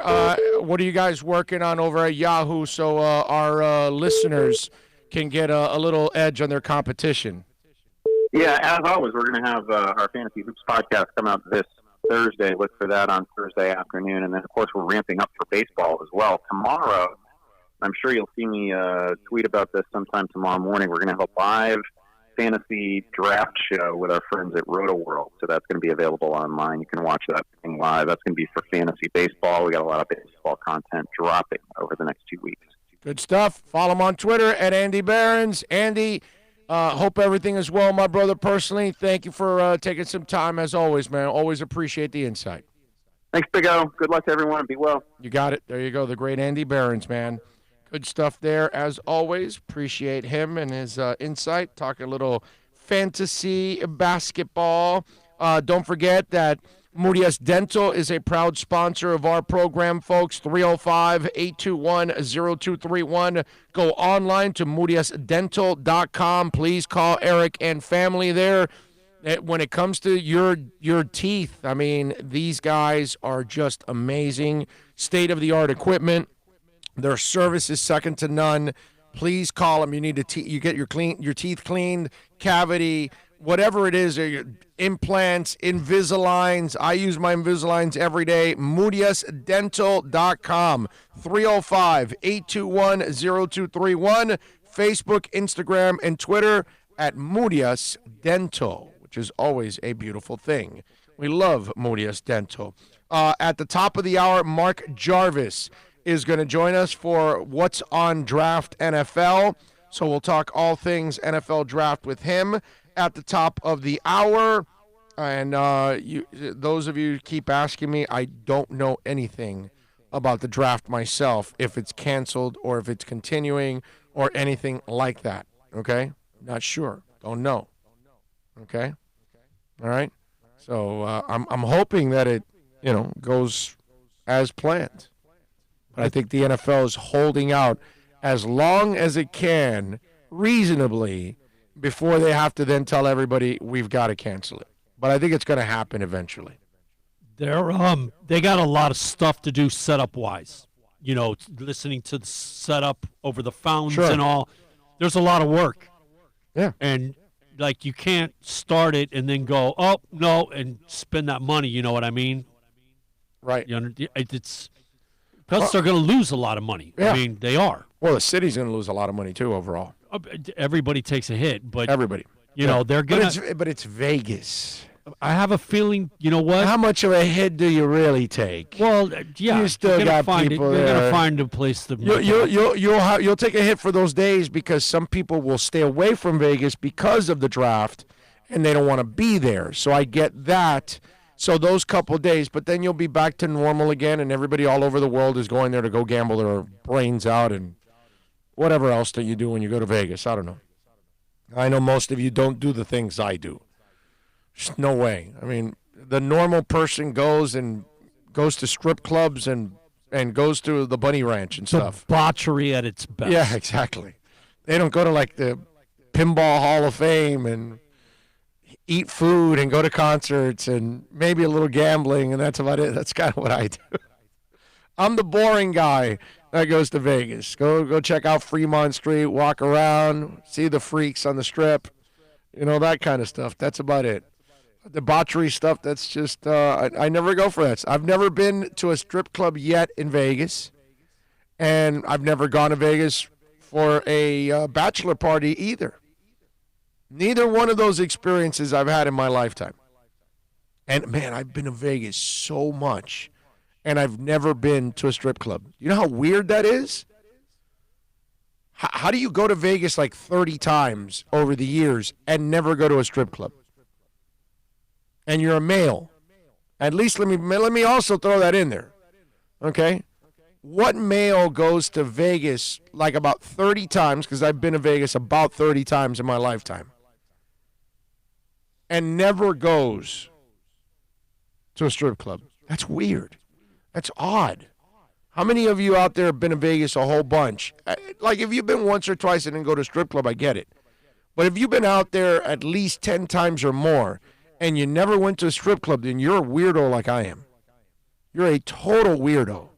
What are you guys working on over at Yahoo so our listeners can get a little edge on their competition? Yeah, as always, we're going to have our Fantasy Hoops podcast come out this Thursday. Look for that on Thursday afternoon. And then, of course, we're ramping up for baseball as well. Tomorrow, I'm sure you'll see me tweet about this sometime tomorrow morning. We're going to have a live fantasy draft show with our friends at Roto World. So that's going to be available online. You can watch that thing live. That's going to be for fantasy baseball. We got a lot of baseball content dropping over the next 2 weeks. Good stuff. Follow him on Twitter at Andy Behrens. Andy, hope everything is well, my brother, personally. Thank you for taking some time, as always, man. Always appreciate the insight. Thanks, Big O. Good luck to everyone. Be well. You got it. There you go. The great Andy Behrens, man. Good stuff there, as always. Appreciate him and his insight. Talking a little fantasy basketball. Don't forget that Murias Dental is a proud sponsor of our program, folks. 305-821-0231. Go online to muriasdental.com. Please call Eric and family there. When it comes to your teeth, I mean, these guys are just amazing. State-of-the-art equipment. Their service is second to none. Please call them. You need to you get your teeth cleaned, cavity, whatever it is, implants, Invisaligns. I use my Invisaligns every day. MuriasDental.com. 305-821-0231. Facebook, Instagram, and Twitter at Murias Dental, which is always a beautiful thing. We love Murias Dental. At the top of the hour, Mark Jarvis is going to join us for What's on Draft NFL. So we'll talk all things NFL draft with him at the top of the hour. And those of you keep asking me, I don't know anything about the draft myself, if it's canceled or if it's continuing or anything like that. Okay? Not sure. Don't know. Okay? All right? So I'm hoping that it, goes as planned. But I think the NFL is holding out as long as it can, reasonably, before they have to then tell everybody we've got to cancel it. But I think it's going to happen eventually. They got a lot of stuff to do setup-wise. Listening to the setup over the phones and all. There's a lot of work. Yeah. And, you can't start it and then go, oh, no, and spend that money, you know what I mean? Right. Plus, they're going to lose a lot of money. Yeah. I mean, they are. Well, the city's going to lose a lot of money, too, overall. Everybody takes a hit, but everybody. They're going to. But it's Vegas. I have a feeling, you know what? How much of a hit do you really take? Well, yeah. You still got people there. They're going to find a place to. You'll take a hit for those days because some people will stay away from Vegas because of the draft, and they don't want to be there. So I get that. So those couple of days, but then you'll be back to normal again, and everybody all over the world is going there to go gamble their brains out and whatever else that you do when you go to Vegas. I don't know. I know most of you don't do the things I do. Just no way. I mean, the normal person goes to strip clubs and goes to the Bunny Ranch and stuff. Debauchery at its best. Yeah, exactly. They don't go to the Pinball Hall of Fame and eat food and go to concerts and maybe a little gambling, and that's about it. That's kind of what I do. I'm the boring guy that goes to Vegas. Go check out Fremont Street, walk around, see the freaks on the strip, that kind of stuff. That's about it. Debauchery stuff, that's just, I never go for that. I've never been to a strip club yet in Vegas, and I've never gone to Vegas for a bachelor party either. Neither one of those experiences I've had in my lifetime. And, man, I've been to Vegas so much, and I've never been to a strip club. You know how weird that is? How do you go to Vegas 30 times over the years and never go to a strip club? And you're a male. At least let me also throw that in there. Okay? What male goes to Vegas about 30 times, because I've been to Vegas about 30 times in my lifetime, and never goes to a strip club? That's weird. That's odd. How many of you out there have been to Vegas a whole bunch? If you've been once or twice and didn't go to a strip club, I get it. But if you've been out there at least 10 times or more and you never went to a strip club, then you're a weirdo like I am. You're a total weirdo.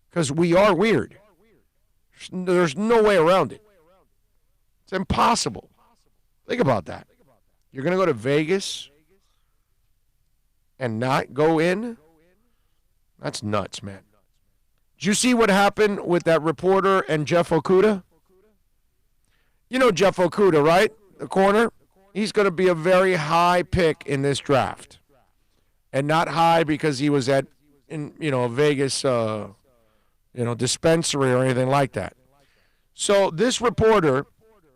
Because we are weird. There's no way around it. It's impossible. Think about that. You're going to go to Vegas and not go in? That's nuts, man. Did you see what happened with that reporter and Jeff Okuda? You know Jeff Okuda, right? The corner? He's going to be a very high pick in this draft. And not high because he was at a Vegas dispensary or anything like that. So this reporter,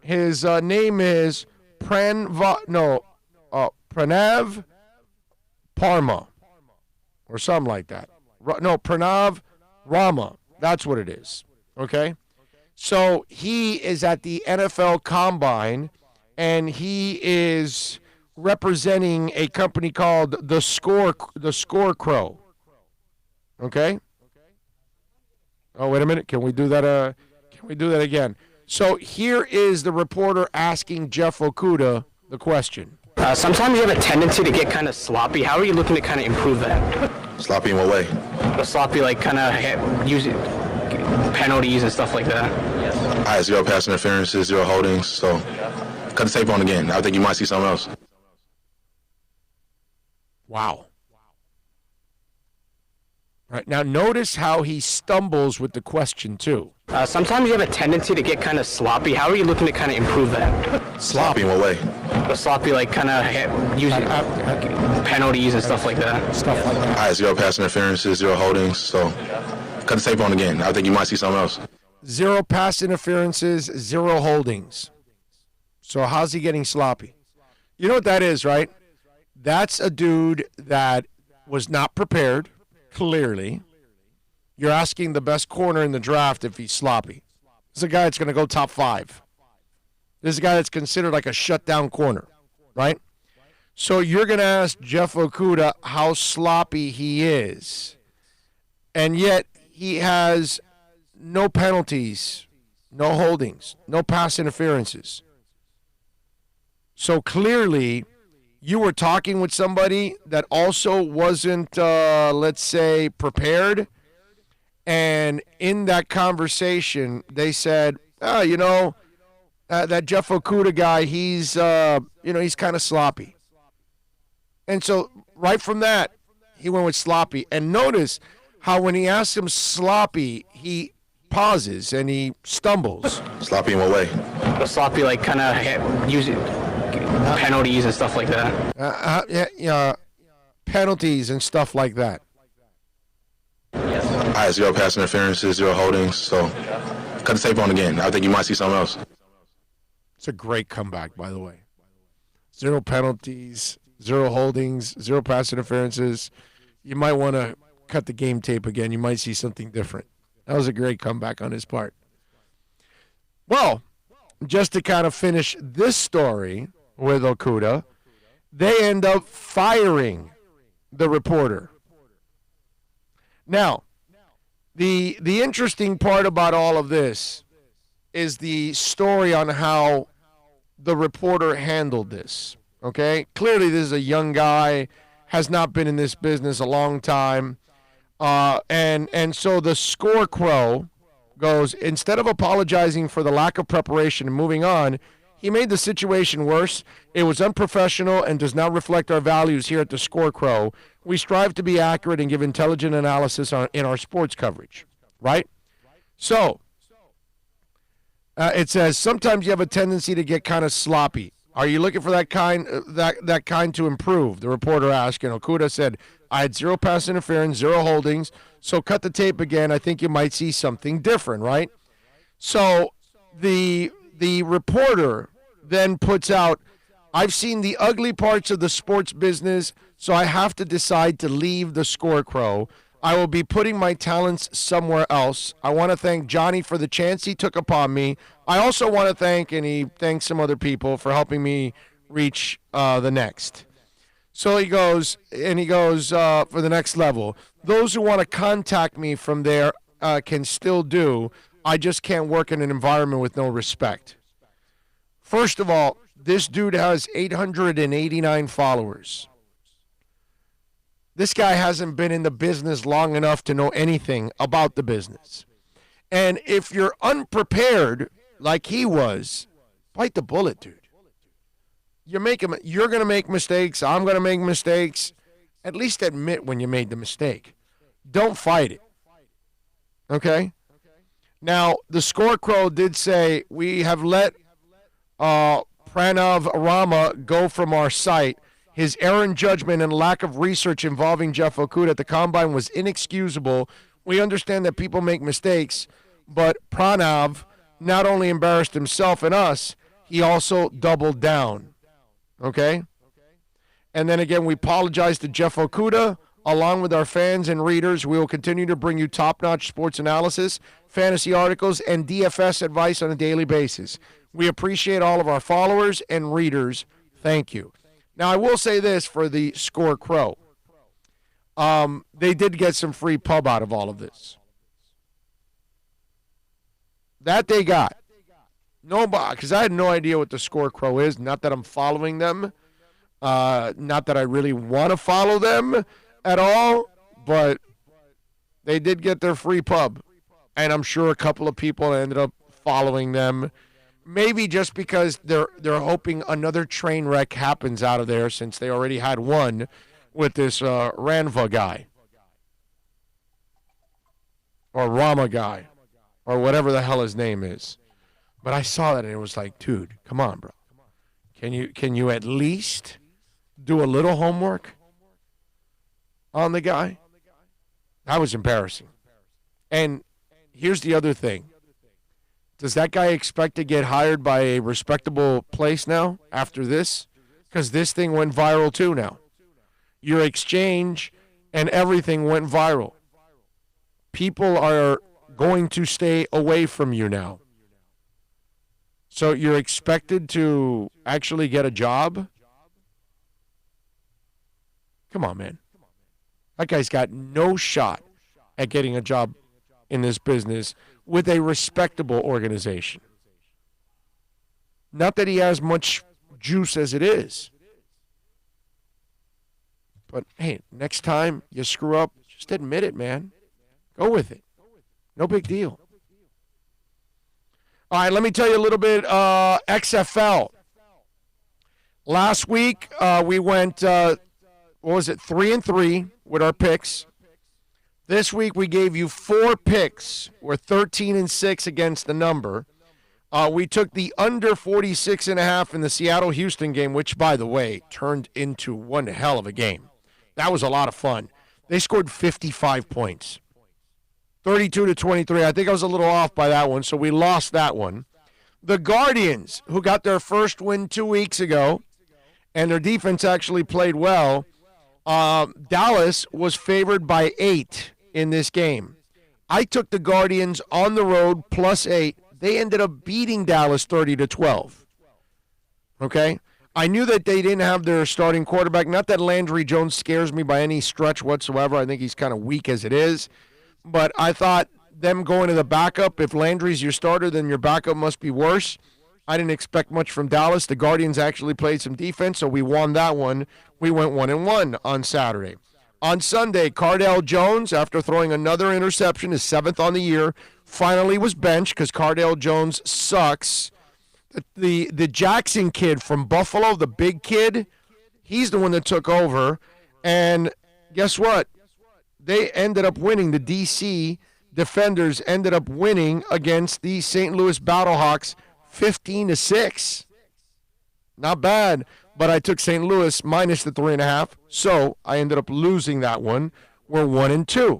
his name is Pranav Parma or something like that. No, Pranav Rama. That's what it is. Okay? So he is at the NFL Combine, and he is representing a company called the Score Crow. Okay? Oh, wait a minute. Can we do that? Can we do that again? So here is the reporter asking Jeff Okuda the question. Sometimes you have a tendency to get kind of sloppy. How are you looking to kind of improve that? Sloppy in what way? Sloppy, like kind of using penalties and stuff like that. I had 0 pass interferences, 0 holdings, so cut the tape on again. I think you might see something else. Wow. Right, now notice how he stumbles with the question, too. Sometimes you have a tendency to get kind of sloppy. How are you looking to kind of improve that? Sloppy in what way? Sloppy, like kind of using penalties and stuff like that. I had 0 pass interferences, 0 holdings, so cut the tape on again. I think you might see something else. 0 pass interferences, 0 holdings. So how's he getting sloppy? You know what that is, right? That's a dude that was not prepared. Clearly, you're asking the best corner in the draft if he's sloppy. This is a guy that's going to go top 5. This is a guy that's considered like a shutdown corner, right? So you're going to ask Jeff Okuda how sloppy he is, and yet he has no penalties, no holdings, no pass interferences. So clearly, you were talking with somebody that also wasn't, let's say, prepared. And in that conversation, they said, that Jeff Okuda guy, he's kind of sloppy. And so right from that, he went with sloppy. And notice how when he asks him sloppy, he pauses and he stumbles. Sloppy in what way? Sloppy, like kind of using penalties and stuff like that. Penalties and stuff like that. I had 0 pass interferences, 0 holdings, so cut the tape on again. I think you might see something else. It's a great comeback, by the way. 0 penalties, 0 holdings, 0 pass interferences. You might want to cut the game tape again. You might see something different. That was a great comeback on his part. Well, just to kind of finish this story with Okuda, they end up firing the reporter. Now, the interesting part about all of this is the story on how the reporter handled this. Okay? Clearly, this is a young guy, has not been in this business a long time. And so the Score Crow goes, instead of apologizing for the lack of preparation and moving on, he made the situation worse. It was unprofessional and does not reflect our values here at the Score Crow. We strive to be accurate and give intelligent analysis in our sports coverage, right? So it says sometimes you have a tendency to get kind of sloppy. Are you looking for that kind to improve? The reporter asked, and Okuda said, I had 0 pass interference, 0 holdings, so cut the tape again. I think you might see something different, right? So the reporter then puts out, I've seen the ugly parts of the sports business, so I have to decide to leave the Score Crow. I will be putting my talents somewhere else. I want to thank Johnny for the chance he took upon me. I also want to thank, and he thanks some other people for helping me reach the next. So he goes for the next level. Those who want to contact me from there can still do. I just can't work in an environment with no respect. First of all, this dude has 889 followers. This guy hasn't been in the business long enough to know anything about the business. And if you're unprepared like he was, bite the bullet, dude. You're going to make mistakes. I'm going to make mistakes. At least admit when you made the mistake. Don't fight it. Okay? Now, the Scarecrow did say, we have let Pranav Rama go from our site. His errant judgment and lack of research involving Jeff Okuda at the Combine was inexcusable. We understand that people make mistakes, but Pranav not only embarrassed himself and us, he also doubled down. Okay? And then again, we apologize to Jeff Okuda. Along with our fans and readers, we will continue to bring you top-notch sports analysis, fantasy articles, and DFS advice on a daily basis. We appreciate all of our followers and readers. Thank you. Now, I will say this for the Scarecrow. They did get some free pub out of all of this. That they got. Nobody, because I had no idea what the Scarecrow is. Not that I'm following them. Not that I really want to follow them at all, but they did get their free pub. And I'm sure a couple of people ended up following them. Maybe just because they're hoping another train wreck happens out of there, since they already had one with this Ranva guy. Or Rama guy. Or whatever the hell his name is. But I saw that and it was like, dude, come on, bro. Can you at least do a little homework on the guy? That was embarrassing. And here's the other thing. Does that guy expect to get hired by a respectable place now after this? Because this thing went viral too now. Your exchange and everything went viral. People are going to stay away from you now. So you're expected to actually get a job? Come on, man. That guy's got no shot at getting a job in this business with a respectable organization. Not that he has much juice as it is. But, hey, next time you screw up, just admit it, man. Go with it. No big deal. All right, let me tell you a little bit XFL. Last week, we went, 3-3 with our picks. This week, we gave you 4 picks. We're 13-6 against the number. We took the under 46.5 in the Seattle-Houston game, which, by the way, turned into one hell of a game. That was a lot of fun. They scored 55 points. 32-23. I think I was a little off by that one, so we lost that one. The Guardians, who got their first win 2 weeks ago, and their defense actually played well. Dallas was favored by 8 in this game. I took the Guardians on the road +8. They ended up beating Dallas 30-12. Okay? I knew that they didn't have their starting quarterback. Not that Landry Jones scares me by any stretch whatsoever. I think he's kind of weak as it is. But I thought them going to the backup, if Landry's your starter, then your backup must be worse. I didn't expect much from Dallas. The Guardians actually played some defense, so we won that one. We went 1-1 on Saturday. On Sunday, Cardale Jones, after throwing another interception, his 7th on the year, finally was benched because Cardale Jones sucks. The Jackson kid from Buffalo, the big kid, he's the one that took over. And guess what? They ended up winning. The D.C. Defenders ended up winning against the St. Louis Battlehawks 15-6. Not bad, but I took St. Louis minus the 3.5, so I ended up losing that one. We're 1-2.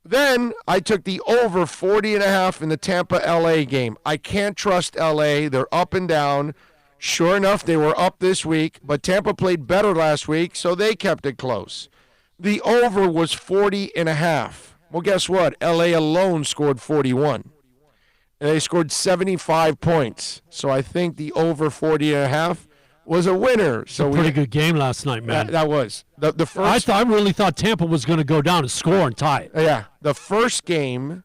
Then I took the over 40.5 in the Tampa-LA game. I can't trust LA. They're up and down. Sure enough, they were up this week, but Tampa played better last week, so they kept it close. The over was 40.5. Well, guess what? LA alone scored 41. And they scored 75 points. So I think the over 40.5 was a winner. So pretty good game last night, man. That was the first. I really thought Tampa was going to go down and score and tie it. Yeah, the first game,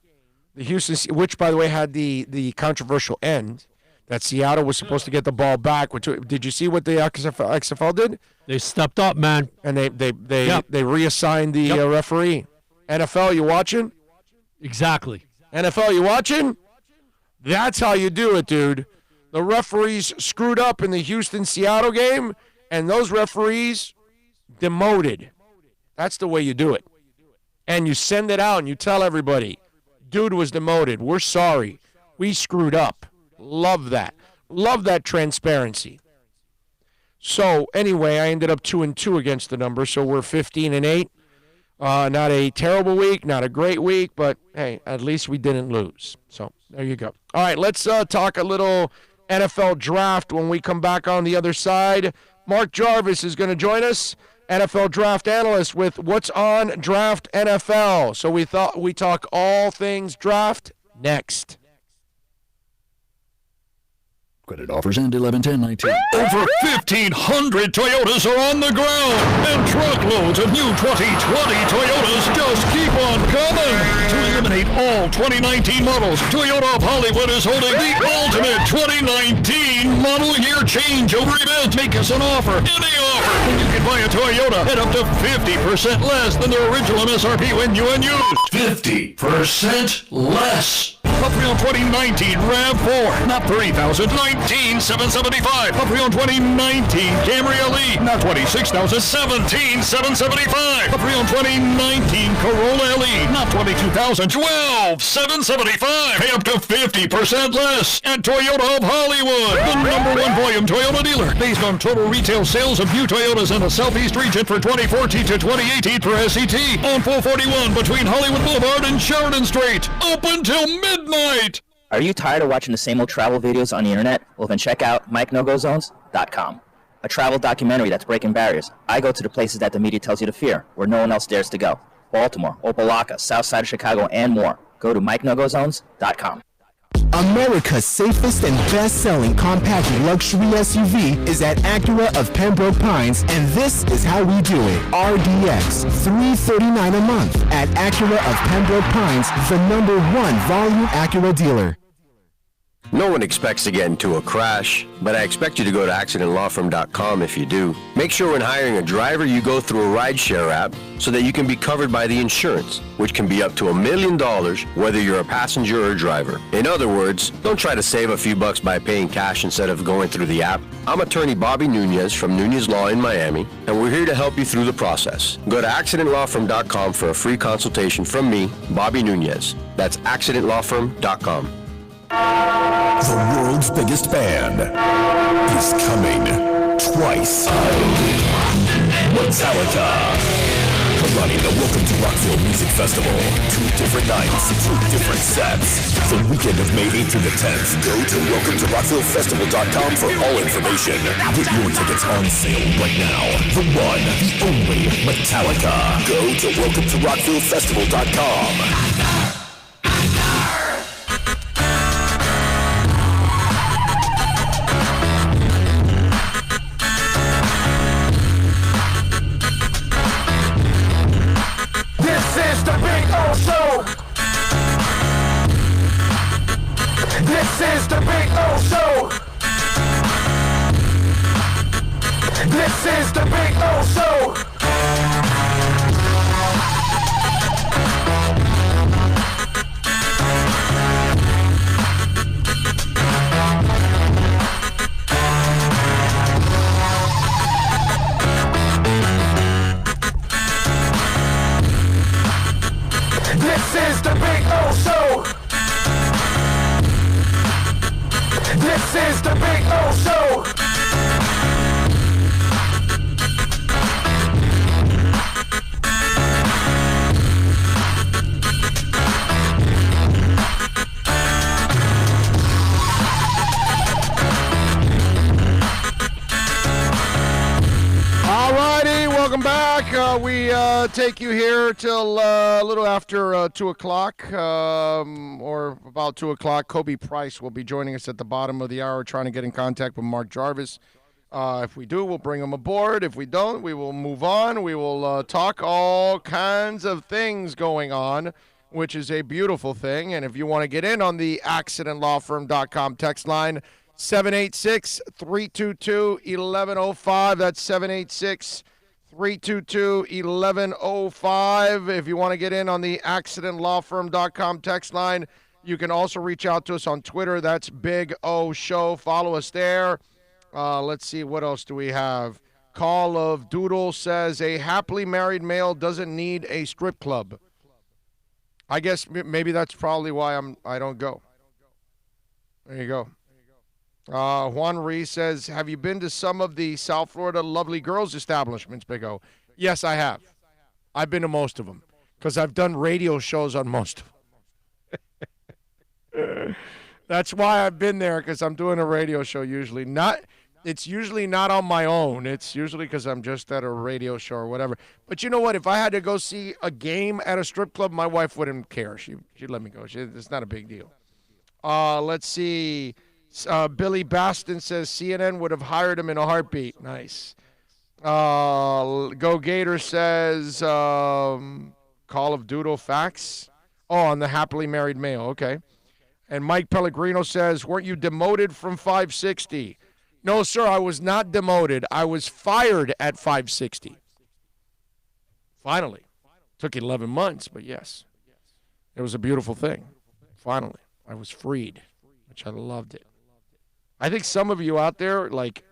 the Houston, which by the way had the controversial end that Seattle was supposed to get the ball back. Which, did you see what the XFL did? They stepped up, man. And they reassigned the referee. NFL, you watching? Exactly. NFL, you watching? That's how you do it, dude. The referees screwed up in the Houston-Seattle game, and those referees demoted. That's the way you do it. And you send it out and you tell everybody, dude was demoted. We're sorry. We screwed up. Love that. Love that transparency. So, anyway, I ended up 2-2 against the number, so we're 15-8. Not a terrible week, not a great week, but, hey, at least we didn't lose. So, there you go. All right, let's talk a little NFL draft when we come back on the other side. Mark Jarvis is going to join us, NFL draft analyst with What's on Draft NFL. So we thought we talk all things draft next. Credit offers end 11/10/19. Over 1,500 Toyotas are on the ground, and truckloads of new 2020 Toyotas just keep on coming. To eliminate all 2019 models, Toyota of Hollywood is holding the ultimate 2019 model year changeover event. Make us an offer, any offer, and you can buy a Toyota at up to 50% less than their original MSRP when new and used. 50% less. A pre-owned 2019 RAV4, not $30,000, $19,775. A pre-owned 2019 Camry LE, not $26,000, $17,775. A pre-owned 2019 Corolla LE, not $22,000, $12,775. Pay up to 50% less at Toyota of Hollywood, the #1 volume Toyota dealer, based on total retail sales of new Toyotas in the Southeast region for 2014 to 2018 per SCT, on 441 between Hollywood Boulevard and Sheridan Street, open till midnight. Are you tired of watching the same old travel videos on the internet? Well, then check out MikeNoGoZones.com, a travel documentary that's breaking barriers. I go to the places that the media tells you to fear, where no one else dares to go. Baltimore, Opelika, South Side of Chicago, and more. Go to MikeNoGoZones.com. America's safest and best-selling compact luxury SUV is at Acura of Pembroke Pines, and this is how we do it. RDX, $339 a month at Acura of Pembroke Pines, the #1 volume Acura dealer. No one expects to get into a crash, but I expect you to go to accidentlawfirm.com if you do. Make sure when hiring a driver you go through a rideshare app so that you can be covered by the insurance, which can be up to $1 million whether you're a passenger or a driver. In other words, don't try to save a few bucks by paying cash instead of going through the app. I'm attorney Bobby Nunez from Nunez Law in Miami, and we're here to help you through the process. Go to accidentlawfirm.com for a free consultation from me, Bobby Nunez. That's accidentlawfirm.com. The world's biggest band is coming twice. Metallica. Running the Welcome to Rockville Music Festival. 2 different nights, 2 different sets. The weekend of May 8th through the 10th. Go to welcometorockvillefestival.com for all information. Get your tickets on sale right now. The one, the only Metallica. Go to welcometorockvillefestival.com. This is the Big O Show. This is the Big O Show. This is the Big O Show. This is the Big O Show. This is the Big O Show. Alrighty, welcome back. We take you here till a little after 2 o'clock, or about 2 o'clock. Kobe Price will be joining us at the bottom of the hour, trying to get in contact with Mark Jarvis. If we do, we'll bring him aboard. If we don't, we will move on. We will talk all kinds of things going on, which is a beautiful thing. And if you want to get in on the accidentlawfirm.com text line, 786-322-1105. That's 786-322-1105. If you want to get in on the accidentlawfirm.com text line, you can also reach out to us on Twitter. That's Big O Show. Follow us there. Let's see, what else do we have? Call of Doodle says, a happily married male doesn't need a strip club. I guess maybe that's probably why I don't go. There you go. Juan Reese says, have you been to some of the South Florida Lovely Girls establishments, Big O? Yes, I have. I've been to most of them because I've done radio shows on most of them. That's why I've been there, because I'm doing a radio show usually. It's usually not on my own. It's usually because I'm just at a radio show or whatever. But you know what? If I had to go see a game at a strip club, my wife wouldn't care. She'd let me go. It's not a big deal. Let's see. Billy Baston says CNN would have hired him in a heartbeat. Nice. Go Gator says Call of Doodle facts. Oh, on the happily married male. Okay. And Mike Pellegrino says, weren't you demoted from 560? No, sir, I was not demoted. I was fired at 560. Finally. Took 11 months, but yes. It was a beautiful thing. Finally. I was freed, which I loved it. I think some of you out there, like,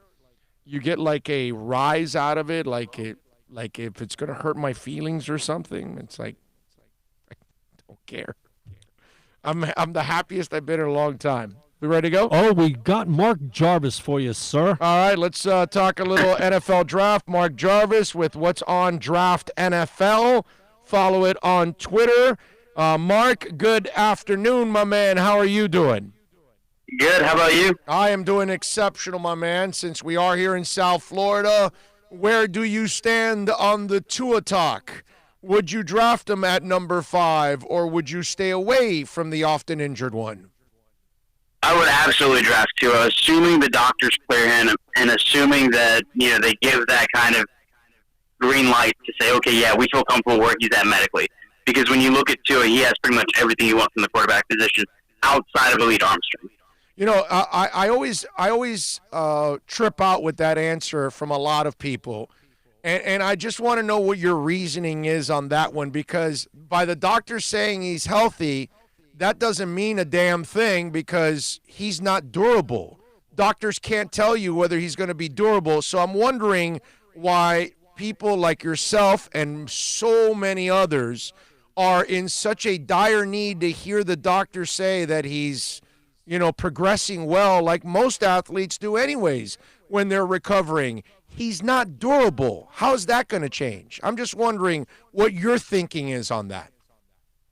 you get like a rise out of it, like if it's going to hurt my feelings or something, it's like, I don't care. I'm the happiest I've been in a long time. We ready to go? Oh, we got Mark Jarvis for you, sir. All right, let's talk a little NFL draft. Mark Jarvis with what's on Draft NFL. Follow it on Twitter. Mark, good afternoon, my man. How are you doing? Good. How about you? I am doing exceptional, my man. Since we are here in South Florida, where do you stand on the Tua talk? Would you draft him at number 5, or would you stay away from the often injured one? I would absolutely draft Tua, assuming the doctors clear him and assuming that, they give that kind of green light to say, okay, yeah, we feel comfortable where he's at medically. Because when you look at Tua, he has pretty much everything you want from the quarterback position outside of elite arm strength. I always trip out with that answer from a lot of people. And I just want to know what your reasoning is on that one, because by the doctor saying he's healthy, that doesn't mean a damn thing, because he's not durable. Doctors can't tell you whether he's going to be durable. So I'm wondering why people like yourself and so many others are in such a dire need to hear the doctor say that he's, progressing well, like most athletes do anyways when they're recovering. He's not durable. How's that going to change? I'm just wondering what your thinking is on that.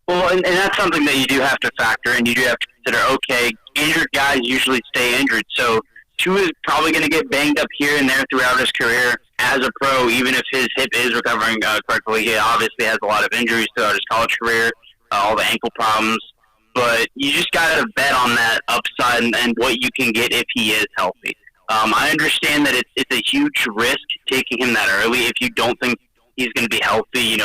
Well, and that's something that you do have to factor in. You do have to consider, okay, injured guys usually stay injured. So Tua is probably going to get banged up here and there throughout his career as a pro, even if his hip is recovering correctly. He obviously has a lot of injuries throughout his college career, all the ankle problems. But you just got to bet on that upside and what you can get if he is healthy. I understand that it's a huge risk taking him that early if you don't think he's going to be healthy,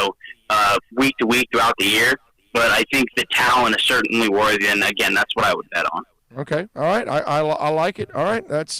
week to week throughout the year. But I think the talent is certainly worthy, and again, that's what I would bet on. Okay, all right, I like it. All right, that's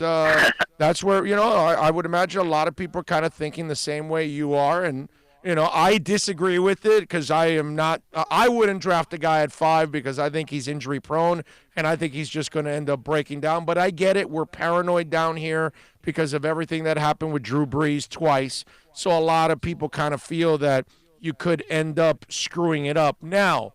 where I would imagine a lot of people are kind of thinking the same way you are, and I disagree with it because I am not. I wouldn't draft a guy at 5 because I think he's injury prone, and I think he's just going to end up breaking down. But I get it. We're paranoid down here because of everything that happened with Drew Brees twice. So a lot of people kind of feel that you could end up screwing it up. Now,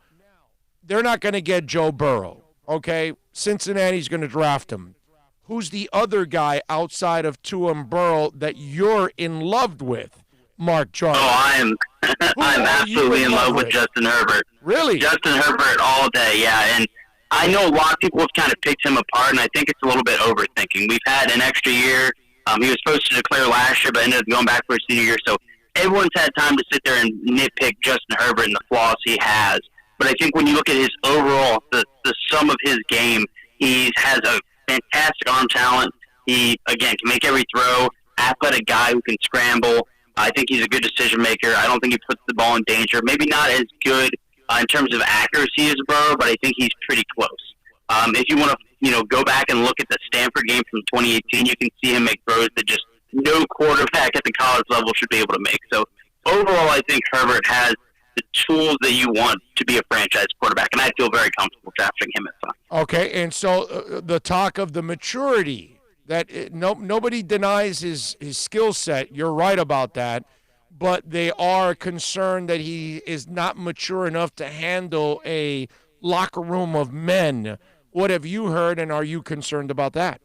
they're not going to get Joe Burrow, okay? Cincinnati's going to draft him. Who's the other guy outside of Tua and Burrow that you're in love with, Mark Jarvis? Oh, I'm absolutely in love with Justin Herbert. Really? Justin Herbert all day, yeah. And I know a lot of people have kind of picked him apart, and I think it's a little bit overthinking. We've had an extra year. He was supposed to declare last year, but ended up going back for his senior year. So everyone's had time to sit there and nitpick Justin Herbert and the flaws he has. But I think when you look at his overall, the sum of his game, he has a fantastic arm talent. He, again, can make every throw, athletic guy who can scramble. I think he's a good decision maker. I don't think he puts the ball in danger. Maybe not as good in terms of accuracy as Burrow, but I think he's pretty close. If you want to, go back and look at the Stanford game from 2018, you can see him make throws that just no quarterback at the college level should be able to make. So overall, I think Herbert has the tools that you want to be a franchise quarterback, and I feel very comfortable drafting him at 5. Okay, and so the talk of the maturity, that nobody denies his skill set. You're right about that. But they are concerned that he is not mature enough to handle a locker room of men. What have you heard, and are you concerned about that?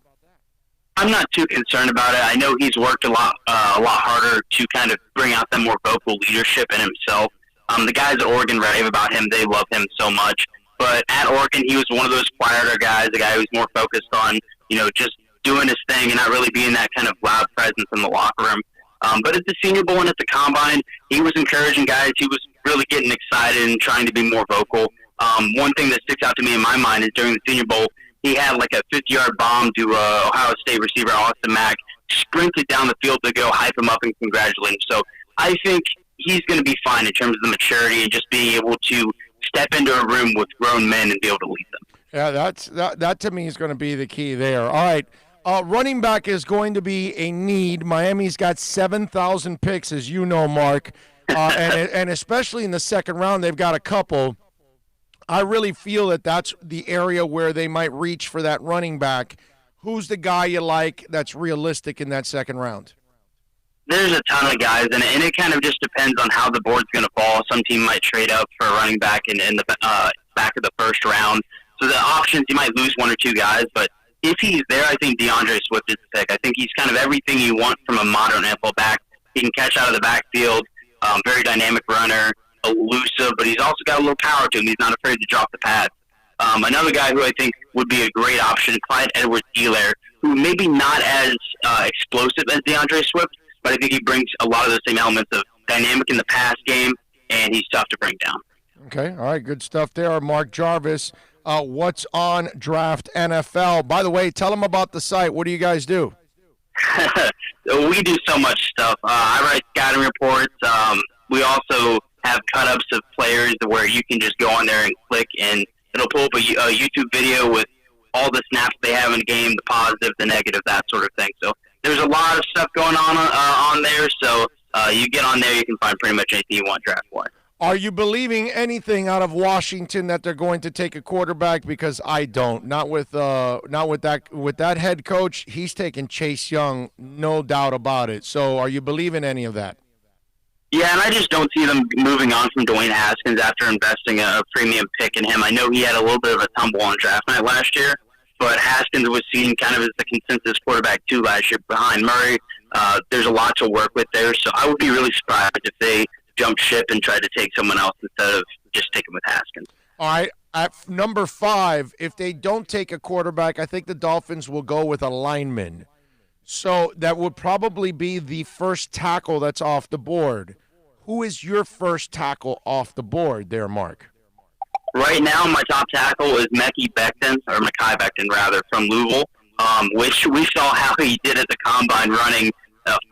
I'm not too concerned about it. I know he's worked a lot harder to kind of bring out that more vocal leadership in himself. The guys at Oregon rave about him. They love him so much. But at Oregon, he was one of those quieter guys, a guy who's more focused on, just doing his thing and not really being that kind of loud presence in the locker room. But at the Senior Bowl and at the Combine, he was encouraging guys. He was really getting excited and trying to be more vocal. One thing that sticks out to me in my mind is during the Senior Bowl, he had like a 50-yard bomb to Ohio State receiver Austin Mack, sprinted down the field to go hype him up and congratulate him. So I think he's going to be fine in terms of the maturity and just being able to step into a room with grown men and be able to lead them. Yeah, that to me is going to be the key there. All right. Running back is going to be a need. Miami's got 7,000 picks, as you know, Mark, and especially in the second round, they've got a couple. I really feel that that's the area where they might reach for that running back. Who's the guy you like that's realistic in that second round? There's a ton of guys, and it kind of just depends on how the board's going to fall. Some team might trade up for a running back in the back of the first round. So the options, you might lose one or two guys, but if he's there, I think DeAndre Swift is the pick. I think he's kind of everything you want from a modern NFL back. He can catch out of the backfield, very dynamic runner, elusive, but he's also got a little power to him. He's not afraid to drop the pass. Another guy who I think would be a great option, Clyde Edwards-Helaire, who maybe not as explosive as DeAndre Swift, but I think he brings a lot of the same elements of dynamic in the pass game, and he's tough to bring down. Okay, all right, good stuff there. Mark Jarvis, what's on Draft NFL? By the way, tell them about the site. What do you guys do? We do so much stuff. I write scouting reports. We also have cut-ups of players where you can just go on there and click, and it'll pull up a YouTube video with all the snaps they have in the game, the positive, the negative, that sort of thing. So there's a lot of stuff going on there. So you get on there, you can find pretty much anything you want draft-wise. Are you believing anything out of Washington that they're going to take a quarterback? Because I don't. Not with that head coach. He's taking Chase Young, no doubt about it. So are you believing any of that? Yeah, and I just don't see them moving on from Dwayne Haskins after investing a premium pick in him. I know he had a little bit of a tumble on draft night last year, but Haskins was seen kind of as the consensus quarterback too last year behind Murray. There's a lot to work with there, so I would be really surprised if they jump ship and try to take someone else instead of just sticking with Haskins. All right, at number 5, if they don't take a quarterback, I think the Dolphins will go with a lineman. So that would probably be the first tackle that's off the board. Who is your first tackle off the board there, Mark? Right now, my top tackle is Mekhi Becton, rather, from Louisville, which we saw how he did at the Combine running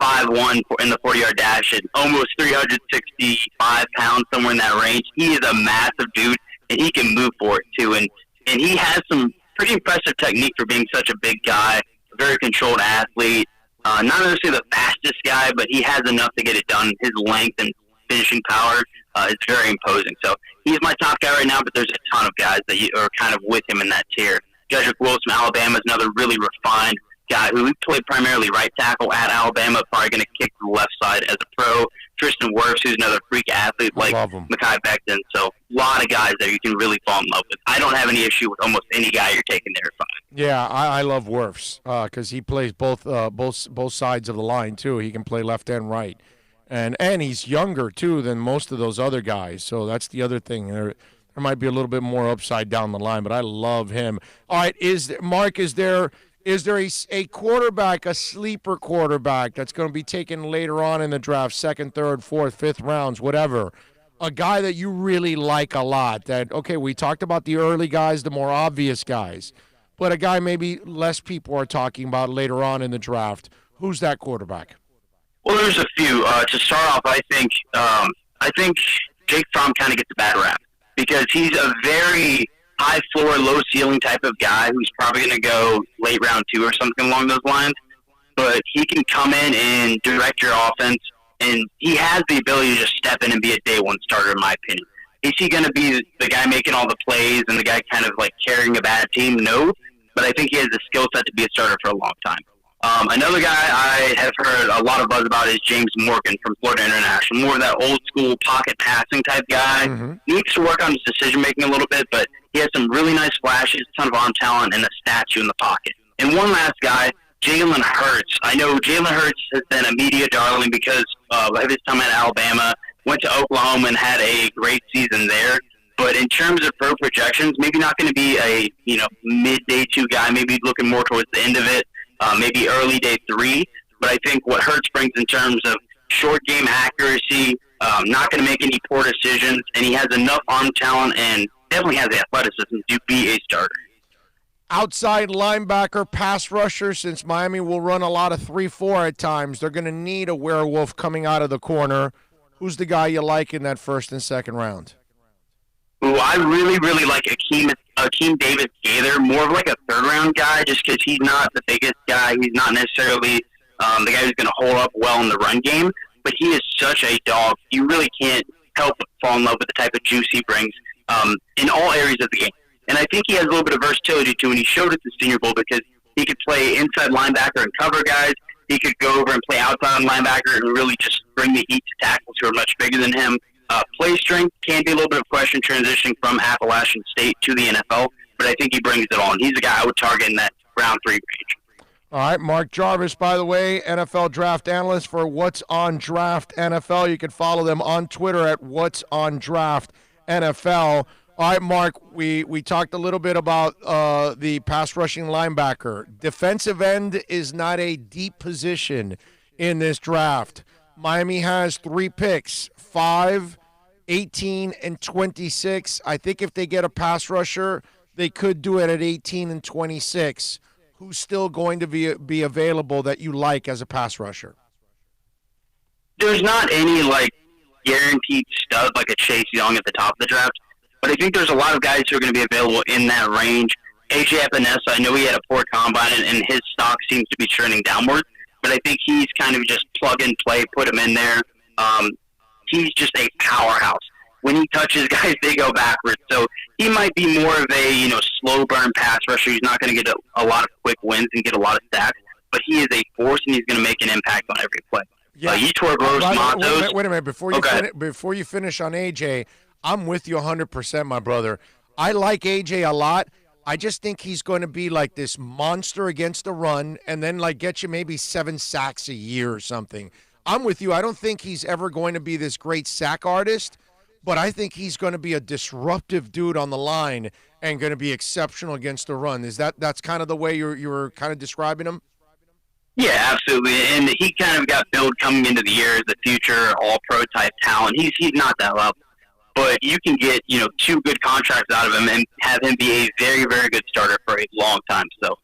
5'1" in the 40-yard dash at almost 365 pounds, somewhere in that range. He is a massive dude, and he can move for it, too. And he has some pretty impressive technique for being such a big guy, a very controlled athlete. Not necessarily the fastest guy, but he has enough to get it done. His length and finishing power is very imposing. So he's my top guy right now, but there's a ton of guys that are kind of with him in that tier. Jedrick Wills from Alabama is another really refined guy who played primarily right tackle at Alabama, probably going to kick to the left side as a pro. Tristan Wirfs, who's another freak athlete like Mekhi Becton. So a lot of guys there you can really fall in love with. I don't have any issue with almost any guy you're taking there at 5. Yeah, I love Wirfs because he plays both sides of the line too. He can play left and right, and he's younger too than most of those other guys. So that's the other thing. There might be a little bit more upside down the line, but I love him. All right, is there a quarterback, a sleeper quarterback that's going to be taken later on in the draft, 2nd, 3rd, 4th, 5th rounds, whatever, a guy that you really like a lot that, okay, we talked about the early guys, the more obvious guys, but a guy maybe less people are talking about later on in the draft. Who's that quarterback? Well, there's a few. To start off, I think Jake Fromm kind of gets a bad rap because he's a very high floor, low ceiling type of guy who's probably going to go late round 2 or something along those lines. But he can come in and direct your offense, and he has the ability to just step in and be a day one starter, in my opinion. Is he going to be the guy making all the plays and the guy kind of like carrying a bad team? No, but I think he has the skill set to be a starter for a long time. Another guy I have heard a lot of buzz about is James Morgan from Florida International. More of that old school pocket passing type guy. Mm-hmm. Needs to work on his decision making a little bit, but he has some really nice flashes, a ton of arm talent, and a statue in the pocket. And one last guy, Jalen Hurts. I know Jalen Hurts has been a media darling because of his time at Alabama, went to Oklahoma and had a great season there. But in terms of pro projections, maybe not going to be a mid-day 2 guy, maybe looking more towards the end of it, maybe early day 3. But I think what Hurts brings in terms of short game accuracy, not going to make any poor decisions, and he has enough arm talent and definitely has the athleticism to be a starter. Outside linebacker, pass rusher, since Miami will run a lot of 3-4 at times, they're going to need a werewolf coming out of the corner. Who's the guy you like in that first and second round? Ooh, I really, really like Akeem Davis-Gaither, more of like a third-round guy, just because he's not the biggest guy. He's not necessarily the guy who's going to hold up well in the run game, but he is such a dog. You really can't help but fall in love with the type of juice he brings in all areas of the game. And I think he has a little bit of versatility, too, and he showed it at the Senior Bowl because he could play inside linebacker and cover guys. He could go over and play outside linebacker and really just bring the heat to tackles who are much bigger than him. Play strength can be a little bit of a question transitioning from Appalachian State to the NFL, but I think he brings it on. He's a guy I would target in that round 3 range. All right, Mark Jarvis, by the way, NFL draft analyst for What's on Draft NFL. You can follow them on Twitter at What's on Draft NFL. All right, Mark, we talked a little bit about the pass rushing linebacker. Defensive end is not a deep position in this draft. Miami has 3 picks, 5, 18, and 26. I think if they get a pass rusher, they could do it at 18 and 26. Who's still going to be available that you like as a pass rusher? There's not any guaranteed stud like a Chase Young at the top of the draft. But I think there's a lot of guys who are going to be available in that range. A.J. Epinesa, I know he had a poor combine, and his stock seems to be trending downward. But I think he's kind of just plug and play, put him in there. He's just a powerhouse. When he touches guys, they go backwards. So he might be more of a slow burn pass rusher. He's not going to get a lot of quick wins and get a lot of sacks. But he is a force, and he's going to make an impact on every play. Yeah. Yetur Gross-Matos. Wait a minute. Before you finish on A.J., I'm with you 100%, my brother. I like A.J. a lot. I just think he's going to be like this monster against the run and then get you maybe 7 sacks a year or something. I'm with you. I don't think he's ever going to be this great sack artist, but I think he's going to be a disruptive dude on the line and going to be exceptional against the run. That's kind of the way you're kind of describing him? Yeah, absolutely. And he kind of got billed coming into the year as a future all-pro type talent. He's not that level. But you can get, 2 good contracts out of him and have him be a very, very good starter for a long time. So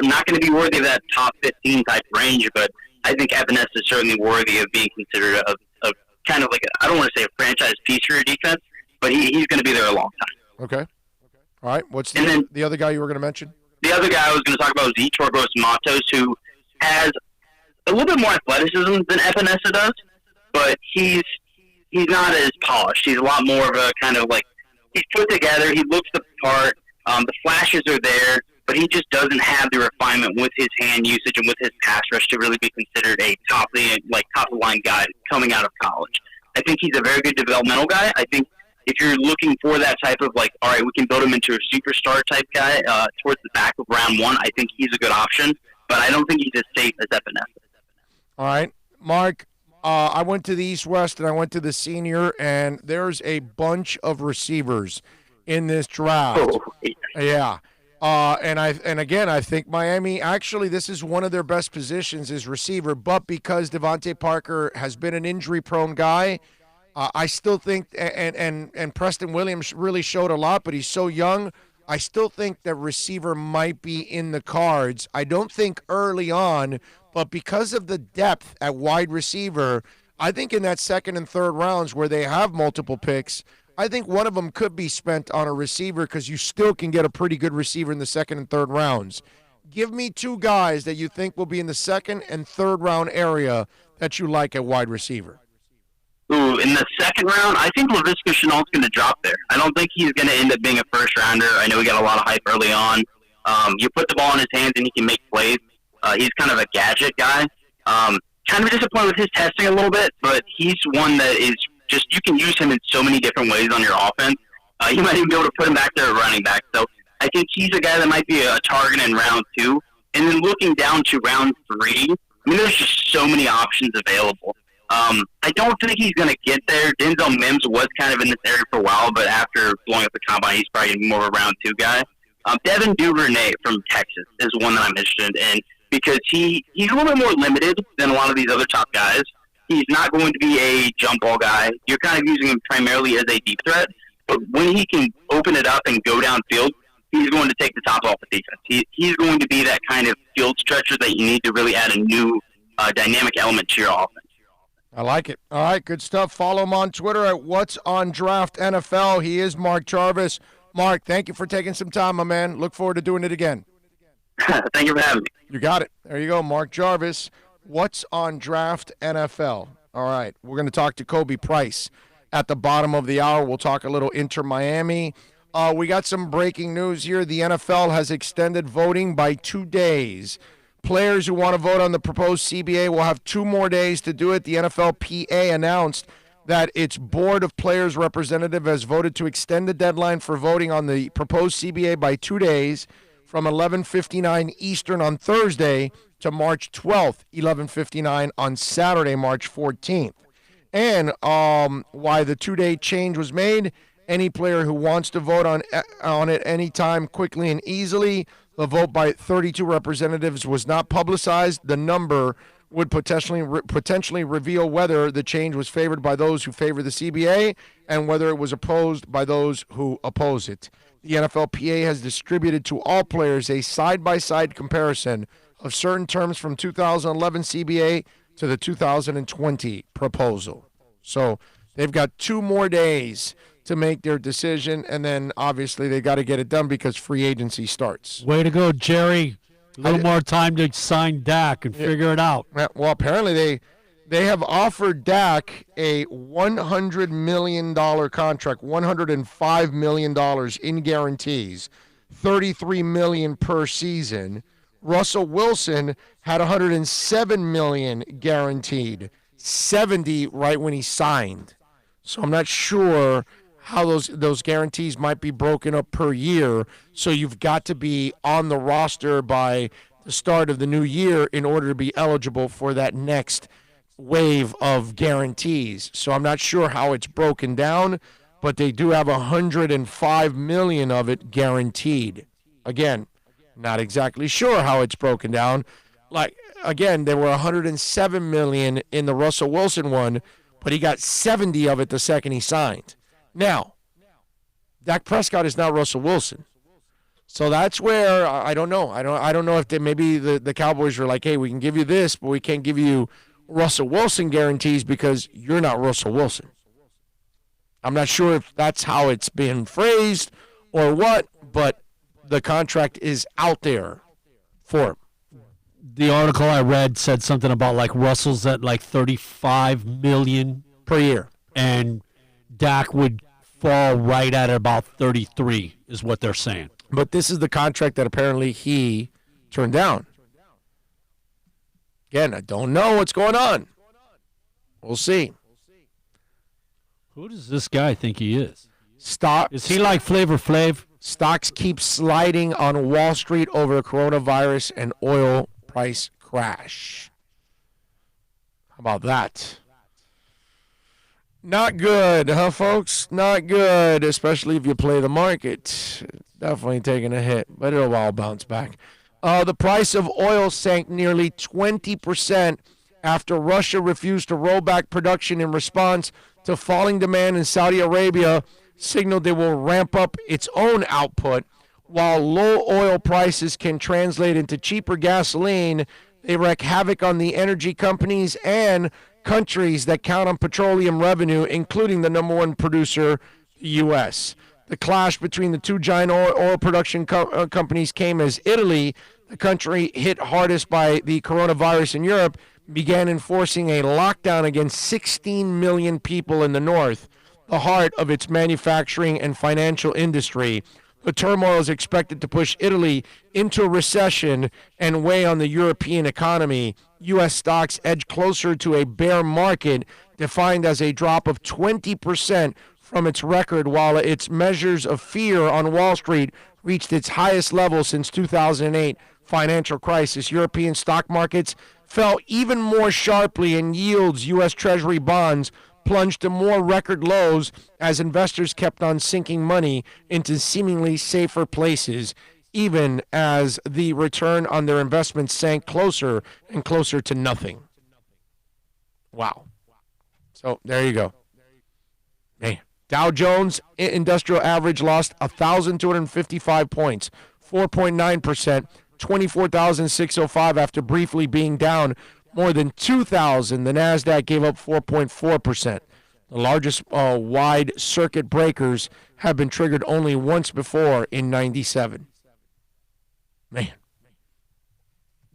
not going to be worthy of that top 15 type range, but I think Epinesa is certainly worthy of being considered a kind of I don't want to say a franchise piece for your defense, but he's going to be there a long time. Okay. All right. What's the other guy you were going to mention? The other guy I was going to talk about was Yetur Gross-Matos, who has a little bit more athleticism than Epinesa does, but he's not as polished. He's a lot more of a kind of he's put together. He looks the part. The flashes are there, but he just doesn't have the refinement with his hand usage and with his pass rush to really be considered a top of the line guy coming out of college. I think he's a very good developmental guy. I think if you're looking for that type of all right, we can build him into a superstar type guy towards the back of round 1, I think he's a good option. But I don't think he's as safe as Epinesa. All right, Mark. I went to the East-West and I went to the Senior, and there's a bunch of receivers in this draft. Oh. Yeah. And again, I think Miami, actually, this is one of their best positions is receiver, but because Devontae Parker has been an injury-prone guy, I still think, and Preston Williams really showed a lot, but he's so young, I still think that receiver might be in the cards. I don't think early on, but because of the depth at wide receiver, I think in that second and third rounds where they have multiple picks, I think one of them could be spent on a receiver because you still can get a pretty good receiver in the second and third rounds. Give me two guys that you think will be in the second and third round area that you like at wide receiver. Ooh, in the second round, I think Laviska Shenault's going to drop there. I don't think he's going to end up being a first rounder. I know he got a lot of hype early on. You put the ball in his hands and he can make plays. He's kind of a gadget guy. Kind of disappointed with his testing a little bit, but he's one that is just, you can use him in so many different ways on your offense. You might even be able to put him back there at running back. So I think he's a guy that might be a target in round 2. And then looking down to round 3, I mean, there's just so many options available. I don't think he's going to get there. Denzel Mims was kind of in this area for a while, but after blowing up the combine, he's probably more of a round 2 guy. Devin Duvernay from Texas is one that I'm interested in because he's a little bit more limited than a lot of these other top guys. He's not going to be a jump ball guy. You're kind of using him primarily as a deep threat, but when he can open it up and go downfield, he's going to take the top off the defense. He's going to be that kind of field stretcher that you need to really add a new dynamic element to your offense. I like it. All right, good stuff. Follow him on Twitter at What's on Draft NFL. He is Mark Jarvis. Mark, thank you for taking some time, my man. Look forward to doing it again. Thank you for having me. You got it. There you go, Mark Jarvis. What's on Draft NFL? All right, we're going to talk to Kobe Price at the bottom of the hour. We'll talk a little Inter Miami. We got some breaking news here. The NFL has extended voting by 2 days. Players who want to vote on the proposed CBA will have 2 more days to do it. The NFLPA announced that its Board of Players representative has voted to extend the deadline for voting on the proposed CBA by 2 days from 11:59 Eastern on Thursday to March 12th, 11:59 on Saturday, March 14th. And why the 2-day change was made, any player who wants to vote on it anytime, quickly and easily. The vote by 32 representatives was not publicized. The number would potentially reveal whether the change was favored by those who favor the CBA and whether it was opposed by those who oppose it. The NFLPA has distributed to all players a side-by-side comparison of certain terms from 2011 CBA to the 2020 proposal. So they've got 2 more days to make their decision, and then obviously they got to get it done because free agency starts. Way to go, Jerry. A little more time to sign Dak and figure it out. Well, apparently they have offered Dak a $100 million contract, $105 million in guarantees, $33 million per season. Russell Wilson had $107 million guaranteed, $70 right when he signed. So I'm not sure how those guarantees might be broken up per year. So you've got to be on the roster by the start of the new year in order to be eligible for that next wave of guarantees. So I'm not sure how it's broken down, but they do have $105 million of it guaranteed. Again, not exactly sure how it's broken down. Like, again, there were $107 million in the Russell Wilson one, but he got 70 of it the second he signed. Now, Dak Prescott is not Russell Wilson. So that's where I don't know. I don't know if maybe the Cowboys are like, hey, we can give you this, but we can't give you Russell Wilson guarantees because you're not Russell Wilson. I'm not sure if that's how it's been phrased or what, but the contract is out there for him. The article I read said something about like Russell's at like $35 million per year, and Dak would fall right at about 33 is what they're saying. But this is the contract that apparently he turned down. Again, I don't know what's going on. We'll see. Who does this guy think he is? Is he like Flavor Flav? Stocks keep sliding on Wall Street over coronavirus and oil price crash. How about that? Not good, huh, folks? Not good, especially if you play the market. Definitely taking a hit, but it'll all bounce back. The price of oil sank nearly 20% after Russia refused to roll back production in response to falling demand, and Saudi Arabia signaled they will ramp up its own output. While low oil prices can translate into cheaper gasoline, they wreak havoc on the energy companies and countries that count on petroleum revenue, including the number one producer, the the U.S. The clash between the two giant oil production companies came as Italy, the country hit hardest by the coronavirus in Europe, began enforcing a lockdown against 16 million people in the north, the heart of its manufacturing and financial industry. The turmoil is expected to push Italy into a recession and weigh on the European economy. U.S. stocks edge closer to a bear market, defined as a drop of 20% from its record, while its measures of fear on Wall Street reached its highest level since 2008 financial crisis. European stock markets fell even more sharply, and yields, U.S. Treasury bonds, plunged to more record lows as investors kept on sinking money into seemingly safer places, even as the return on their investments sank closer and closer to nothing. Wow. So there you go. Man. Dow Jones Industrial Average lost 1,255 points, 4.9%, 24,605 after briefly being down more than 2,000. The NASDAQ gave up 4.4%. The largest wide circuit breakers have been triggered only once before in 97. Man.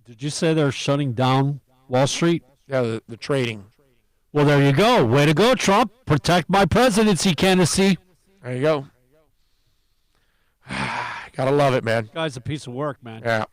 Did you say they're shutting down Wall Street? Yeah, the trading. Well, there you go. Way to go, Trump. Protect my presidency candidacy. There you go. Gotta love it, man. Guy's a piece of work, man. Yeah.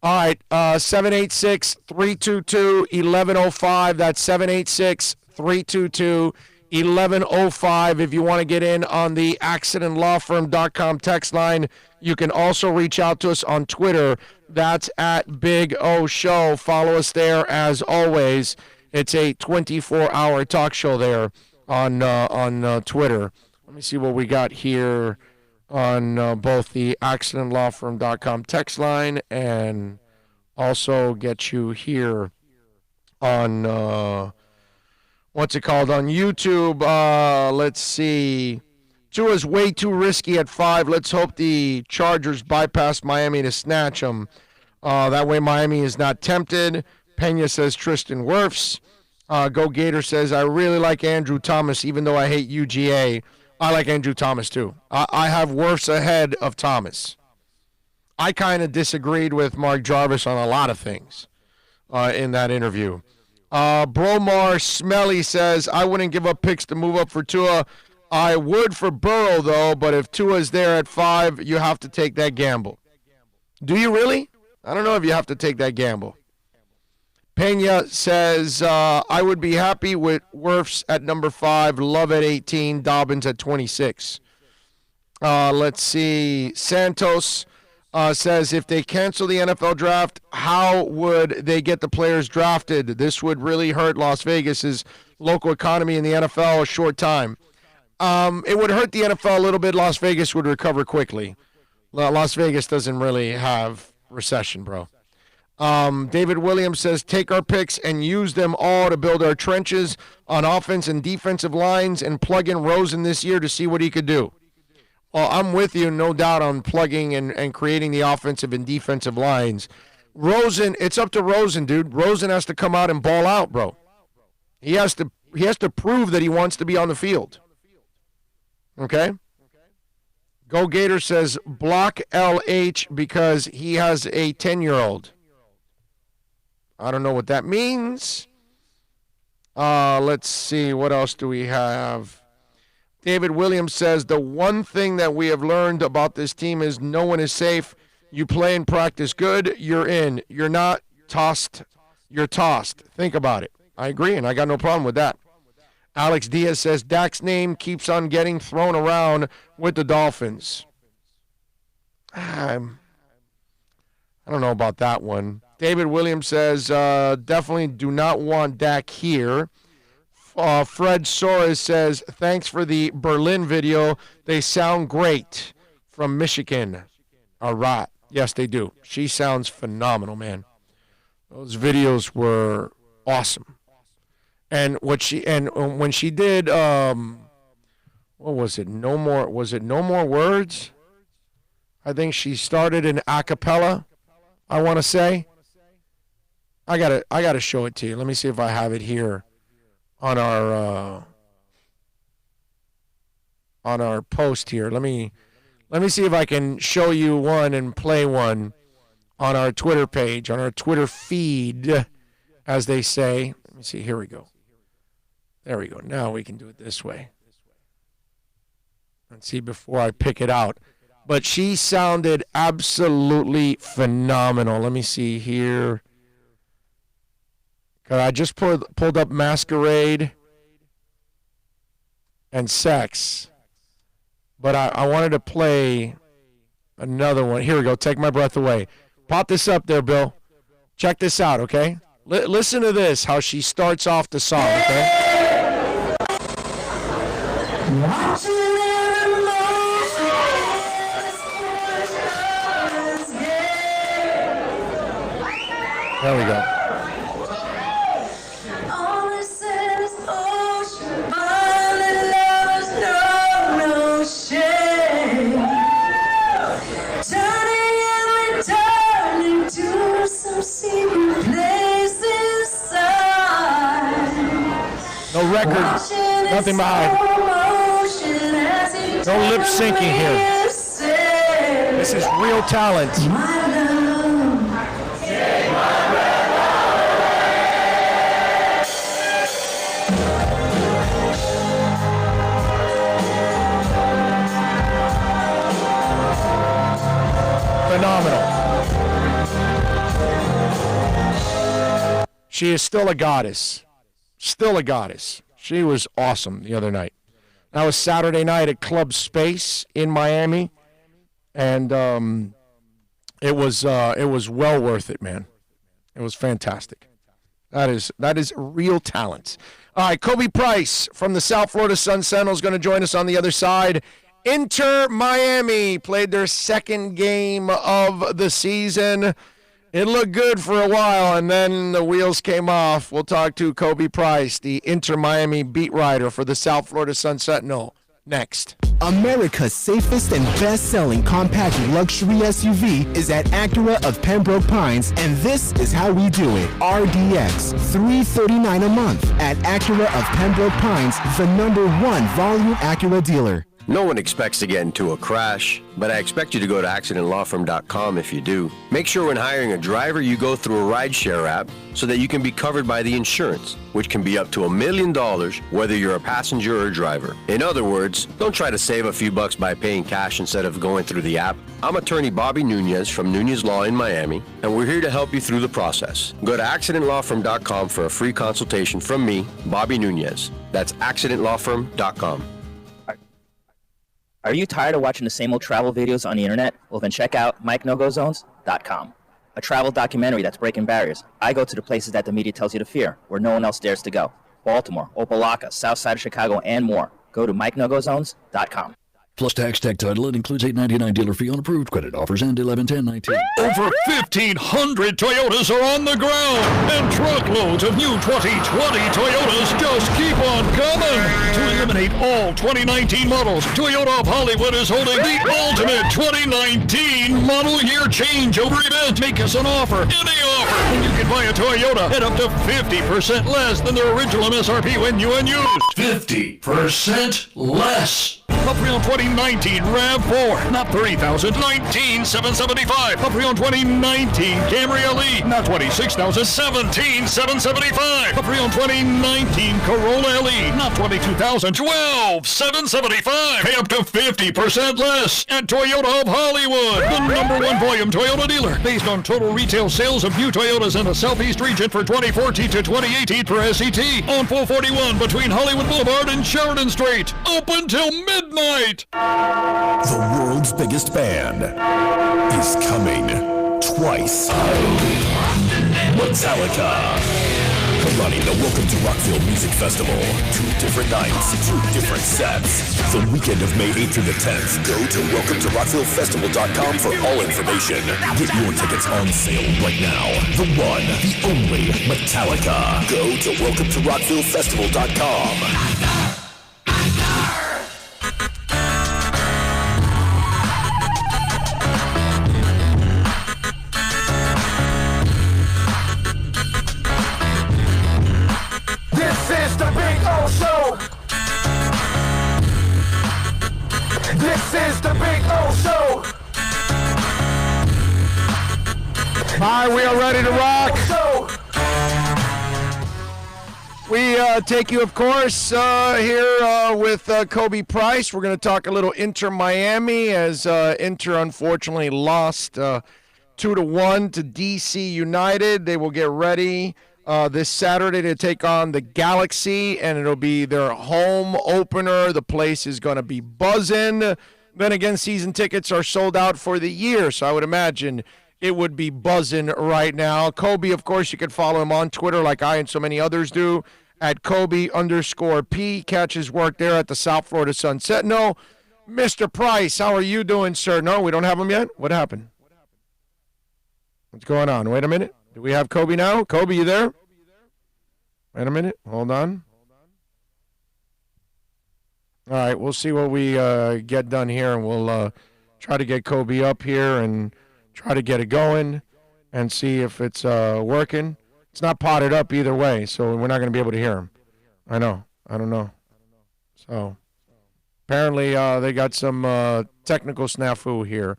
All right, 786-322-1105. That's 786-322-1105. If you want to get in on the accidentlawfirm.com text line, you can also reach out to us on Twitter. That's at Big O Show. Follow us there as always. It's a 24-hour talk show there on Twitter. Let me see what we got here on both the accidentlawfirm.com text line and also get you here on, what's it called, on YouTube. Let's see. Tua's way too risky at 5. Let's hope the Chargers bypass Miami to snatch him. That way Miami is not tempted. Pena says Tristan Wirfs. Go Gator says, I really like Andrew Thomas, even though I hate UGA. I like Andrew Thomas, too. I have Wirfs ahead of Thomas. I kind of disagreed with Mark Jarvis on a lot of things in that interview. Bromar Smelly says, I wouldn't give up picks to move up for Tua. I would for Burrow, though, but if Tua's there at 5, you have to take that gamble. Do you really? I don't know if you have to take that gamble. Pena says, I would be happy with Wirfs at number 5, Love at 18, Dobbins at 26. Let's see. Santos says, if they cancel the NFL draft, how would they get the players drafted? This would really hurt Las Vegas's local economy in the NFL a short time. It would hurt the NFL a little bit. Las Vegas would recover quickly. Las Vegas doesn't really have recession, bro. David Williams says, take our picks and use them all to build our trenches on offense and defensive lines and plug in Rosen this year to see what he could do. Well, I'm with you, no doubt, on plugging and creating the offensive and defensive lines. Rosen, it's up to Rosen, dude. Rosen has to come out and ball out, bro. He has to prove that he wants to be on the field. Okay? Go Gator says, block LH because he has a 10-year-old. I don't know what that means. Let's see. What else do we have? David Williams says, the one thing that we have learned about this team is no one is safe. You play and practice good, you're in. You're not tossed. You're tossed. Think about it. I agree, and I got no problem with that. Alex Diaz says, Dak's name keeps on getting thrown around with the Dolphins. I don't know about that one. David Williams says, definitely do not want Dak here. Fred Soares says, thanks for the Berlin video. They sound great from Michigan. All right. Yes, they do. She sounds phenomenal, man. Those videos were awesome. And when she did, what was it? No More Words? I think she started in a cappella, I want to say. I gotta show it to you. Let me see if I have it here on our post here. Let me see if I can show you one and play one on our Twitter page, on our Twitter feed, as they say. Let me see. Here we go. There we go. Now we can do it this way. Let's see before I pick it out. But she sounded absolutely phenomenal. Let me see here. I just pulled up Masquerade and Sex. But I wanted to play another one. Here we go. Take My Breath Away. Pop this up there, Bill. Check this out, okay? Listen to this, how she starts off the song, okay? There we go. No record, nothing behind. No lip syncing here. This is real talent. Phenomenal. She is still a goddess. Still a goddess. She was awesome the other night. That was Saturday night at Club Space in Miami, and it was well worth it, man. It was fantastic. That is real talent. All right, Kobe Price from the South Florida Sun Sentinel is going to join us on the other side. Inter Miami played their second game of the season. It looked good for a while, and then the wheels came off. We'll talk to Kobe Price, the Inter Miami beat writer for the South Florida Sun Sentinel, next. America's safest and best-selling compact luxury SUV is at Acura of Pembroke Pines, and this is how we do it. RDX, $339 a month at Acura of Pembroke Pines, the #1 volume Acura dealer. No one expects to get into a crash, but I expect you to go to accidentlawfirm.com if you do. Make sure when hiring a driver, you go through a rideshare app so that you can be covered by the insurance, which can be up to $1 million whether you're a passenger or a driver. In other words, don't try to save a few bucks by paying cash instead of going through the app. I'm attorney Bobby Nunez from Nunez Law in Miami, and we're here to help you through the process. Go to accidentlawfirm.com for a free consultation from me, Bobby Nunez. That's accidentlawfirm.com. Are you tired of watching the same old travel videos on the internet? Well, then check out MikeNoGoZones.com, a travel documentary that's breaking barriers. I go to the places that the media tells you to fear, where no one else dares to go. Baltimore, Opelika, South Side of Chicago, and more. Go to MikeNoGoZones.com. Plus tax, tech title. It includes $8.99 dealer fee on approved credit offers and 11/10/19. Over 1,500 Toyotas are on the ground, and truckloads of new 2020 Toyotas just keep on coming. To eliminate all 2019 models, Toyota of Hollywood is holding the ultimate 2019 model year changeover event. Make us an offer, any offer, and you can buy a Toyota at up to 50% less than their original MSRP when new and used. 50% less. A pre-owned 2019 RAV4, not $30,000, $19,775. A pre-owned 2019 Camry LE, not $26,000, $17,775. A pre-owned 2019 Corolla LE, not $22,000, $12,775. Pay up to 50% less at Toyota of Hollywood, the #1 volume Toyota dealer, based on total retail sales of new Toyotas in the Southeast region for 2014 to 2018 per SCT on 441 between Hollywood Boulevard and Sheridan Street. Open till midnight. The world's biggest band is coming twice. Metallica. Running the Welcome to Rockville Music Festival. 2 different nights, 2 different sets. The weekend of May 8th through the 10th. Go to welcometorockvillefestival.com for all information. Get your tickets on sale right now. The one, the only Metallica. Go to welcometorockvillefestival.com. This is the Big O Show. Big O Show. All right, we are ready to rock. We take you, of course, here with Kobe Price. We're going to talk a little Inter Miami as Inter unfortunately lost 2-1 to DC United. They will get ready this Saturday to take on the Galaxy, and it'll be their home opener. The place is going to be buzzing. Then again, season tickets are sold out for the year, so I would imagine it would be buzzing right now. Kobe, of course, you can follow him on Twitter like I and so many others do at Kobe_P. Catch his work there at the South Florida Sun Sentinel. Mr. Price, how are you doing, sir? No, we don't have him yet? What happened? What's going on? Wait a minute. Do we have Kobe now? Kobe, you there? Wait a minute. Hold on. All right, we'll see what we get done here, and we'll try to get Kobe up here and try to get it going and see if it's working. It's not potted up either way, so we're not going to be able to hear him. I know. I don't know. So apparently they got some technical snafu here.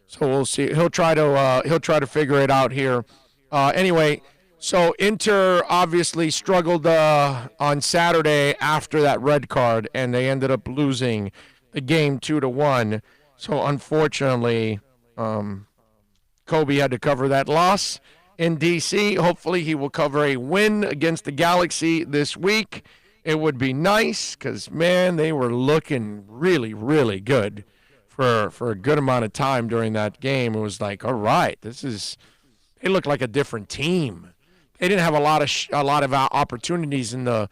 So we'll see. He'll try to figure it out here. Anyway, so Inter obviously struggled on Saturday after that red card, and they ended up losing the game 2-1. So unfortunately, Kobe had to cover that loss in D.C. Hopefully he will cover a win against the Galaxy this week. It would be nice because, man, they were looking really, really good for a good amount of time during that game. It was like, all right, they look like a different team. They didn't have a lot of opportunities in the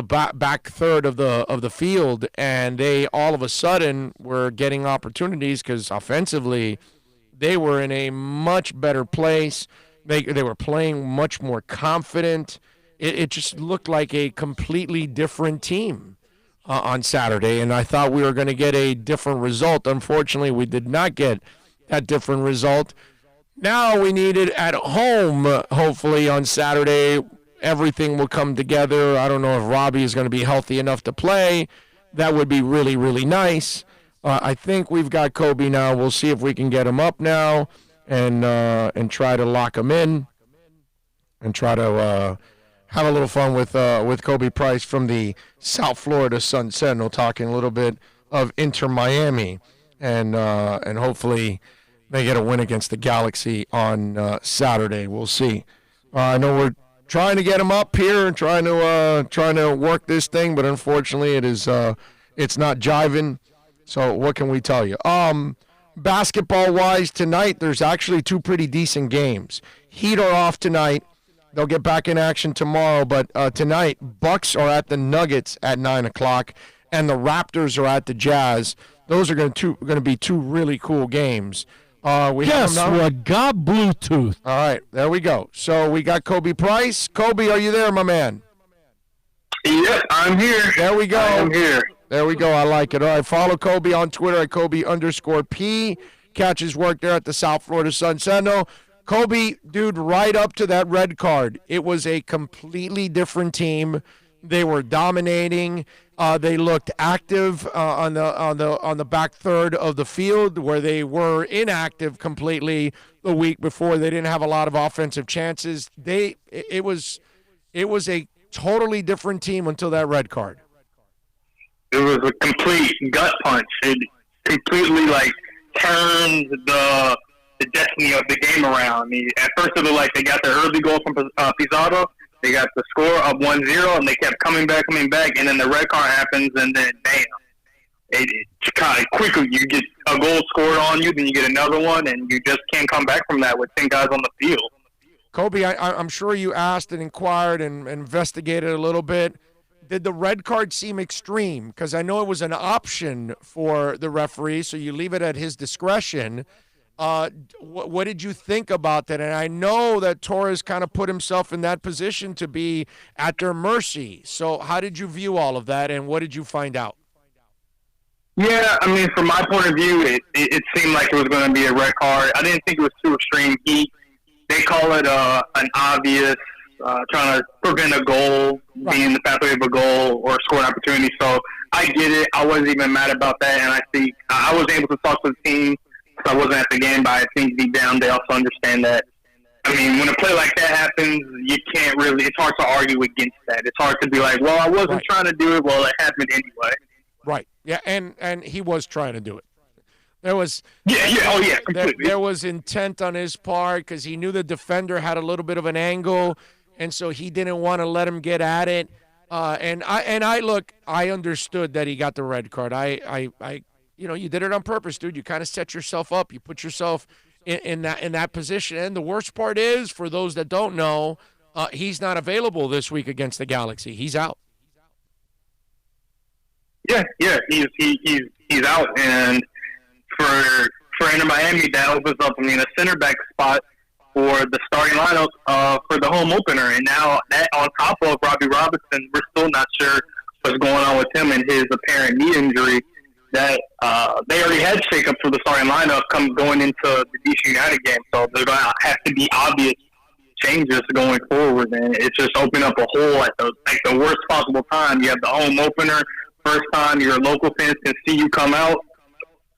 back third of the field, and they all of a sudden were getting opportunities because offensively they were in a much better place. They were playing much more confident. It just looked like a completely different team on Saturday, and I thought we were going to get a different result. Unfortunately, we did not get that different result. Now we need it at home. Hopefully on Saturday, everything will come together. I don't know if Robbie is going to be healthy enough to play. That would be really, really nice. I think we've got Kobe now. We'll see if we can get him up now and try to lock him in and try to have a little fun with Kobe Price from the South Florida Sun Sentinel, talking a little bit of Inter Miami and hopefully they get a win against the Galaxy on Saturday. We'll see. I know we're trying to get him up here and trying to work this thing, but unfortunately it's not jiving. So what can we tell you? Basketball-wise, tonight there's actually two pretty decent games. Heat are off tonight. They'll get back in action tomorrow, but tonight Bucks are at the Nuggets at 9 o'clock, and the Raptors are at the Jazz. Those are going to be two really cool games. Guess what? Got Bluetooth. All right, there we go. So we got Kobe Price. Kobe, are you there, my man? Yes, I'm here. There we go. I'm here. There we go. I like it. All right, follow Kobe on Twitter at Kobe_P. Catch his work there at the South Florida Sun Sentinel. Kobe, dude, right up to that red card, it was a completely different team. They were dominating. They looked active on the back third of the field, where they were inactive completely the week before. They didn't have a lot of offensive chances. It was a totally different team until that red card. It was a complete gut punch. It completely turned the destiny of the game around. I mean, at first it looked like they got their early goal from Pizarro. They got the score up 1-0, and they kept coming back, and then the red card happens, and then bam. It's kind of quickly. You get a goal scored on you, then you get another one, and you just can't come back from that with 10 guys on the field. Kobe, I'm sure you asked and inquired and investigated a little bit. Did the red card seem extreme? Because I know it was an option for the referee, so you leave it at his discretion. What did you think about that? And I know that Torres kind of put himself in that position to be at their mercy. So how did you view all of that, and what did you find out? Yeah, I mean, from my point of view, it seemed like it was going to be a red card. I didn't think it was too extreme. They call it an obvious trying to prevent a goal, being in the pathway of a goal or scoring opportunity. So I get it. I wasn't even mad about that, and I think I was able to talk to the team. So I wasn't at the game, but I think deep down they also understand that. I mean, when a play like that happens, you can't really – it's hard to argue against that. It's hard to be like, well, I wasn't trying to do it. Well, it happened anyway. Right. Yeah, and he was trying to do it. There was completely. There was intent on his part because he knew the defender had a little bit of an angle, and so he didn't want to let him get at it. And I understood that he got the red card. You did it on purpose, dude. You kind of set yourself up. You put yourself in that position. And the worst part is, for those that don't know, he's not available this week against the Galaxy. He's out. Yeah, he's out, and for Inter Miami, that opens up, a center back spot for the starting lineup for the home opener. And now that on top of Robbie Robinson, we're still not sure what's going on with him and his apparent knee injury. That they already had shakeups for the starting lineup going into the DC United game, so there's going to have to be obvious changes going forward, and it's just opened up a hole at the worst possible time. You have the home opener, first time your local fans can see you come out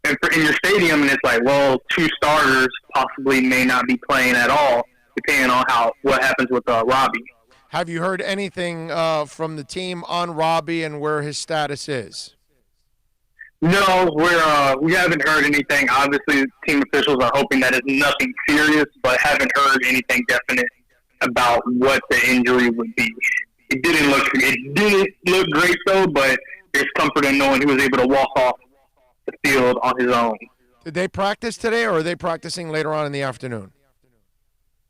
in your stadium, and it's like, well, two starters possibly may not be playing at all, depending on what happens with Robbie. Have you heard anything from the team on Robbie and where his status is? No, we haven't heard anything. Obviously, team officials are hoping that it's nothing serious, but haven't heard anything definite about what the injury would be. It didn't look great though, but there's comfort in knowing he was able to walk off the field on his own. Did they practice today, or are they practicing later on in the afternoon?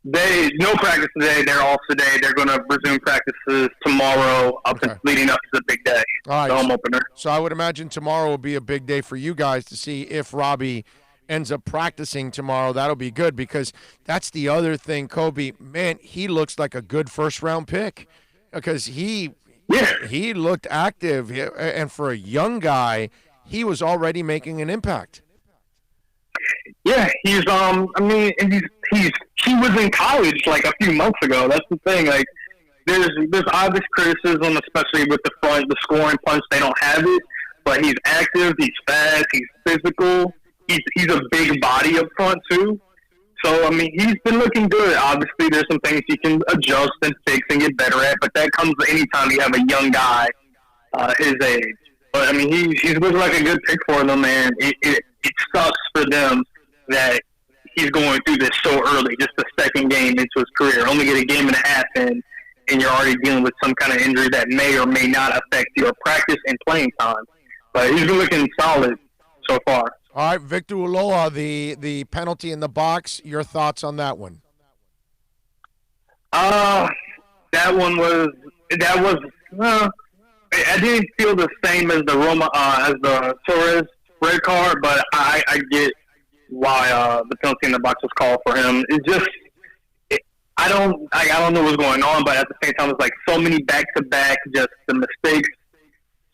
No practice today. They're off today. They're going to resume practices tomorrow, leading up to the big day, all right, the home opener. So I would imagine tomorrow will be a big day for you guys to see if Robbie ends up practicing tomorrow. That'll be good, because that's the other thing, Kobe. Man, he looks like a good first-round pick because he looked active, and for a young guy, he was already making an impact. Yeah, he was in college like a few months ago. That's the thing. Like, there's obvious criticism, especially with the scoring punch. They don't have it, but he's active. He's fast. He's physical. He's a big body up front too. So he's been looking good. Obviously, there's some things he can adjust and fix and get better at, but that comes anytime you have a young guy his age. But he's looking like a good pick for them, man. It sucks for them that he's going through this so early, just the second game into his career. Only get a game and a half in, and you're already dealing with some kind of injury that may or may not affect your practice and playing time. But he's been looking solid so far. All right, Victor Ulloa, the penalty in the box. Your thoughts on that one? I didn't feel the same as the Torres red card, but I get why the penalty in the box was called for him. I don't know what's going on, but at the same time, it's like so many back-to-back, just the mistakes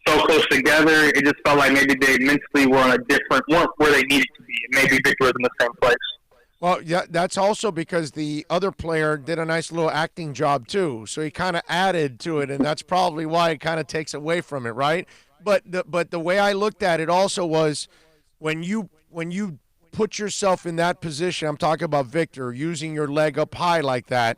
so close together. It just felt like maybe they mentally weren't where they needed to be. Maybe Victor was in the same place. Well, yeah, that's also because the other player did a nice little acting job too, so he kind of added to it, and that's probably why it kind of takes away from it, right? But the way I looked at it also was when you put yourself in that position. I'm talking about Victor using your leg up high like that.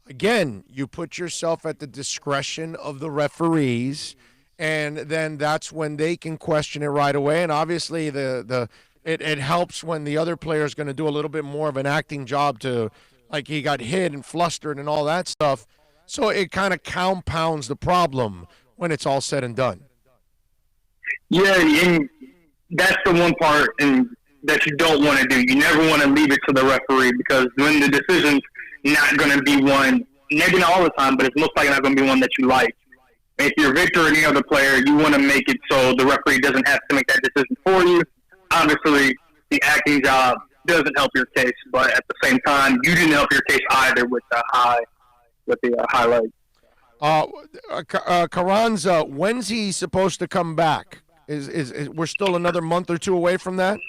Again, you put yourself at the discretion of the referees, and then that's when they can question it right away. And obviously, it helps when the other player is going to do a little bit more of an acting job to, like, he got hit and flustered and all that stuff. So it kind of compounds the problem when it's all said and done. Yeah, and that's the one part that you don't want to do. You never want to leave it to the referee, because when the decision's not going to be one, maybe not all the time, but it's most likely not going to be one that you like. If you're Victor or any other player, you want to make it so the referee doesn't have to make that decision for you. Obviously, the acting job doesn't help your case, but at the same time, you didn't help your case either with the highlight. Carranza, when's he supposed to come back? Is we're still another month or two away from that?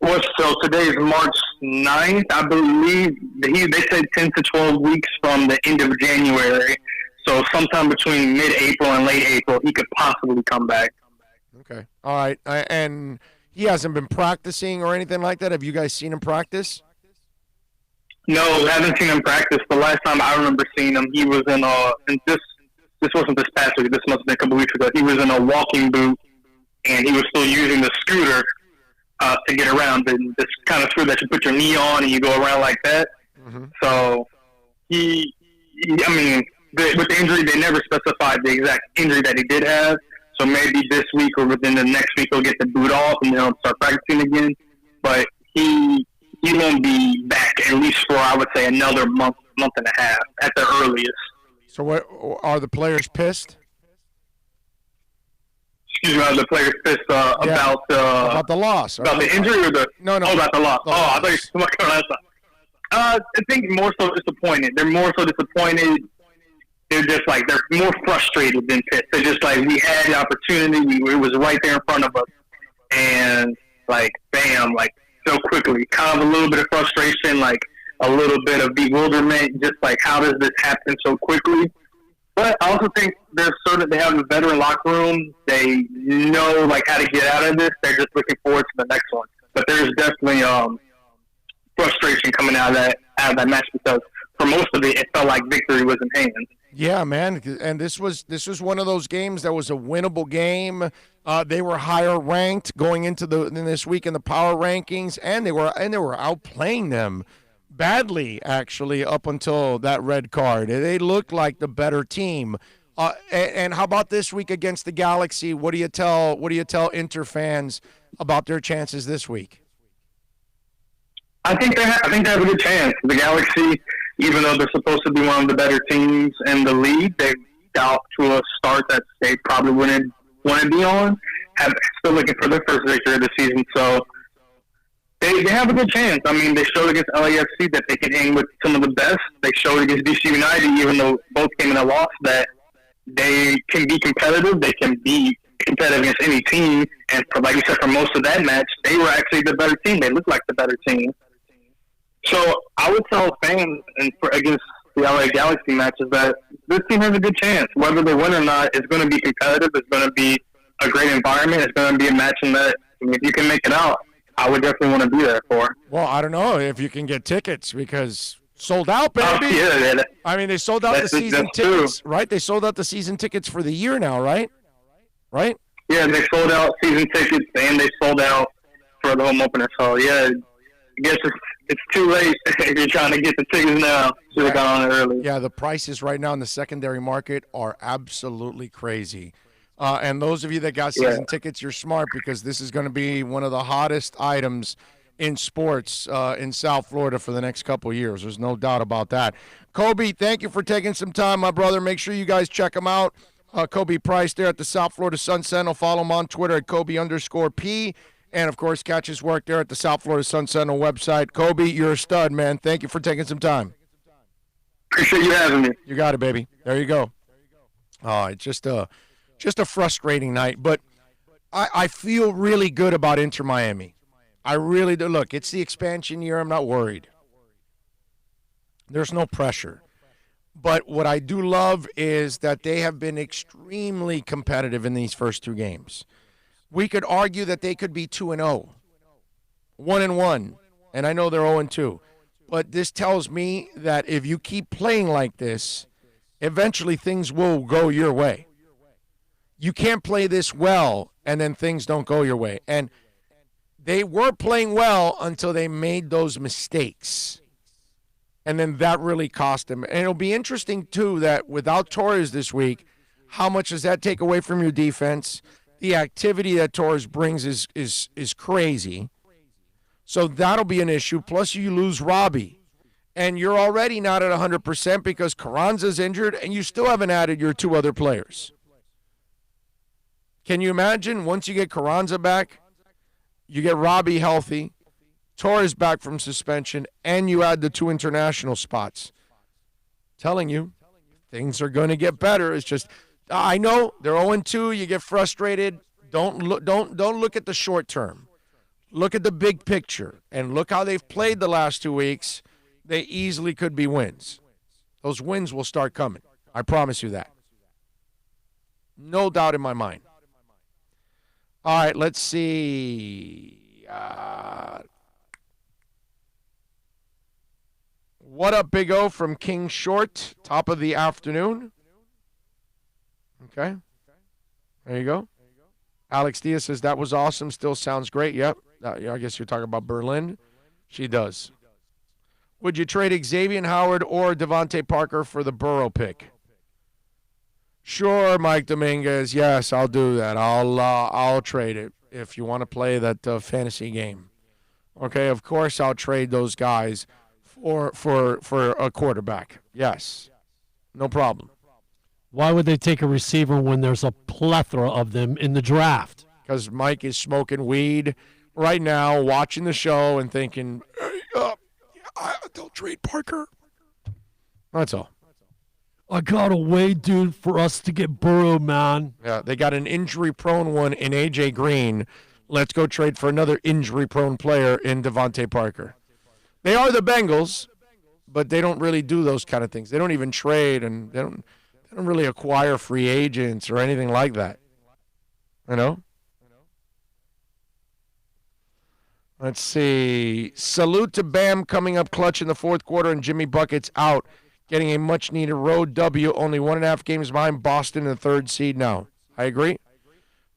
Well, so today's March 9th, I believe. They said 10 to 12 weeks from the end of January. So sometime between mid-April and late April, he could possibly come back. Okay. All right. And he hasn't been practicing or anything like that? Have you guys seen him practice? No, I haven't seen him practice. The last time I remember seeing him, he was in this wasn't this past week. This must have been a couple weeks ago. He was in a walking boot, and he was still using the scooter to get around. This kind of scooter that you put your knee on and you go around like that. Mm-hmm. So with the injury, they never specified the exact injury that he did have. So maybe this week or within the next week he'll get the boot off and then he'll start practicing again. But he won't be back at least for, I would say, another month and a half at the earliest. So what are the players pissed? Excuse me, are the players pissed about the loss? About the injury or the no about the loss? I thought you were talking about that. I think more so disappointed. They're more so disappointed. They're just like, they're more frustrated than pissed. They're just like, we had the opportunity. It was right there in front of us. And, like, bam, like, so quickly. Kind of a little bit of frustration, like a little bit of bewilderment, just like, how does this happen so quickly? But I also think they have a veteran locker room. They know, like, how to get out of this. They're just looking forward to the next one. But there's definitely frustration coming out of that match because for most of it felt like victory was in hand. Yeah, man, and this was one of those games that was a winnable game. They were higher ranked going into this week in the power rankings, and they were outplaying them badly actually up until that red card. They looked like the better team. And how about this week against the Galaxy? What do you tell Inter fans about their chances this week? I think they have a good chance. The Galaxy, even though they're supposed to be one of the better teams in the league, they got to a start that they probably wouldn't want to be on. Still looking for their first victory of the season, so they have a good chance. I mean, they showed against LAFC that they can hang with some of the best. They showed against DC United, even though both came in a loss, that they can be competitive. They can be competitive against any team. And like you said, for most of that match, they were actually the better team. They looked like the better team. So I would tell fans against the LA Galaxy matches that this team has a good chance. Whether they win or not, it's going to be competitive. It's going to be a great environment. It's going to be a match in that if you can make it out, I would definitely want to be there for. Well, I don't know if you can get tickets because sold out, baby. Oh, yeah. I mean, they sold out the season tickets, right? They sold out the season tickets for the year now, right? Right? Yeah, they sold out season tickets and they sold out for the home opener. So, yeah, I guess it's too late if you're trying to get the tickets now. Should have gone on it early. Yeah, the prices right now in the secondary market are absolutely crazy. And those of you that got season tickets, you're smart because this is going to be one of the hottest items in sports in South Florida for the next couple of years. There's no doubt about that. Kobe, thank you for taking some time, my brother. Make sure you guys check him out. Kobe Price there at the South Florida Sun Sentinel. Follow him on Twitter at Kobe_P. And, of course, catch his work there at the South Florida Sun Sentinel website. Kobe, you're a stud, man. Thank you for taking some time. Appreciate you having me. You got it, baby. There you go. It's just a frustrating night. But I feel really good about Inter Miami. I really do. Look, it's the expansion year. I'm not worried. There's no pressure. But what I do love is that they have been extremely competitive in these first two games. We could argue that they could be 2-0, 1-1, and I know they're 0-2. But this tells me that if you keep playing like this, eventually things will go your way. You can't play this well and then things don't go your way. And they were playing well until they made those mistakes. And then that really cost them. And it'll be interesting, too, that without Torres this week, how much does that take away from your defense? The activity that Torres brings is crazy. So that'll be an issue. Plus, you lose Robbie. And you're already not at 100% because Carranza's injured, and you still haven't added your two other players. Can you imagine once you get Carranza back, you get Robbie healthy, Torres back from suspension, and you add the two international spots? Telling you, things are going to get better. It's just, I know they're 0-2. You get frustrated. Don't look at the short term. look at the big picture and look how they've played the last 2 weeks, they easily could be wins. Those wins will start coming. I promise you that. No doubt in my mind. All right, let's see. What up, Big O from King Short? Top of the afternoon. Okay. There you go. Alex Diaz says, that was awesome. Still sounds great. Yep. I guess you're talking about Berlin. She does. Would you trade Xavier Howard or Devontae Parker for the Burrow pick? Sure, Mike Dominguez. Yes, I'll do that. I'll trade it if you want to play that fantasy game. Okay, of course I'll trade those guys for a quarterback. Yes, no problem. Why would they take a receiver when there's a plethora of them in the draft? Because Mike is smoking weed right now, watching the show and thinking, they'll trade Parker. That's all. I gotta wait, dude, for us to get Burrow, man. Yeah, they got an injury-prone one in A.J. Green. Let's go trade for another injury-prone player in Devontae Parker. They are the Bengals, but they don't really do those kind of things. They don't even trade, and they don't really acquire free agents or anything like that. You know? Let's see. Salute to Bam coming up clutch in the fourth quarter, and Jimmy Buckets out, getting a much-needed road W. Only 1.5 games behind Boston in the third seed now. I agree.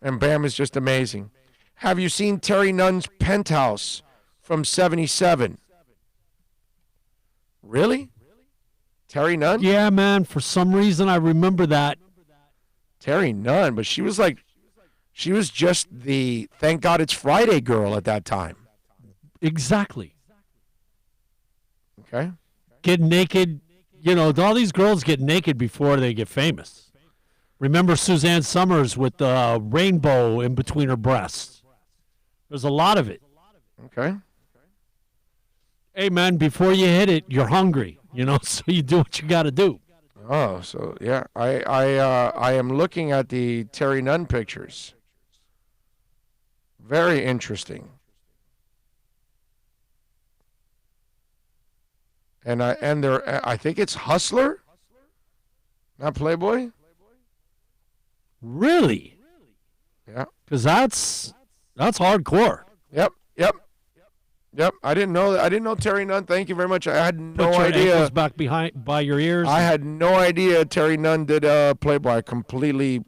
And Bam is just amazing. Have you seen Terry Nunn's penthouse from 77? Really? Terry Nunn? Yeah, man. For some reason, I remember that. Terry Nunn, but she was just the Thank God It's Friday girl at that time. Exactly. Okay. Get naked. You know, all these girls get naked before they get famous. Remember Suzanne Summers with the rainbow in between her breasts? There's a lot of it. Okay. Hey, man, before you hit it, you're hungry, so you do what you got to do. Oh, so, yeah. I am looking at the Terry Nunn pictures. Very interesting. And I think it's Hustler, not Playboy. Really? Yeah. Because that's hardcore. Yep. I didn't know Terry Nunn. Thank you very much. I had no idea. Ankles back behind by your ears. I had no idea Terry Nunn did Playboy. I completely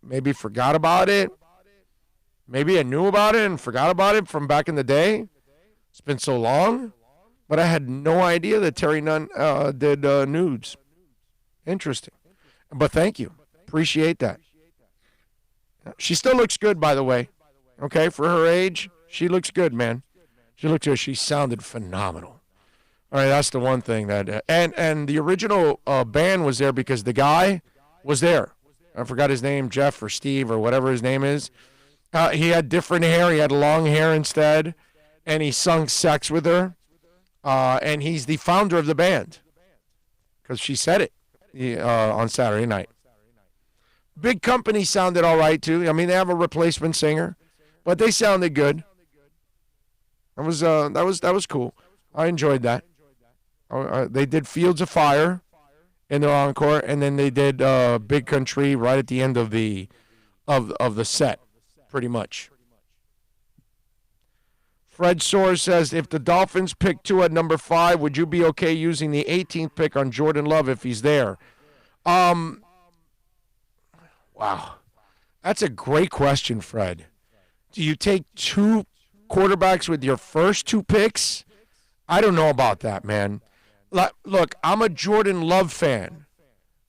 maybe forgot about it. Maybe I knew about it and forgot about it from back in the day. It's been so long. But I had no idea that Terry Nunn did nudes. Interesting. But thank you. Appreciate that. She still looks good, by the way. Okay, for her age, she looks good, man. She looked good. She sounded phenomenal. All right, that's the one thing that and the original band was there because the guy was there. I forgot his name, Jeff or Steve or whatever his name is. He had different hair. He had long hair instead, and he sung "Sex" with her. And he's the founder of the band because she said it on Saturday night. Big Company sounded all right too. I mean, they have a replacement singer, but they sounded good. That was cool. I enjoyed that. They did Fields of Fire in their encore, and then they did Big Country right at the end of the set, pretty much. Fred Soares says, if the Dolphins pick 2 at number 5, would you be okay using the 18th pick on Jordan Love if he's there? Wow. That's a great question, Fred. Do you take 2 quarterbacks with your first 2 picks? I don't know about that, man. Look, I'm a Jordan Love fan,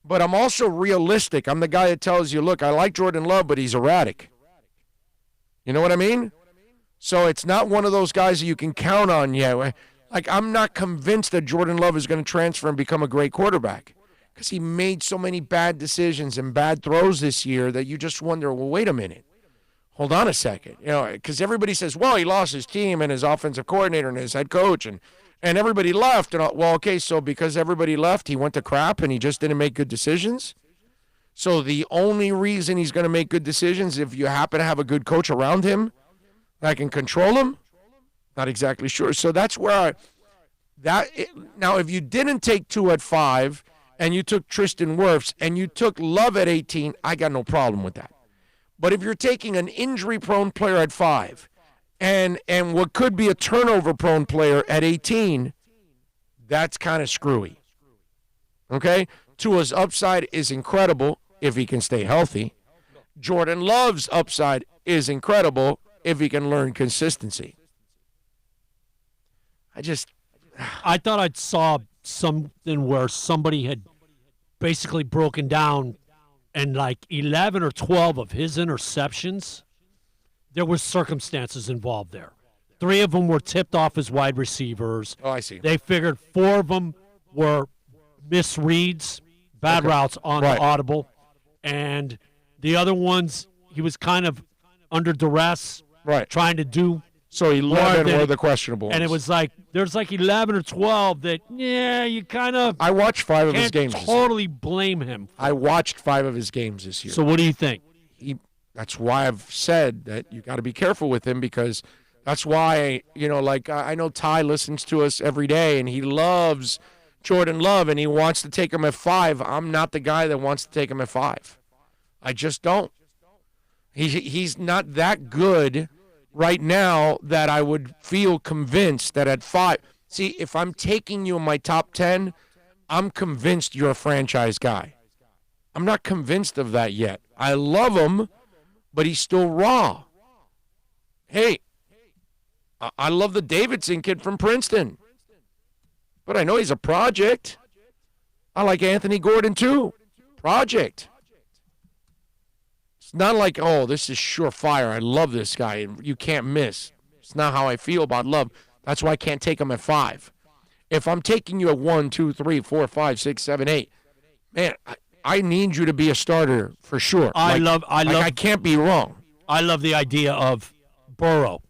but I'm also realistic. I'm the guy that tells you, look, I like Jordan Love, but he's erratic. You know what I mean? So it's not one of those guys that you can count on yet. Like, I'm not convinced that Jordan Love is going to transfer and become a great quarterback because he made so many bad decisions and bad throws this year that you just wonder, well, wait a minute. Hold on a second. Because everybody says, well, he lost his team and his offensive coordinator and his head coach and everybody left. Well, okay, so because everybody left, he went to crap and he just didn't make good decisions? So the only reason he's going to make good decisions is if you happen to have a good coach around him that can control him? Not exactly sure. So that's where now if you didn't take Tua at 5 and you took Tristan Wirfs and you took Love at 18, I got no problem with that. But if you're taking an injury-prone player at 5 and what could be a turnover-prone player at 18, that's kind of screwy. Okay? Tua's upside is incredible if he can stay healthy. Jordan Love's upside is incredible if he can learn consistency. I thought I saw something where somebody had basically broken down and like 11 or 12 of his interceptions, there were circumstances involved there. 3 of them were tipped off as wide receivers. Oh, I see. They figured 4 of them were misreads, bad routes on the audible. And the other ones, he was kind of under duress, trying to do. So 11 were the questionable and ones. it was like, there's like 11 or 12 that, you kind of. I watched 5 of his games. Totally blame him. I watched 5 of his games this year. So what do you think? That's why I've said that you got to be careful with him, because that's why, I know Ty listens to us every day and he loves Jordan Love and he wants to take him at 5. I'm not the guy that wants to take him at 5. I just don't. He's not that good right now that I would feel convinced that at 5. See, if I'm taking you in my top 10, I'm convinced you're a franchise guy. I'm not convinced of that yet. I love him, but he's still raw. Hey, I love the Davidson kid from Princeton, but I know he's a project. I like Anthony Gordon too. Project. It's not like, oh, this is surefire. I love this guy, and you can't miss. It's not how I feel about Love. That's why I can't take him at 5. If I'm taking you at 1, 2, 3, 4, 5, 6, 7, 8, man, I need you to be a starter for sure. I can't be wrong. I love the idea of Burrow,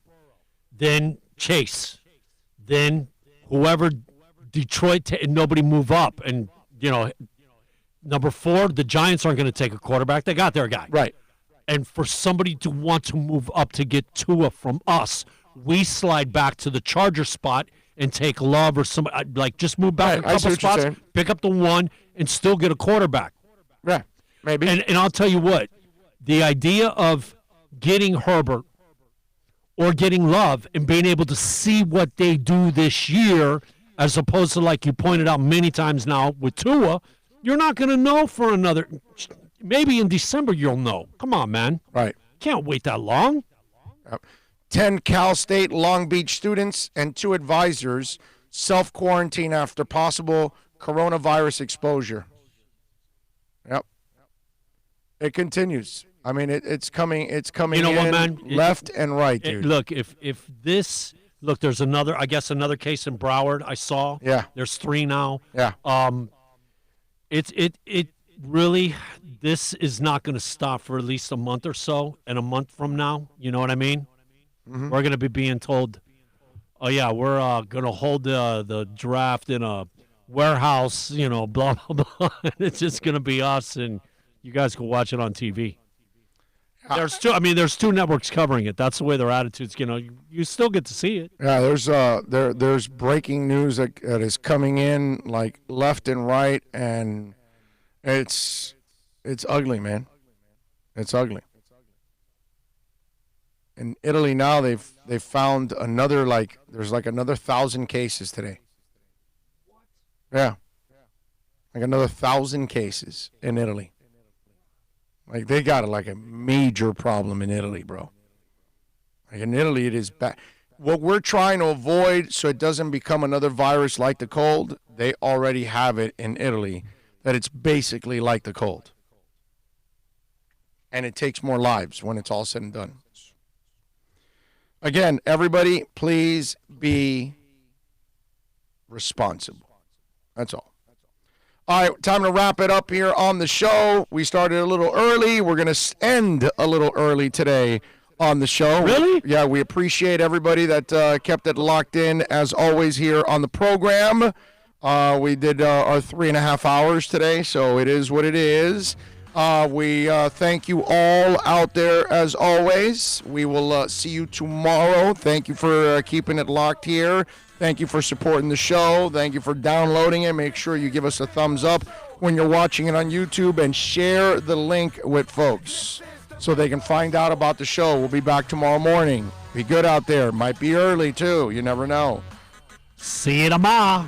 then Chase, then whoever Detroit, and nobody move up. And, number 4, the Giants aren't going to take a quarterback. They got their guy. Right. And for somebody to want to move up to get Tua from us, we slide back to the Charger spot and take Love or somebody, like just move back a couple spots, pick up the 1, and still get a quarterback. Yeah, maybe. And I'll tell you what, the idea of getting Herbert or getting Love and being able to see what they do this year, as opposed to, like you pointed out many times now with Tua, you're not going to know for another. Maybe in December you'll know. Come on, man. Right. Can't wait that long. 10 Cal State Long Beach students and 2 advisors self-quarantine after possible coronavirus exposure. Yep. It continues. I mean, it's coming. It's coming. You know what, man? Left and right, dude. Look, if this. Look, there's another case in Broward I saw. Yeah. There's 3 now. Yeah. It really, this is not going to stop for at least a month or so, and a month from now, you know what I mean? Mm-hmm. We're going to be being told, oh, yeah, we're going to hold the draft in a warehouse, blah, blah, blah. And it's just going to be us, and you guys can watch it on TV. There's 2 networks covering it. That's the way their attitude's, you still get to see it. Yeah, there's breaking news that is coming in like left and right, and it's ugly, man. It's ugly. In Italy now, they've found another there's another 1,000 cases today. Yeah, like another 1,000 cases in Italy. Like, they got a major problem in Italy, bro. Like, in Italy, it is bad. What we're trying to avoid so it doesn't become another virus like the cold, they already have it in Italy, that it's basically like the cold. And it takes more lives when it's all said and done. Again, everybody, please be responsible. That's all. All right, time to wrap it up here on the show. We started a little early. We're going to end a little early today on the show. Really? Yeah, we appreciate everybody that kept it locked in, as always, here on the program. We did our 3.5 hours today, so it is what it is. We thank you all out there as always. We will see you tomorrow. Thank you for keeping it locked here. Thank you for supporting the show. Thank you for downloading it. Make sure you give us a thumbs up when you're watching it on YouTube and share the link with folks so they can find out about the show. We'll be back tomorrow morning. Be good out there. Might be early, too. You never know. See you tomorrow.